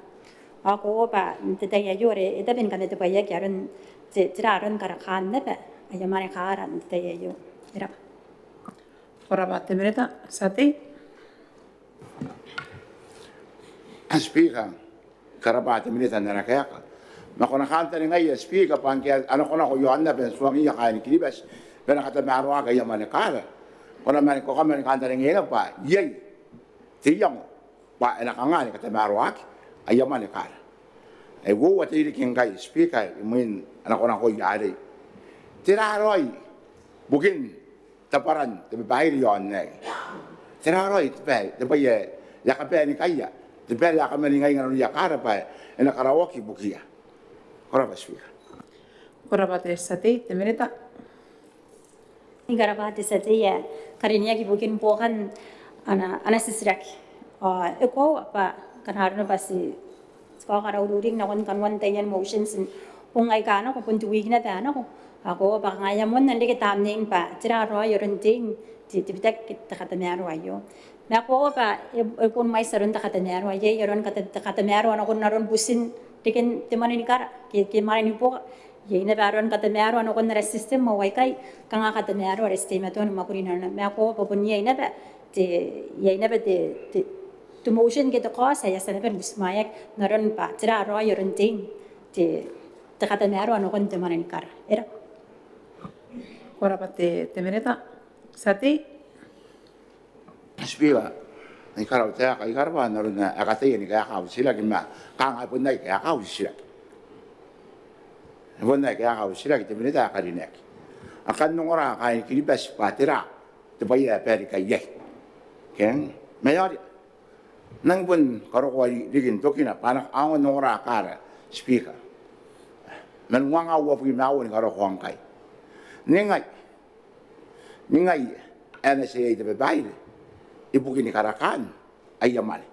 ako ba te ya yore eta ben kan te pa ya karen te traron kara khan ne ba aya mane kara te ya yo era kora pa te minute sate speaker karabate minita na kaya makona kanta ni ngai speaker pangke ano kona ko yohanna ben suami ya kain kilibas ben kata marwa kaya mane kara kona mane ko kamen kanta ni ngai pa yei tiyang pa ena kangani kata marwa ay mane kara ai wo wate ri king kai speaker min ana kona ko yare tiraroi bukin taparan te bayri yon nei tiraroi te baye ya ka pe ni kaya te pere ya kama ningai ngano ya kara pa ena karaoke bukia ora ba speaker kora pa te sate te minute Garabate sate ya karinia ki bukin pokan ana sisrak eko apa kan harna basi ko karaururing na kon kanwan tayan motions ungai kana ko puntu wigna ta na ko ako ba ngaya mon nande ke tamne pa tira ro yoron ting ti bitak kita kata mearo ayo na ko ba pun mai sarun ta kata mearo ayo yoron kata mearo na kon naron busin tiken temani ni kara ke mari ni po ye na baron kata mearo na kon na system mo wai kai kanga kata mearo system to na makuri na na ko pa pun ye na ba te tu motion ke to ko sa ya sana ben busmayak naron pa tira ro yoron ting te kata mearo na kon temani ni kara era kora pa te minute sate speaker ni kara ta kai karba na runa akate ni ka ka sila ki ma ka nga pun nai ka ka sila pun nai ka ka sila ki te minita ka rinek akan nongora ka ki bas patira te baya peri ka ye ken mayari nang pun karo ko digin tokina panak awon nongora kara speaker men wanga wo pi mawon karo hong kai ningai NSA te baile ibu kini karakan ayamale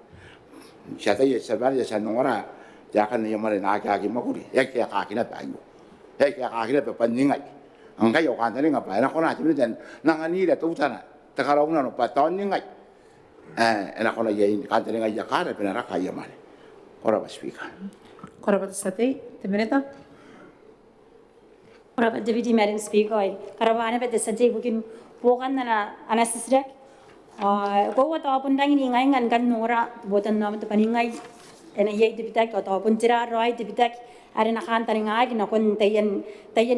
siapa ya sebenarnya saya nora jangan ayamale nak kaki makuri ya kaya kaki na bayu ya kaya kaki na peningai angkai yo kan tadi ngapain aku nak cuma dan nangani dah tu sana tekarau na no paton ningai enak orang ya ini kan tadi ngai jakar benar ayamale orang speaker kora pa sate te minute Ora Deputy Madam Speaker, karavana pe desate bukin pokan na anasisrek. Ko wata pun dang ni ngai ngan kan nora botan nam to paningai. Ena ye dibitak to pun tira roi dibitak are na kan taringai na kon tayen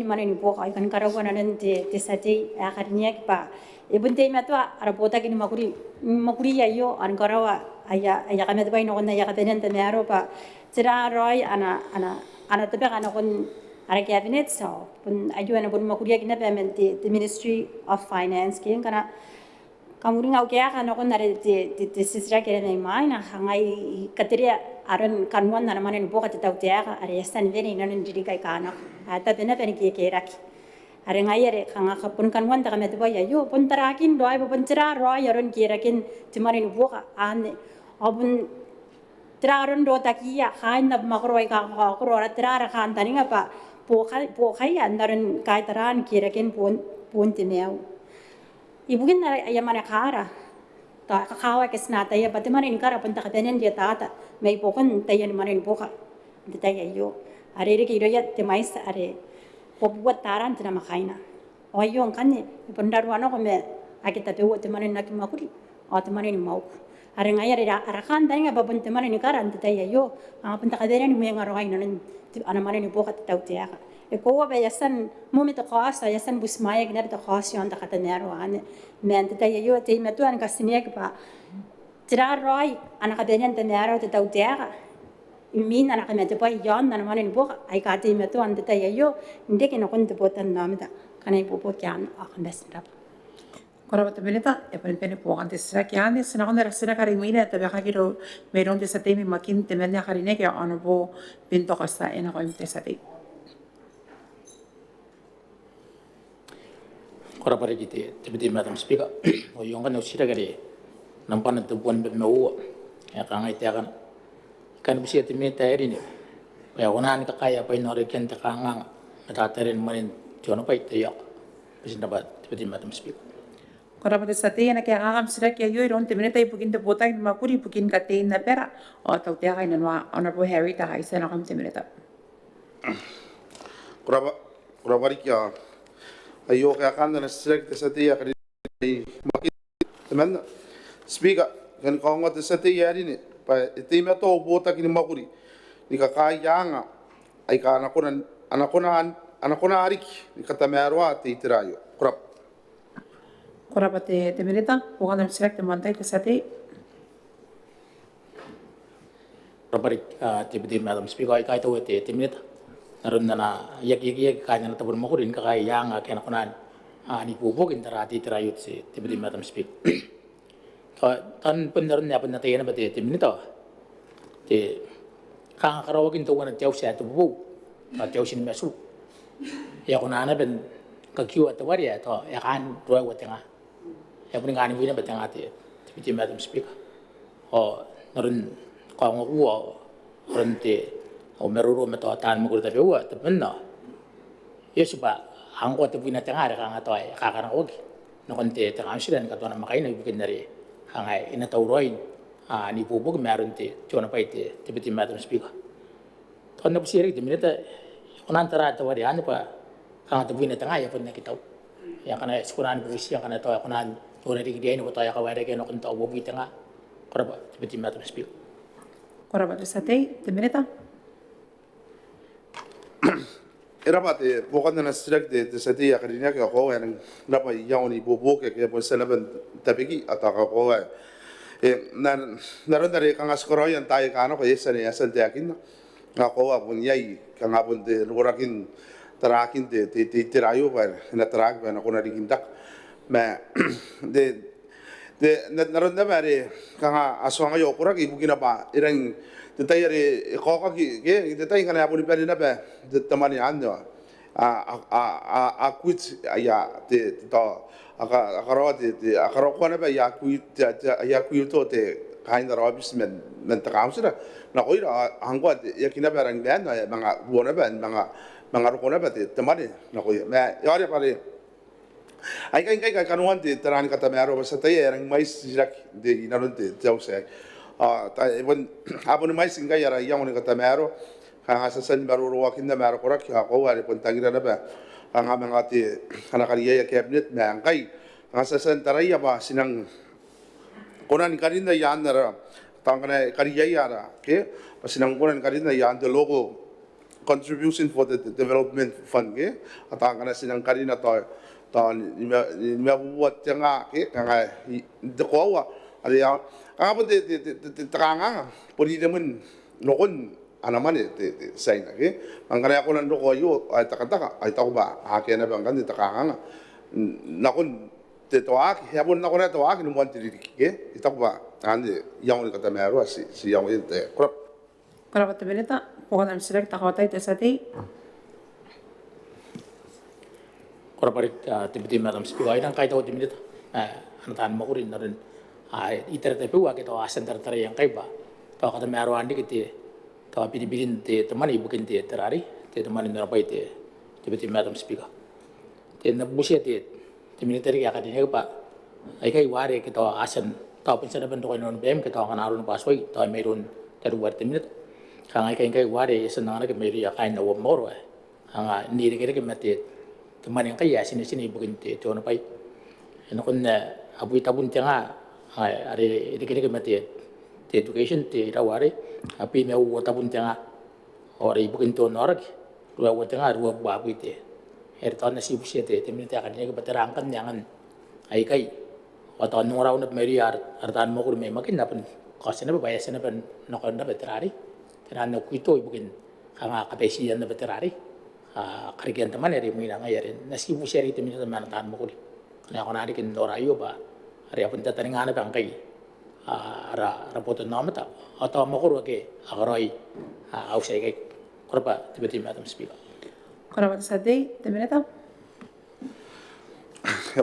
manen poka kan karavana nan desate akarniak pa ibun te matwa ara bota kini makuri ya yo an karawa aya kami tupai no na ya kapenen te mero pa tira roy ana tebe kana kon ara cabinet so pun ayu ana pun makuri kini payment the Ministry of Finance kin kana kamuri ngau kaya kana kon nare te sisra kere nei mai na hangai katria aron kanwan na manen boka te tau te ara estan veni nan ndiri kai kana ata bena pen ki keraki are ngai are kanga kapun kanwan ta kame te ya yo pun tarakin doi pun tira roi aron kirakin timarin boka ane abun tiraron do takia hain na makroi ka ko ora tirara kan tani ngapa pokai andaron kai taran kirakin pun timeu ibugin na ayamana kara ta kawa kesnata ya patimarin kara pun takatenen dia tata mai pokon tayan marin boka ditaya yo are ri kiroya temais are buat taran tina makaina oyong kan ni pendaruan ko me akita pe wote manin nak makuri o te manin mau are ngaya ara kan tani ngapa pun te manin karan ditaya yo pun takaderen me ngaro ai nan ana manin boka tau te aka e ko wa yasan mo me to khasa yasan busmaya gna to khas yon ta kata nero an men ditaya yo te metuan kasinia pa tira roi ana kadenen te nero te tau te aka min anak kami tu pai yon nana mana ni buka ai kati me tu anda taya yo ndek ina kon te potan namda kana ibu pot kian akan besnap Kora bata beneta e pen po ante sira kian sina kon sira kari mira te baka kiro meron te sate mi makin te menya kari ne ke honorable pinto kasa ena ko imte sate Kora pare kite te Madam Speaker o yung kan sira kari nampan te buan be mau ya kangai te akan kan bisa timita ini, ya orang ni kakaya apa inore kian tekangang, mataterin manin jono pa itu ya, bisa dapat tiba-tiba Madam Speaker. Kora bata sate ena kaya ngam sira kaya yo iron te beneta ipukin te bota in makuri ipukin kate na pera o tau te kaya nanwa honorable Harry ta isa na kam te beneta. Kora bari kia ayo kaya kanda na sira te sate ya kari makin teman Speaker kan kau ngat te sate ya ini pa te me to bota kini makuri ni ka yanga ai ka anakona ariki ni kata merwa te itirayo Kora bate te beneta po kan select te mantai te sate Rapari tiba-tiba Madam Speaker ay kahit awet te minute naroon na yak kanya na tabon makurin kakaya nga kaya nakunan ni pupuk intarati tirayo si tiba-tiba Madam Speaker kan pendaran ya pendatang na bate timin ito te kang karawagin to wana tiyaw siya to bubu tiyaw sin mesu ya kuna na ben kagyu at wari ya to ya kan ruwa watenga ya puning kanin wina batanga te timin Madam Speaker o naron kang uwa naron te o meruro meto atan mo kurta uwa te benna yesu ba angko te wina tenga re kang ato ay kakana ogi no konte tenga sidan kato na makaina bikin dari hangai ina tauroin ni bubuk meron te chona pai te tiba-tiba Madam Speaker to na pusiri te minita kunan tara ta wari ano pa kang ta buina tanga ya pun nakitaw ya kana skuran buisi ya kana to kunan ora ri dia ni to ya kawari ke no kunta obo tanga kora ba tiba-tiba Madam Speaker kora ba sate te minita era bate bukan na sira te sate ya kari ne ka ko en na pa yauni bubuk ke po selaban tapiki ataka ko naron dari kang askoro yan tayo kano kaya sa niya sa tiyakin na ko apun yay kang apun de lurakin tarakin de tirayo pa na tarak pa na ko narigindak ma de naron na mare kang aswang ayo kurak ibukin na pa irang detay re ko ki detay kana apun pa na pa tamani ando quit ya te to akaro ko na ba ya quit to te kain da robis men ta kausira na ko ira hangwa ya kina ba rang ben mga buona ba mga ko na ba te tamani na ko ma yare pare ai kai kanuan te tarani kata mero sa te rang mais jirak de inaron te jause ta even abon mais singai ara yang ni kata mero kang asasan baru wakin na mero korak ya ko wari pun tagira na ba ang mga ati kanakariya ya cabinet na angkay ang asasan taraya ba sinang kunan karin na yan na tangkana kariya yara ke sinang kunan karin na yan the local contribution for the development fund ke at tangkana sinang karin na to ta ni me buat tanga ke kanga de ko wa ari ya apa te tanga pori de men nokon anamane te sai na ke mangkara ko nan ko yo ai takataka ai tau ba a ke na bang kan te tanga nakon te toak ya bon nakon te toak ni mon te ke itau ba ande yang ni kata mero si yang te krop Korapa te beneta, puhutaan sirek takawatai te sati. Korapa tibiti Madam Speaker, ay nang kaito timinita. Anataan mo ko rin na rin. Itera te piwa kita asan tara yang kay ba. Tawa kata mero andi kiti. Tawa pinibilin te temani bukin te terari. Te temani narapay te tibiti Madam Speaker. Te nabusia te timinita rin kaya katinya pa. Ay kay wari kita asan. Tawa pinsan na bando kayo noon BM kita ang kanaro ng pasway. Tawa mayroon teruwar timinita. Kang ay kay wari senang na kay kain na wamoro eh. Ang hindi kaya mati teman yang kaya sini bukan itu orang pai. Eno kun abu tabun tianga ari kaya mati education ti rawari api me u tabun tianga ori bukan itu orang dua tianga dua babu itu. Erton nasi busia te temen ti akan ni keterangkan jangan ay kay atau nungaraw na artan mo ko makin dapat kasi na babayasan na pan nakon na beterari. Tenan kuito bukan kanga kapesian na beterari karikian teman dari mina ngayarin nasi busia itu mina teman tan mo ko di kana ako nari kin dorayo ba ari apun ta taningana bang kay rapoton na mata atau mo ko ke agaroi ausay kay korba tiba-tiba Madam Speaker. Korapa te sati, te beneta.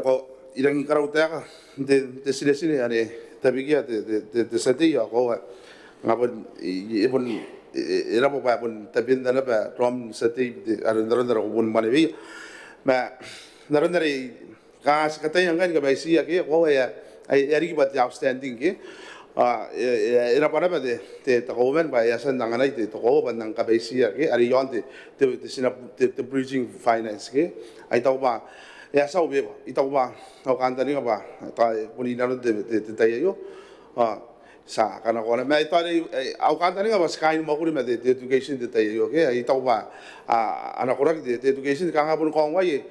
ko irang karau ta de sile ane tabigia de sati ya ko ngapun ibon era po pa pun tapin na pa from sati aron ko bun manevi ma naron dari kas katay ang kan kabay siya ke ko ya ay ari bat outstanding ke era para pa te takomen ba yasan nanganay te ko ban nang kabay siya ke ari yon te sinap te bridging finance ke ay taw ba ya sa ubi itaw ba o kanta ni ba ta puni na te tayo sa kana ko na may tari au kanta ni ba sky mo ko ni de education de tayo ke itaw ba ana ko de education ka nga pun ko ngwai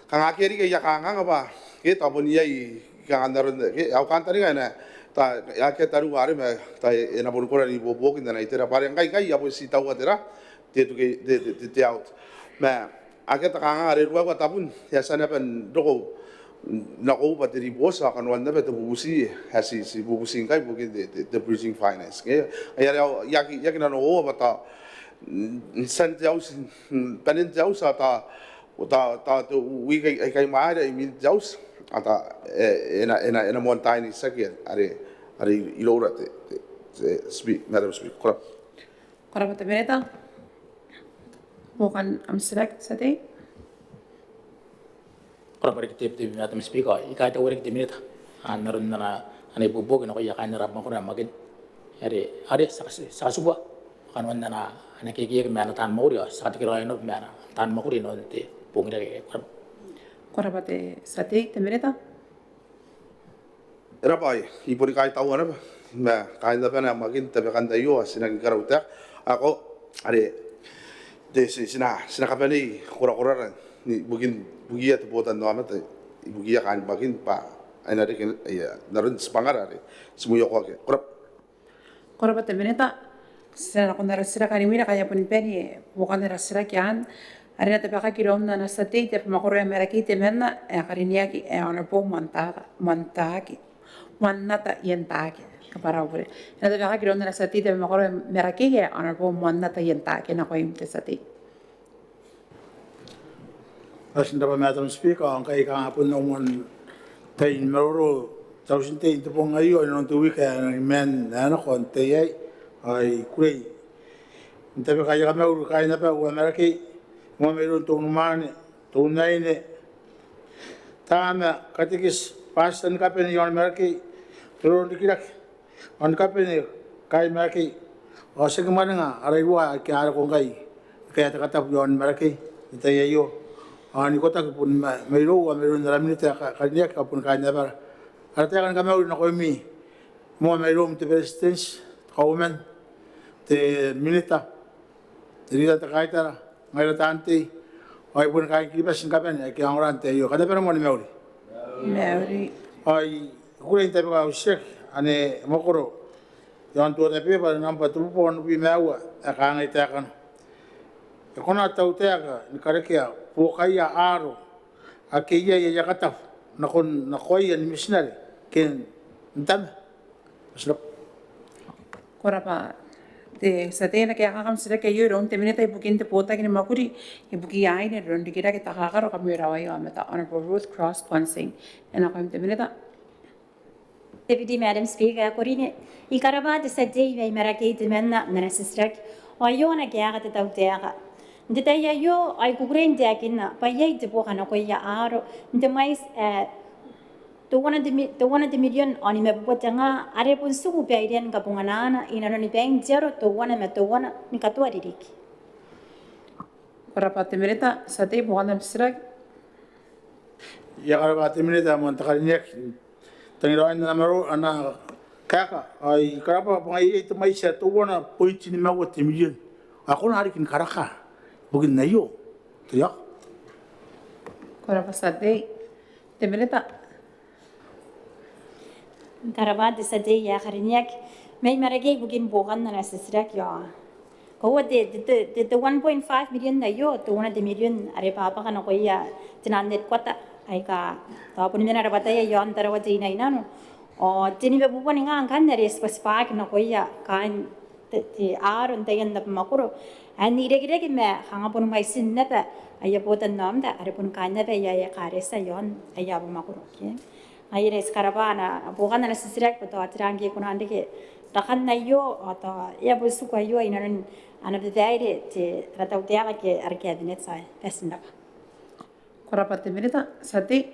ka nga keri ke ya ka nga ba ke ta pun yai ka nga ron ke au kanta ni na ta ya ke taru are me ta ena pun ko ni bo ki na itera pare ngai ya po si taw atera de out ma aket ka nga are ruwa ta pun ya sana pen doko nako patiri bosa kan wanda beto bubusi hasi si bubusi kai buki the bridging finance ke ya na no bata san jaus panen jaus ata to we kai mara I mean jaus ata ena montagne sakit are ilora te speak Madam Speaker Korapa te beneta. Bukan sirek sati. Kalau mereka tiap-tiap Madam Speaker, ikai tahu mereka tiap-tiap naron na ane bubuk na kaya kain narap mo ko na magin. Ari sa suba kan wanda na ane kiki mana tan mo rio sa tikiro no mana tan mo ko rin on te pungira ke Korapa te sati te beneta. era pai ipori kai tahu ana ba kain da pena magin tabe kan dayo sinang karauta ako are de sina kapani kura ni bugia tu botan no amata bugia kan bagin pa ana de ya naron spangara re sumuyo ko ke Korapa te beneta. Sira ko na sira kanimira kaya pun peni bukan na sira kyan. Arena te baka kirom na sati te makoro meraki te menna kariniaki ana po mantaki. Mannata yentaki. Kapara pure. Ena te baka kirom na sati te makoro meraki ana po mannata yentaki na ko imte sati. Asin dapat Madam Speaker, ang kay kahapon naman tayo maruro tausin tayo ito po ngayon nung tuwi kaya ng men na ko tayo ay kulay. Tapi kaya kami kaya na pa uwan maraki mo meron tunumane tunay ne tama katikis pastan kapen yon maraki turun dikirak on kapen kay maraki o sige man nga araywa kaya ko kaya takatap yon maraki tayo yo ni kota pun meron dalam ni kanya kapun kanya bar artinya kan kami udah nak kami mau meron te presidents kauman te minita jadi tak kaya tara ngayon tanti Ai pun kai ki pas ngapen ke orang te yo kada pera mo ni meuri. Meuri. Ai kure inte ba usek ane mokoro. Yon tu te pe ba nampa tu po no bi mewa ka ngai te kan. E kona tau te ka ni kare kia po kai aro. A ke ia kata na kon na koi ni missionary ken ntam. Slop. Korapa te satena ke akam sira ke yo ron te mineta ibukin te pota ke makuri ibuki ai ne ron dikira ke takakaro kamera wa yo ameta Honorable Ruth Cross Ponsing ena ko te mineta Deputy Madam Speaker, Corine, I Carabate said day by Maracate Menna, Narasistrak, or Yona Gara de Tautera. The day yo, I could grain deckina, by yet the Bohanakoya Aro, the mice to one of the million on him Botanga, Arepun Suku Payden Capunana, in a bank 0 to 1 and to 1 Nicatuaric. Korapa te mineta sate bohanam sira Ya Carabate Mineta Montagnier. Tangira ina namero ana kaka ai karapa pangai itu mai sa tu wana point ni mau te million aku na harikin karaka bugin na yo tu ya korapa sate te mineta Carabate said day ya Hariniak, may Maragay bugin Bohan and Assisrak ya. Go the 1.5 million na yo to 1 million Arepapa Kanakoya, Tinanet Quata. Ay ka tapon nila na bataya yon tarawa di na inano o tiniba buwan nga kan na res paspak na kuya kan ti aron tayan na makuro ani regre me hanga pun mai sin na ba ay potan nam da are pun kan na ba ya karesa yon ay abu makuro ke ay res karabana bukan na sisirak pato atrangi kun ande ke takan na yo ato ya busu ka yo inaran ana bedaire ti ratau dia ke arkabinet sai pesna korapa te mineta sate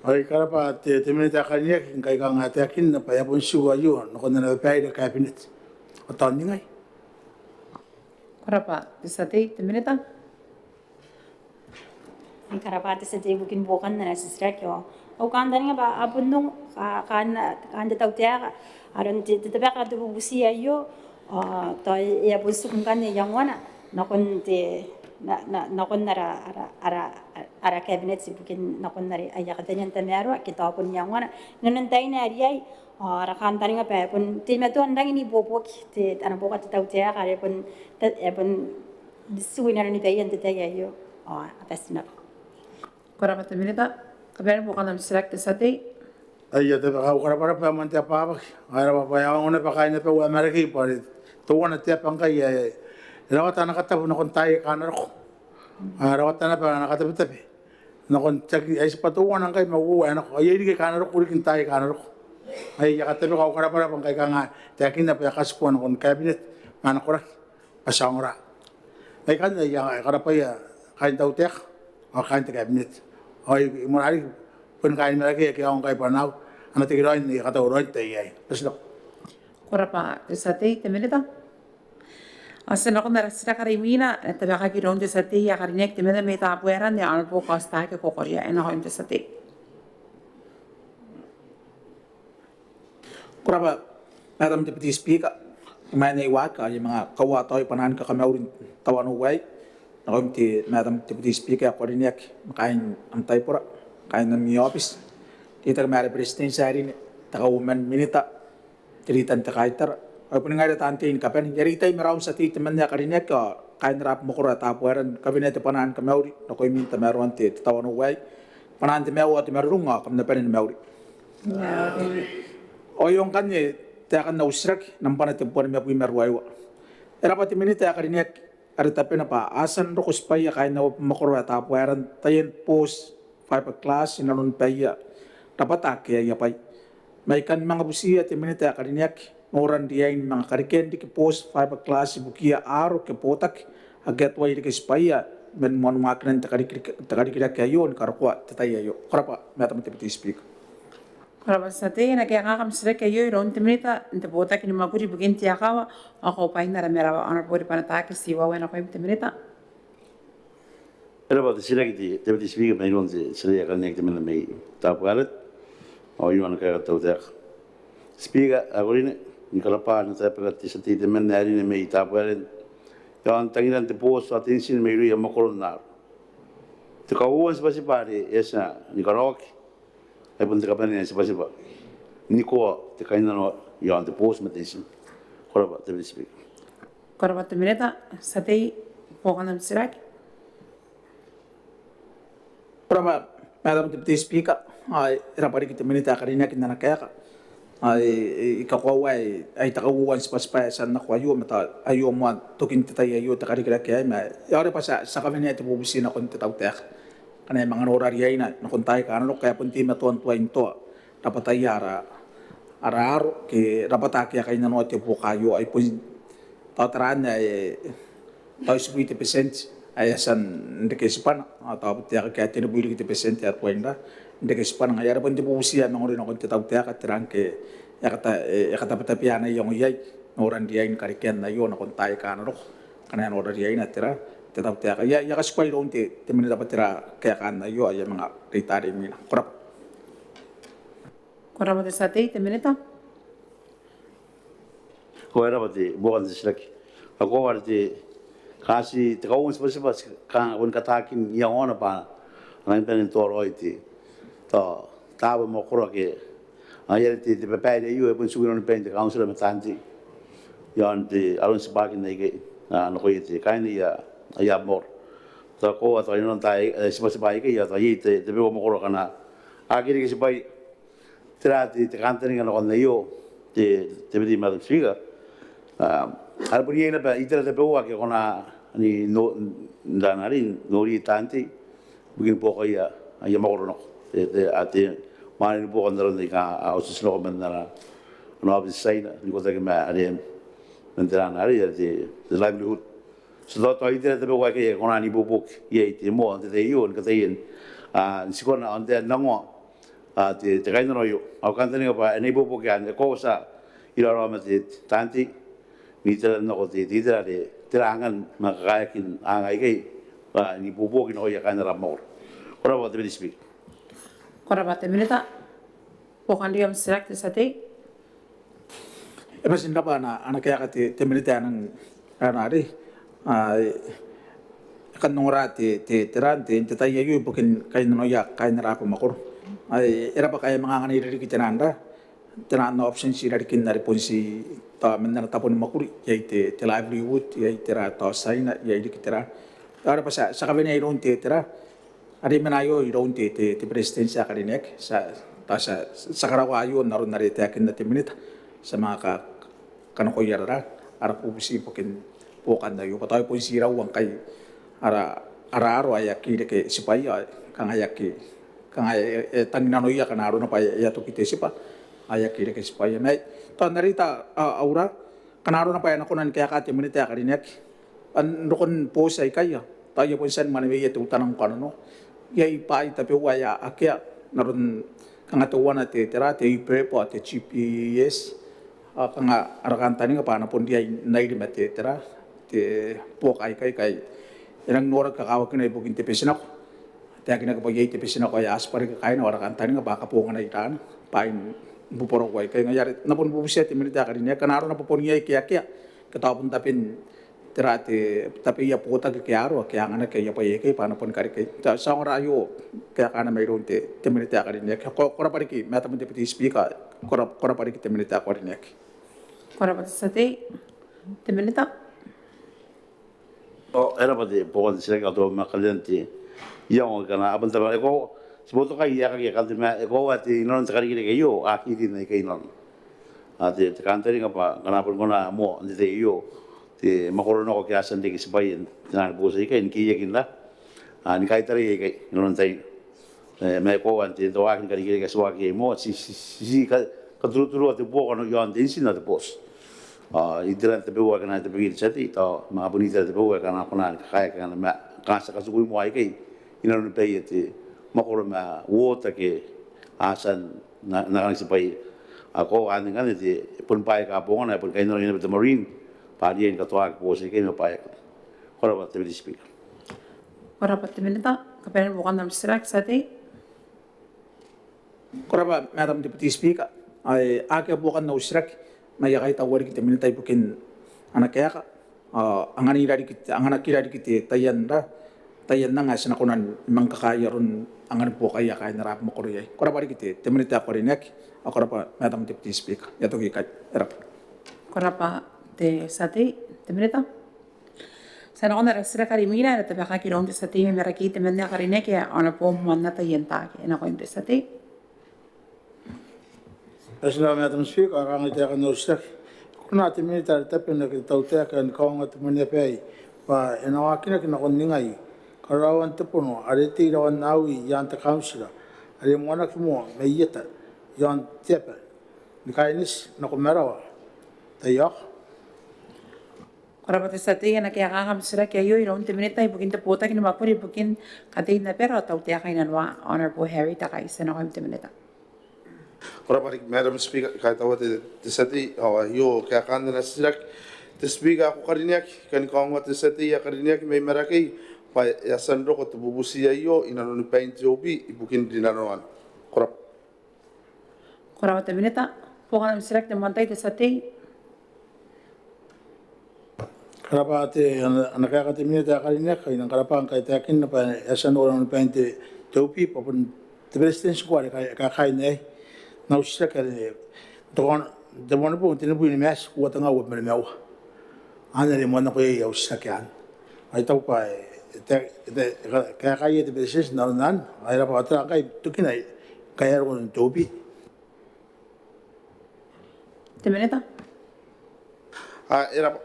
ai karapa te mineta kanya kai ka ngata kin na pa ya pun suwa yo no kon na pa ida cabinet o ton ni ngai korapa te sate te mineta Ang karapati sa day bukin bukan na nasisrak yo o kanda nga ba abun nung kanda tau tiaka aron titaba ka tububusiya yo to ya busuk kan yang wana nakon te nakon ara cabinet si bukin nakon nari aya katanyan tamero kita pun yang wana nanantay na ariyay ara kanta nga pa pun ti meto andang ini bobok ti ana boka tau tiaka are pun suwi na ni tayan titaya yo apasina korapa te mineta kaber bukan am sirak te sate ai ya te ka karapa pa man te pa ara pa ya ona pa kaina pa wa maraki pa to wana te pa ngai rawata na kata na kon tay kana ro rawata na pa na kata pitapi na kon chaki ai pa to wana ngai mau ana ko ai ri kana ro kuri kin tay kana ro ai ya kata ka karapa pa ngai ka nga te kinna pa kaspo na kon cabinet mana ko pasangora ai kan ya karapa ya kain tau tek o kain te cabinet ai mo ari pun kain maraki ke ang kai pa nau ana te ro ni kata ro te ai peslo korapa te sate te mineta Asena ko narasira karimina at tabi kakiron te sate ya karinek te mena may tapueran ni Honorable Costa ke kokorya ena ko te sate. Kuraba, Madam Deputy Speaker, may iwaka yung mga kawatoy panahan ka kami urin tawan uway. Nakom ti Madam Deputy Speaker ako rin yak makain ang tayo pura, kain ng mi office. Dito kami represent sa rin, taka-woman minita, tiritan takaitar. Ay pun nga tantiin kapen yari tay maraw sa tita man ya karinya ka kain rap mo kura tapueran kabinete panahan ka meuri no koy minta meron ti tawan uway panahan ti mewa ti merunga kam na penin meuri o yung kanye ta kan na usrak nam panate pon me pu merway wa era pati minita karinya arita pena pa asan ro kuspaya kain na makura tapueran tayen post 5 class inanon paya dapat akya ya pay may kan mga busiya ti minita karinya orang dia ini mga kariken di ke post 5 class bukia aro ke potak agat wai di ke spaya men mon maknan takari kira kayon karwa tataya yo karapa mata mati speak korapa sate na kaya ngakam sira kayo ron te mineta te potak ni maguri bugin ti akawa ako pa inara mera Honorable panatake siwa wena ko te mineta Era ba sira ki te speak mai ron se sira ya kan nek te mena mai tapuaret o yuan ka tau te speak agorine ni kalapa na sa pagati sa tite men nari ne mai tapuaret Yang tangiran te pos atensin me ri makoro na. Te kauan se pare esa ni karaoke. Ai pun te kapani se pasi pa. Ni ko te kaina no yang te pos matensin. Kora ba te speak. Kora ba te mineta satei pokanam sirak. Kurama Madam Deputy Speaker, ay rapari kita minita karina kinana kaya ay ikakuha ay takauwan sa paspayasan na kuwayo mata ayo mo tukin tatay ayo takari kaya kaya ma yari pa sa kami niya tibubusin ako nito tawtek kanay mga norariyay na nakuntay ka ano kaya punti matuan-tuwain to dapat ay araro ki dapat kaya kayo nanuat yung po kayo ay pun tataraan ay tayo 70% ayasan hindi kesipan atau tiyak kaya tinubuli kita pesente at wenda hindi kesipan ngayara pun tibubusiya mga rin ako titaw tiyak at tirang ke yakata patapiana yung yay noran diay ni karikian na yun akong tayo ka ano kanaya noran diay na tira titaw tiyak yakaskway roon timin dapat tira kaya ka na yun ay mga ritari mina kurap Kora ba te satei te mineta? Ko era ba te bukan te silaki. Ako war te kasi te kauan se pasi ka un katakin yang ona pa nang pen toro iti. To taba mo koro ke ayer te pepe de yu e pun sugiron pen te council matanti. Yan te alun se bakin nei ke no ko iti kaini ya mor. To ko ato non tai se pasi bai ke ya to ite te be mo koro kana agiri ke se bai trati te cantani nga con io te vedi Madam Speaker al priena per itera te peua che con ni no danarin no ri tanti bugin po kaya ay makoro no te ate mani po con daron ka o se no mandara no abisai ni ko te ma ade mandara ari te livelihood so to itera te peua che con ani bubuk ye te mo te io ka te in sikona on te nango te kaina no yo au kantani pa nei bobo ke ane ko sa ira ro ma te tanti ni te no ko te tira de terangan makaya kin angai ke pa ni bobo ki no ya kana ra mor ora ba te speak Kora ba te mineta pokandiam sirak te satei? Emas inda pa na anak kaya ka te minita ng anari kan nora te tirante te tayo yung bukin kayo no ya kayo na ako makor ay era pa kaya mga kaniri kita nanda tinan na option si narikin na ripon si ta menna tapon makuri yay te livelihood yay tira ta saina yay di kitira ara pa sa kabina iron te tira ari menayo iron te presidency karinek sa karawayo naron narite akin na timinita sa mga kanokoyara ara po si pokin pokan na yo patayo po si rawang kay ara ayaki ke sipaya kang ayaki kang tanginano iya kanaro na pa ya to kite sipa ayaki ke sipaya mai to narita aura kanaro na pa na kunan kaya ka timinita karinek an rokon po say kaya tayo po san manwi ito tanang kanano ya ipai tapi waya akya naron kang atuwan at tira te iprepo at GPS kang arakan tani nga pa na pon dia naili mate tira te pokay kay ilang nora kakawag ka na ibukin tipisin ako. Kaya kinakapag-yay tipisin ako ay aspari ka kain na warakan tani nga baka po nga na itaan. Pain buporo ko ay kaya nga yari. Napon bubusya timinita ka rin niya. Kanaro na po niya kaya. Katapon tapin tirati tapi iya po tagi kayaro. Kaya nga na kaya pa kay paano po kari kay. Sa akong rayo kaya ka na mayroon timinita ka rin niya. Kora pa rin ki. Mata mo deputy speaker. Kora pa rin ki timinita ka rin niya. Kora ba te satei? Timinita? O era pa te po sila ka to makalenti yang kana abang taba ko sebuto kai ya ka ka te ma ko ati non ta kari ke yo aki ti nei kai non ate te kanteri ka pa kana pun kona mo ndi te yo te makoro no ko kya san de ki sipayin na bo sai kai ki ye kin la ani kai tari kai non tai me ko ante do akin kari ke swa ke mo si ka turu ate po kono yo ante sin na te pos idira te bewa kana te bigir chati to ma bonita te bewa kana kona kaya kana ma kasa kasugui mo ai kai ina no pe te makoro ma wota ke asan na nang sipai ako aning kan te pun pai ka pona pun kai no ina te marine pa dia ka toa ko se ke no pai kora ba te speak Kora ba te mineta kapen bukan nam sirak satei? Kora ba Madam Deputy Speaker ay ake bukan na usrak may yakay tawari kita minitay bukin anak kaya ka angana kiti tayan na nga sinakunan imang kakaya ron angan po kaya narap mo kuriyay. Kora pa kiti temenita ko rin akora pa Madam Deputy Speaker. Yato kikay. Korapa te sati temenita. Sana ona rasira karimira na tabaka kilong te sati meraki temenna karineke ona po manna tayenta ke na ko te sati. Asna Madam Speaker ang ita ka no stak. Kuna temenita tapin na kitauta kan kaong at manepay pa enawakina kinakonningay. Karawan tepuno ariti rawan nawi yang ta councilor. Ari mona kimo mayeta yang tepa. Nikainis na kumarawa. Tayak. Korapa te sati na kaya kakam sira kaya yo iron temenita ibukin te puta kinamapuri ibukin katin na pero tau te kainanwa Honorable Harry Takay sa na ko temenita. Korapa Madam Speaker kahit awa te sati yo kaya kan na sirak te speaker ako karinak kan kaong te sati ya karinak may marakay pa yasan ro ko tububusi yo inanon ni paint jobi ibukin dinanon. Korapa. Korapa temenita pukan sirak te mantay te sati. Karapa te anakaya te minita karinak kay nang karapang kay takin na pa yasan ro ni paint jobi papun te president ko kay na na usira kare doon demon po tinabu ni mas ko tanga wo me mewa ana le mona ko ya usira kan ay tau pa kaya te beses nan ay ra pa atra kay tukinay kaya ro ng tobi temenita Era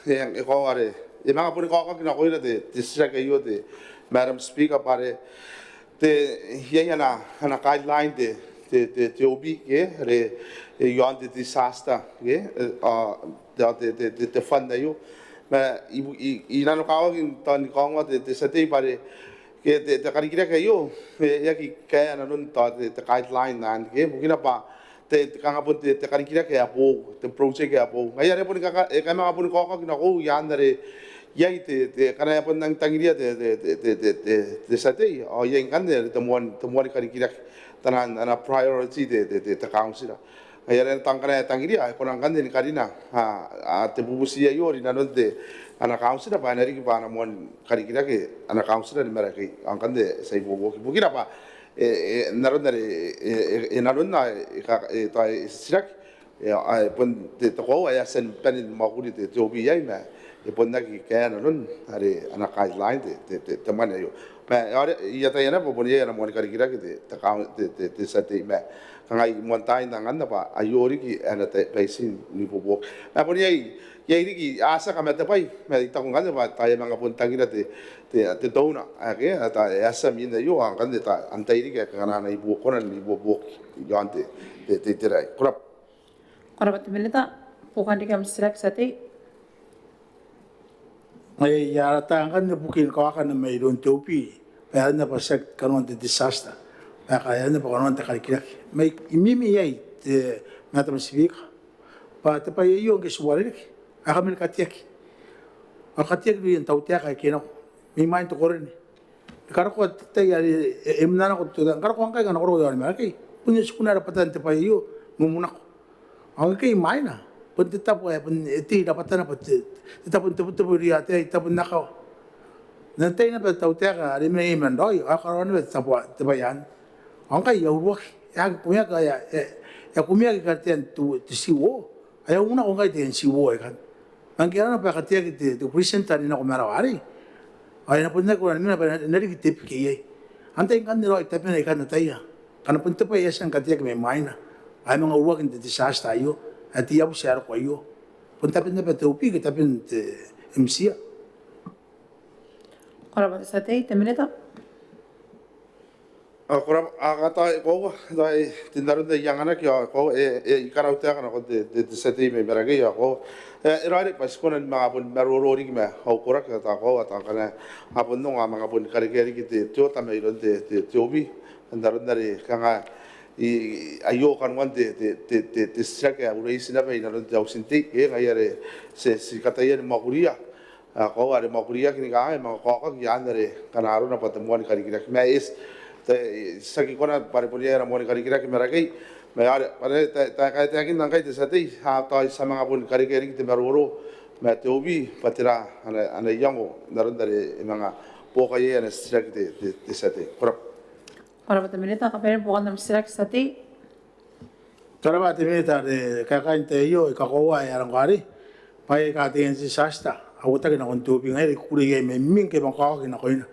yang ikaw are mga po ni ko kinakuha de usira kayo de Madam Speaker pare te yan na guideline de obi ke re yon de disaster ke de fund na yo ma inano kawa kin tan kong de sate pare ke de karikira kayo ya ki kaya na nun ta de guideline nan ke mungkin apa te kanga pun te karikira kaya po te project kaya po ngaya re pun ka mga pun ko kinako yan re yai te kana pun nang tangiria de sate o yang kan de temuan karikira tanan ana priority de council ayar tangkana tangiri ay konang kan din karina te bubusia yo rina nonte ana council pa nari ki bana mon karikira ke ana council ni meraki angkan de sai bobo ki bukira pa naron nari naron na ta sirak ay pon te to ay sen pen makuri te jobi yai ma pon na ki kana non ari ana guideline te mana yo pa ia ta yana po ponia na mon karikira ke te sate ma kangai montai nangan na pa ayori ki ana te paisin ni bobo na ponia yai ki asa ka meta pai ma ta kungan pa ta ya mga pun tangira te dona ake ta asa min na yo ang kan ta antai ri ke kana na ibu kona ni bobo yo ante te rai kurap korapa temenita pukan di kam sirak sati. Ay yarata kan na bukin ko kan na may don topi kaya na pasek kanon de disaster kaya na pa kanon ta kalikirak may imimi yai te Madam Speaker pa te pa yung kiswarik akamin katiyak du yung tautia kay kino may mind to korin karo ko te yari imnana ko to karo ko kay kan ko yari malaki punya sukuna rapatan te pa yung mumunak ang kay maina pun tetap pun ti dapat na pun tetap pun tu ria te tetap pun nakau nanti na pa tau te ka ri me man doi akaron na tetap te bayan ang kai yo wo ya punya ka ya kumia ka ten tu siwo ay una ko kai ten siwo kan ang kaya na pa ka te tu presenter ni na ko marawari ay na pun na ko na pa na ri tip ki ye ante kan ni roi tapi na kan na taya kan pun te pa yesan ka te me maina ay mga uwag in disaster ayo at iyaw siya ko ayo. Punta pin na pa tupi kita pin MCA. Korapa te sati temenita. Korap kata ko dai tindaron de yang anak ya ko ikarau te kana ko de sate me beragi ya ko irari pas ko nan mga pun marurori me ho korak ta ko ata kana apun no mga pun karikeri kiti to ta me ron de obi tindaron dari kanga ayo kan wan te saka uri sina pe na ron tau sinti e ngayare se kataya ni makuria ko are makuria kini ga ma ko ya andere kanaro na patemuan karikira me is te saki kona pare puria na mon karikira ki merakai me are pare ta kin nang kai te sati ha ta sa mga pun karikira ki te maruro me te ubi patira ana yango narandare mga poka ye ana strike te sate korap Korapa te minita ka pere bukan nam sirak sati. Karaba te minita de kakain te yo ka kowa ya rangari. Pai ka te en sasta. Awata ke na kon tubi ngai kuri ye me min ke bang ka na koina.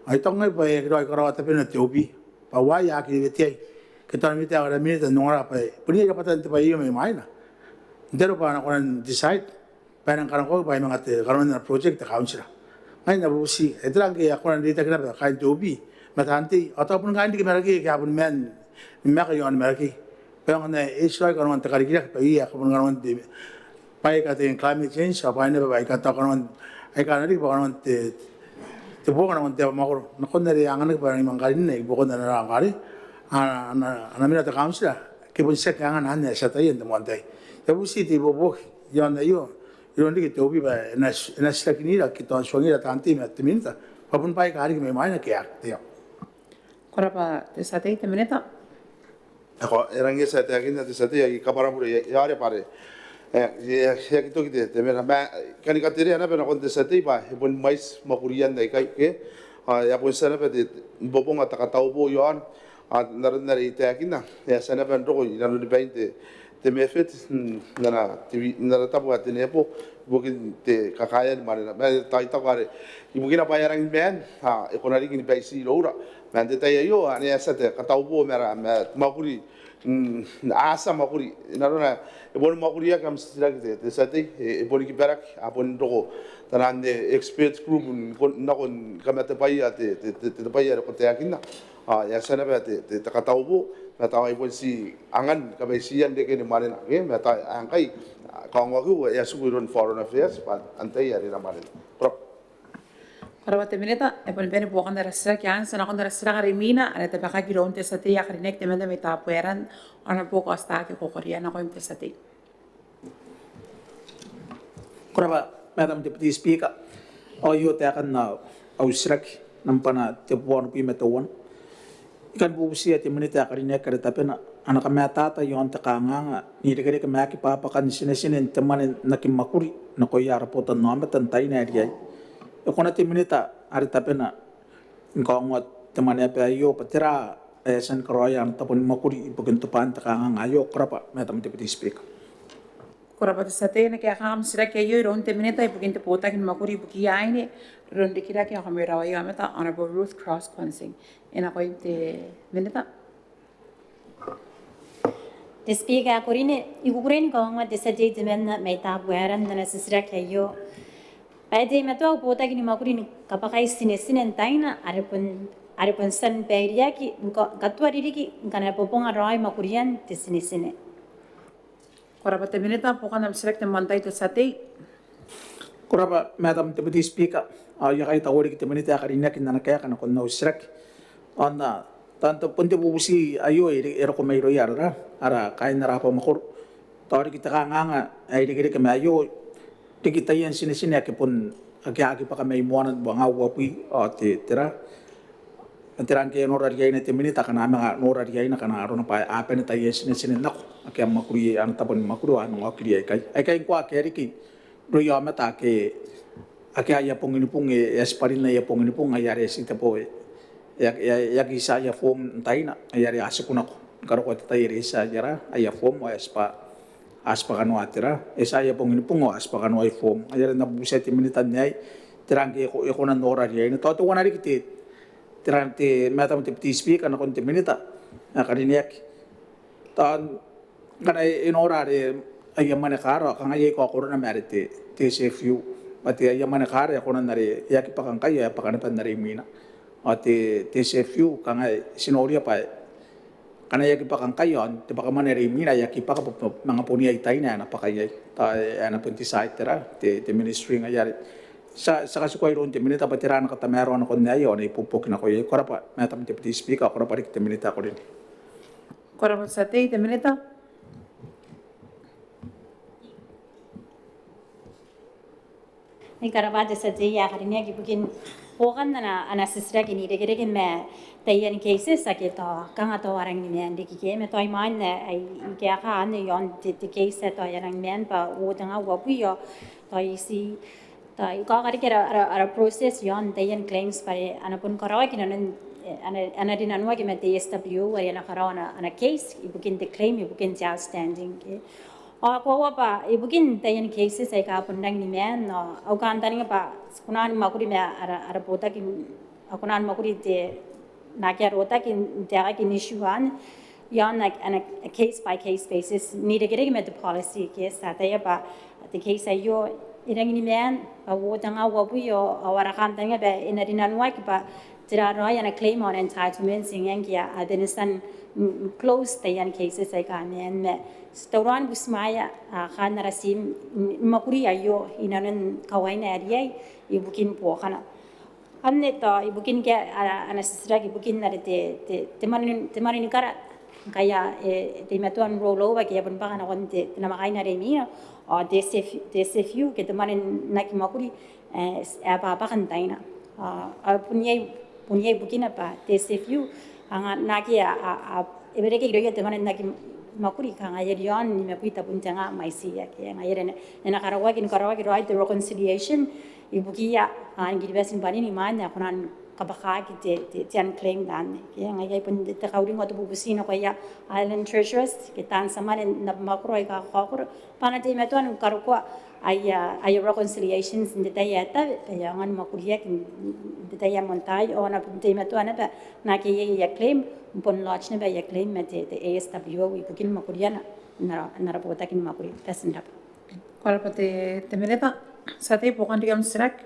Ai tong ngai pai ke roi karaba te pena tubi. Pa wa ya ki te ke tan minita ara minita nora pai. Puni ka patan te pai yo me mai na. Ndero pa na kon decide. Pai nang karang ko pai mangate karon na project ta council. Ngai na busi etrang ke akon dita kena ka tubi. Matanti ataupun kan di mereka ke apun men mereka yang mereka pengen Israel kan orang terkari kita iya apun kan orang di baik kata yang climate change apa ini baik kata kan orang kan ada kan orang te bukan orang te makor nakon dari yang anak barang mangkali ini bukan dari orang kali anak mina tak kamsila kebun sek yang anak ane setai yang temuan tay tapi sih di bawah yang ayo yang ni kita ubi bah nas kini lah kita suami lah tanti macam minta apun baik hari kami mana kiak tiap Korapa te sati te minita. ako erangi sa te akin te sate ya kapara pure ya are pare ya kito kite te mera ba kan ikatire ana pena kon te sate ba pun mais makurian dai kai ke ya pun sana pe bobong atakatau bo yon narandari te akin na ya sana pen ro ina no de 20 te me fet nana nana tapu atene po bukin te kakaya mare na tai takare ibugina bayarang ben ekonari kini paisi lora mande tai yo ane asate katau bo mera makuri asa makuri narona ebon makuri ya kam sila te sate ebon ki barak apon ro tanande expert group na kon kamate pai ate te pai ko te akina ya sana ba te katau bo mata ai pun si angan kabaisian de ke ni mare na ke mata angkai kong waku ya suburun foreign affairs pa antai ya rira mare Korapa te minita pon pere bukan dari sirak yang sana kon dari sirak rimina ada te baka kiro te sati ya karinek te menda meta pueran ana buka sta ke kokoria na ko te sati. Korapa Madam Deputy Speaker yo te akan na ausrak nampana te buon pi metawan ikan bubusia te minita karinek kada tapena anak mata yon te kanganga ni de ke maki papa kan sine teman nakim makuri na ko yara potan nomba tantai na dia kona te minita ari tapena ngkongot temane pe ayo patira san kroyan tapon makuri bukan tupan takang ayo krapa Madam Deputy Speaker Korapa te sati na kaya kam sirak ayo ron te minita bukan te pota kin makuri buki aine ron de kira kaya kamera wa yamata Honorable Ruth Cross Consing ina ko te minita Te Speaker korine igukuren ko nga te sati demenna meta bueran na sirak ayo Pwede mato pota kini makurin kapakai sine taina arepon san peria ki katwa diri ki kana poponga roi makurian te sine. Korapa te minita pokan nam sirak te mantai te sati. Korapa Madam Deputy Speaker ya kai tawori ki te minita karina kin na kaya kana kon no sirak ona tanto punte bubusi ayo ero ko mayro yara ara kai na rapo makur tawari kita kanganga ai dikire ke mayo kita yang sini aki pun aki pakai maimuan buang awapi te tera ke nora dia ini temini tak kena amenga nora dia ini kena arona pa apa ni tayen sini nak aki makuri an tapon makuru an ngaki dia kai kwa keri ki roya mata ke aki aya pungini pungi esparina ya pungini punga ya resi tepo ya kisah ya form taina ya re asukuna karo ko tayri sa jara aya form wa espa aspakano atira esaya pongini pungo aspakano ai form ayara na busa ti minitan nyai tirangi ko na nora dia ini to wanari kiti tiranti mata mo ti speak ana kon ti minita na kariniak tan kana inora de ayamane karo kan ay ko korona merite ti CFU pati ayamane karo ko na nari yaki pakan kaya pakan pan nari mina ati ti CFU kan ay sinoria pa karena yaki pakan kayon, tiba kamane rimina yaki paka mga punya itay na napakayay ta ana punti sa itera te ministry ngayari sa kasukoy ron te minita patiran ka tamero na kon nayo na ipupok na ko yay korapa Madam Deputy Speaker korapa rik te minita ko rin Korapa sa te minita Ay karabate sa te ya karinya ki bukin Bukan ana sisra gini dek me tayan cases sakit kang atau orang ni men dek ke me toy man ai ke ka an yon de case to orang men pa wo tanga wo pu yo toy si toy ka ka ara process yon tayan claims pa ana pun karawa kinan ana din anwa ke me TSW wa ana karawa ana case ibukin de claim ibukin outstanding ke ko pa ibukin tayan cases ay ka pundang ni men no au kan tani pa kunan makuri me ara pota ki akunan makuri te nakya rota ki tega ki nishuan yan like on a case by case basis ni de gere me the policy ke sa ta ya pa the case ayo irang ni men pa wo tanga wo pu yo awara kan tanga ba inarinan wa ki pa tira ro yana claim on entitlements yang ya adenistan close tayan cases ay ka men me Stauran busmaya kan narasim makuri ayo inanan kawain area ibukin po kana anne to ibukin ke anasisra ibukin na temanin kara kaya te matuan rolo ba ke pun pa kana konte namakain na remi o DSFU ke temanin nakimakuri apa kan taina punyai bukin apa DSFU ang naki ibere ke gero temanin makuri kang ayer yon ni me puita puntanga maisi ya ke ayer na karawagin right the reconciliation ibukia an gilbesin bani ni man ya kunan kabaka ki te an claim dan ke ayer pun te kauring otu bubusi no kaya island treasurers ke tan saman na makro ka khokor panate me tuan karukwa ay reconciliations in the dayata ya ngan makuria ki the daya montai ona punte me tuan na ke ya claim pon lodge ne ba ya claim mate the ASW ibukin makuriana nara potakin makuri tasindap Kalau pati temereta sate bukan digam serak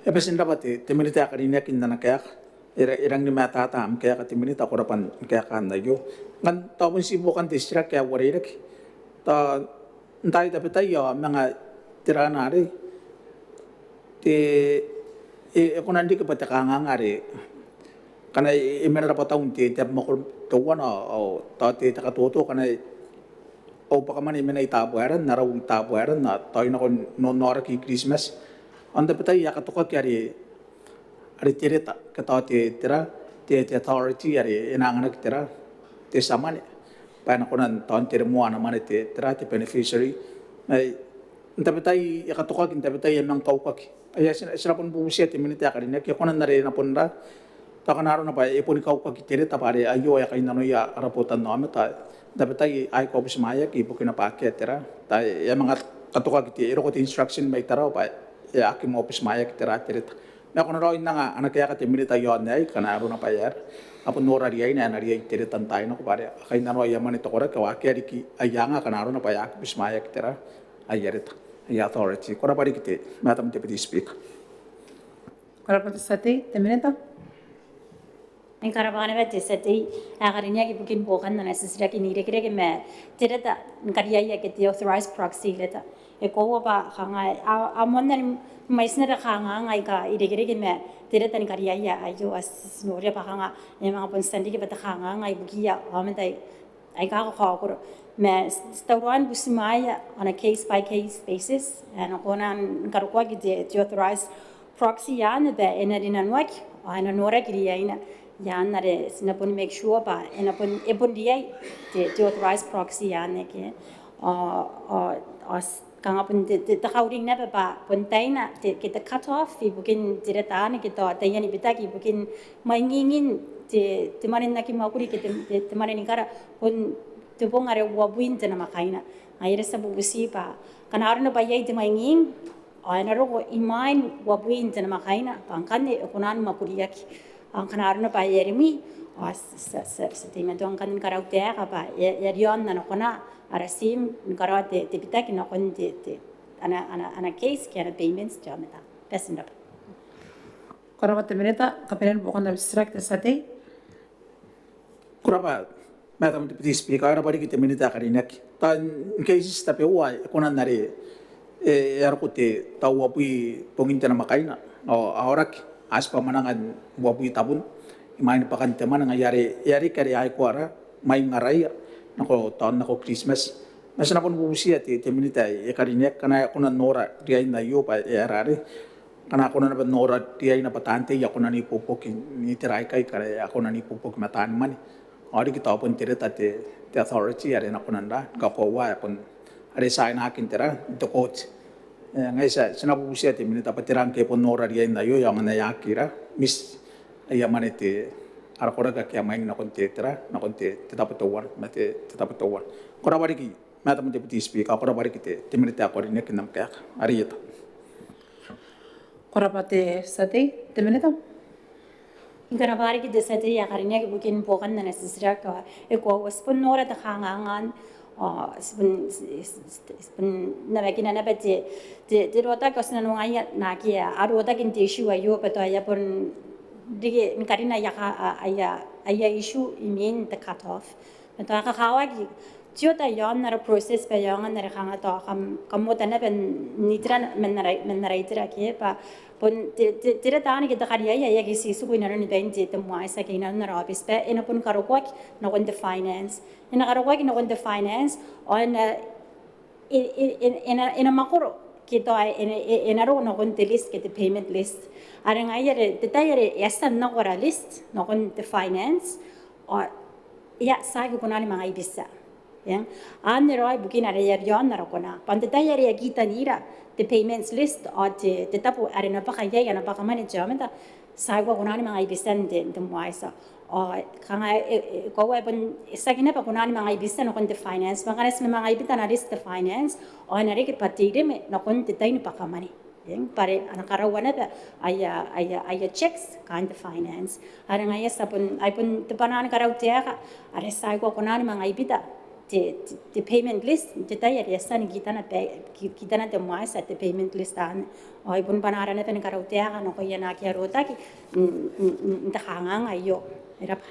pesindap te temerita kanina kinna kaya irang ni mata tam kaya temerita korapan kaya kan yo kan tawon si bukan te serak kaya warirek ta entai tapi tayo mga tiranari te ekonandi ke patakanga ngari karena imera dapat tahun tiap makul tuan atau tadi tak tutu karena pakaman imera itabuaran narau itabuaran na tahu nak nonor ki Christmas anda betul ya katuka kiari ada cerita kata tira authority ari enangan tira te samane pana konan tahun tira muana mana tira te beneficiary anda betul ya katuka kita betul yang nang kau kaki ayah serapun buusia te minita karina kia konan nare na punda takanaro na pa ipon kau ka kitire tapare ayo ya kainano ya rapotan no ameta dapat ay ko bismaya ki bukina pa ketera ta ya mga katuka kiti ero ko instruction may taraw pa ya akim mo bismaya kitira tirita na kono ro inanga anak ya kati milita yon ay kanaro na pa yar apun nora riay na riay tiritan tayo no pare kainano ya manito kora ka wakya ki ayanga kanaro na pa ya bismaya kitira ayarita ya authority kora pare kiti matam deputy speak Kalau pati sate temereta En karavana vete seti agarinya ki bukin bokan na sisra ki nire kire me tereta kariya ya ke authorized proxy leta e ko ba khanga amon na mais na khanga ngai ka ire kire me tereta ni kariya ya ayo as nore ba khanga e mga pon standi ki bata khanga ngai bukia amen ai ka ko me stauran busmaya on a case by case basis and konan karukwa ki de authorized proxy ya ne be enadina nwak ana nore kiriya ina yan nare sinapun make sure ba enapun epun dia the authorized proxy yan ke as kangapun the kauring na ba puntai na kita cut off ibukin direta ne kita tayan ibitaki ibukin maingingin te manin na kimakuri te manin kara pun tubong are wabuin te na makaina ayre sa bubusi pa kanaro na bayay te mainging ay naro imain wabuin te na makaina pangkan kunan makuriaki ang kanaro na pa yerimi sa tingin doang kanin karautera pa yerion na nakona arasim karate tipitaki na kon ana case kaya payments jameta pesindap Kalau pati temereta kapinan bukan na serak sate kurapa matam deputy speaker ara pare kiti minita karinak tan cases tapi wa konan nare yarkuti tawa pui pongin na makaina o aorak aspa manangan wabu tabun imain pakan teman yari kari ay kuara may ngaray nako taon nako Christmas nasa na pun bubusi at teminita karinek kana kunan nora riay na yo pa yarari Kana ako na naman nora tiya na patante ya ako na ni pupok ni tirai kai kare ako na ni pupok matan mani. Ori kita pun tira tate the authority are na kunanda ka ko wa kon are sai na hakin tira to coach. Ngai sa sinabu siya ti minita patirang ke pon nora dia na yo yang na yakira mis ya manete ara kora ka kya maing na kon tira na kon te tetap to war mate tetap to war. Kora bari ki mata mo deputy speaker kora bari ki te minita ko rin ke nam ka ari ito. Korapate sate, temeneta. Garavari ki desate ya karinya ki bukin pokan na nasisira ka eko waspun nora ta khangangan spun na makina na bete de rota ka sna nunga ya na ki ya arota kin tishu ayo pato ya pun dige karina ya aya issue imin the cut off pato ka khawa ki Jota yon na proses pa yon na khanga to kam mo tana ben nitran men na raitira ke pa pun tira tani ke dakariya ya ki sisu ko na ni ben je te mo aisa ke na na office pa ina pun karokwa na kon the finance ina karokwa na kon the finance on ina makuro kita ina ro na kon the list ke the payment list ara ngayere detayere yasan na ora list na kon the finance o ya sa ko na ni mga ibisa yang ane roi bukin ada yon na rokona pante tayar ya kita nira the payments list or the tapu are na baka ya na baka mani jamenta sagwa kunani mga ibisan de muaisa o kanga ko wa pun sakina pa kunani mga ibisan kon the finance mga res na mga ibitan na list the finance o na ri patire me na kon tay ni baka mani yang pare anakarawan na aya checks kind the finance ara ngaya sapun ay pun tepanan karaw tiya are sagwa kunani mga ibita the payment list detayar yasan kita na te muasa the payment list an oi pun panara na tan karautea kan ko yana kya rota ki nta hanga ayo era pa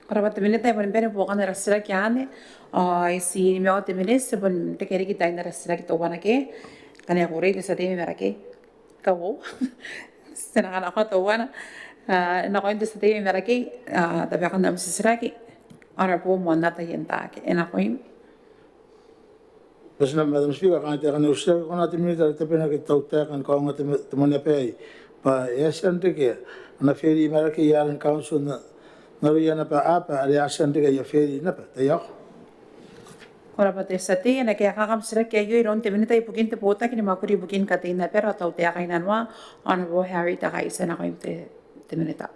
Korapa te minita pun pere pokan rasira kyane si me o te minisa pun te keri kita ina rasira ki to wana ke kan ya kure sa te mera ke kawo senang ako to wana na ko inte sa te mera ke tabi akan nam sisira ki Honorable Monata Yentake, and Akoim. President Madam Speaker, I take an usher on the military Tepenaki Totek and Kong at the Monepay. But yes, and take it. And a ferry American Yaran Council, Noriana Apa, the Asian take a ferry napa, the Yok. Korapate sati, and a kakam sreke, you don't even take booking the Potak in Makuri booking Katina Perata, the Akainanwa, Honorable Harry Takais and Akoim the Minita.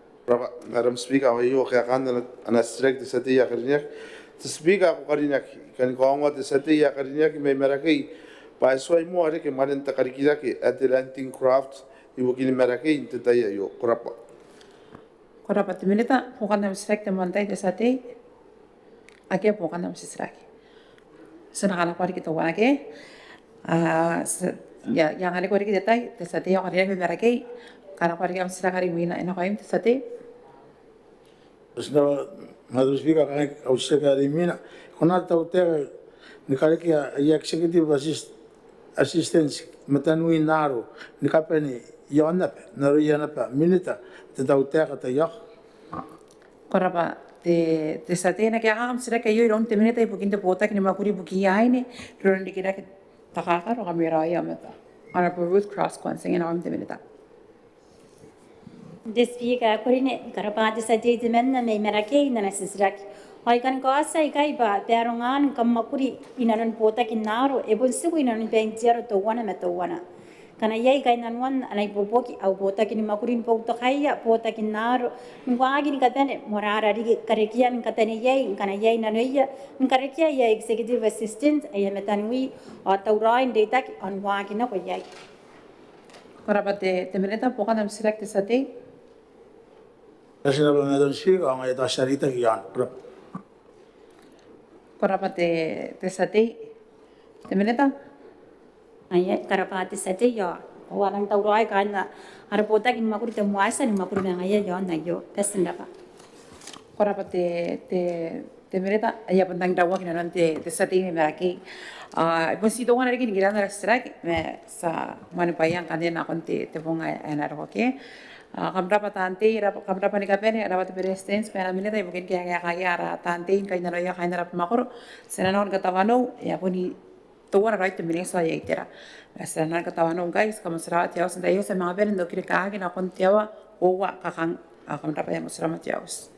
Madam Speaker, ayo kaya kan na strike de sati ya karinya. The speaker ko karinya kan ko ang de sati ya karinya ki may meraki pa soy mo are ke manen ta karikira ke Atlantic Craft ibu kini meraki inte ta yo korapa. Korapa te minita pokan nam strike te montai de sati. Ake pokan nam strike. Senakala pari kita wana ke ya yang hari ko ri kita te sati ya karinya meraki Karena pari kami sedang hari mina, enak kami sate. President Madam Speaker, I was secretary mina. Kona tau te ni kare ki executive assistance matanui naro ni kapeni yona naru yana pa minita te tau te ka te yok. Korapa te sate na kaya kami sedang kayo iron te minita ibu kinta pota kini makuri buki ya ini ron dikira ke takaka ro kami raya mata. Honorable Ruth Cross konseng enak kami te minita. Speaker kurine karapati sa jay men na may merake na nasisrak hoy kan ko asa ikay ba terongan kamakuri inanon pota kinaro ebon sigo inanon benjero to wana metawana kana yai kay nanwan anay popoki au pota kin makurin pota kaya pota kinaro ngwagi ni katane morara ri karekia min katane yai kana yai nanoya min karekia yai executive assistant ay metanwi o tawrain data on wagi na ko yai Korapate te minita pokan nam select te sate. President Madam Speaker, ang ito sarita kiyan. Korapate te sate. Te minita? Ay karapati sate yo. Walang tawrai kana arapota kin makuri te muasa ni makuri nga ya yo na yo. Tesenda pa. Korapate te minita ay pantang dawa kinanon te sate ni meraki. Pun sito wana lagi ngira na strike me sa manipayang kanina konti te bunga enaro ke. Kamrapa tante, kamrapa ni kapene, rapat beresten, spera minita ibu kaya ara tante, kaya naro ya kaya naro makoro, senanon katawano, ya puni tuara right to minesa ya itera. Asa na katawa no guys kama sara tiao sa tayo sa mga berin do kiri kaagi na kon tiawa owa kakang akam dapat yang masra matiaos.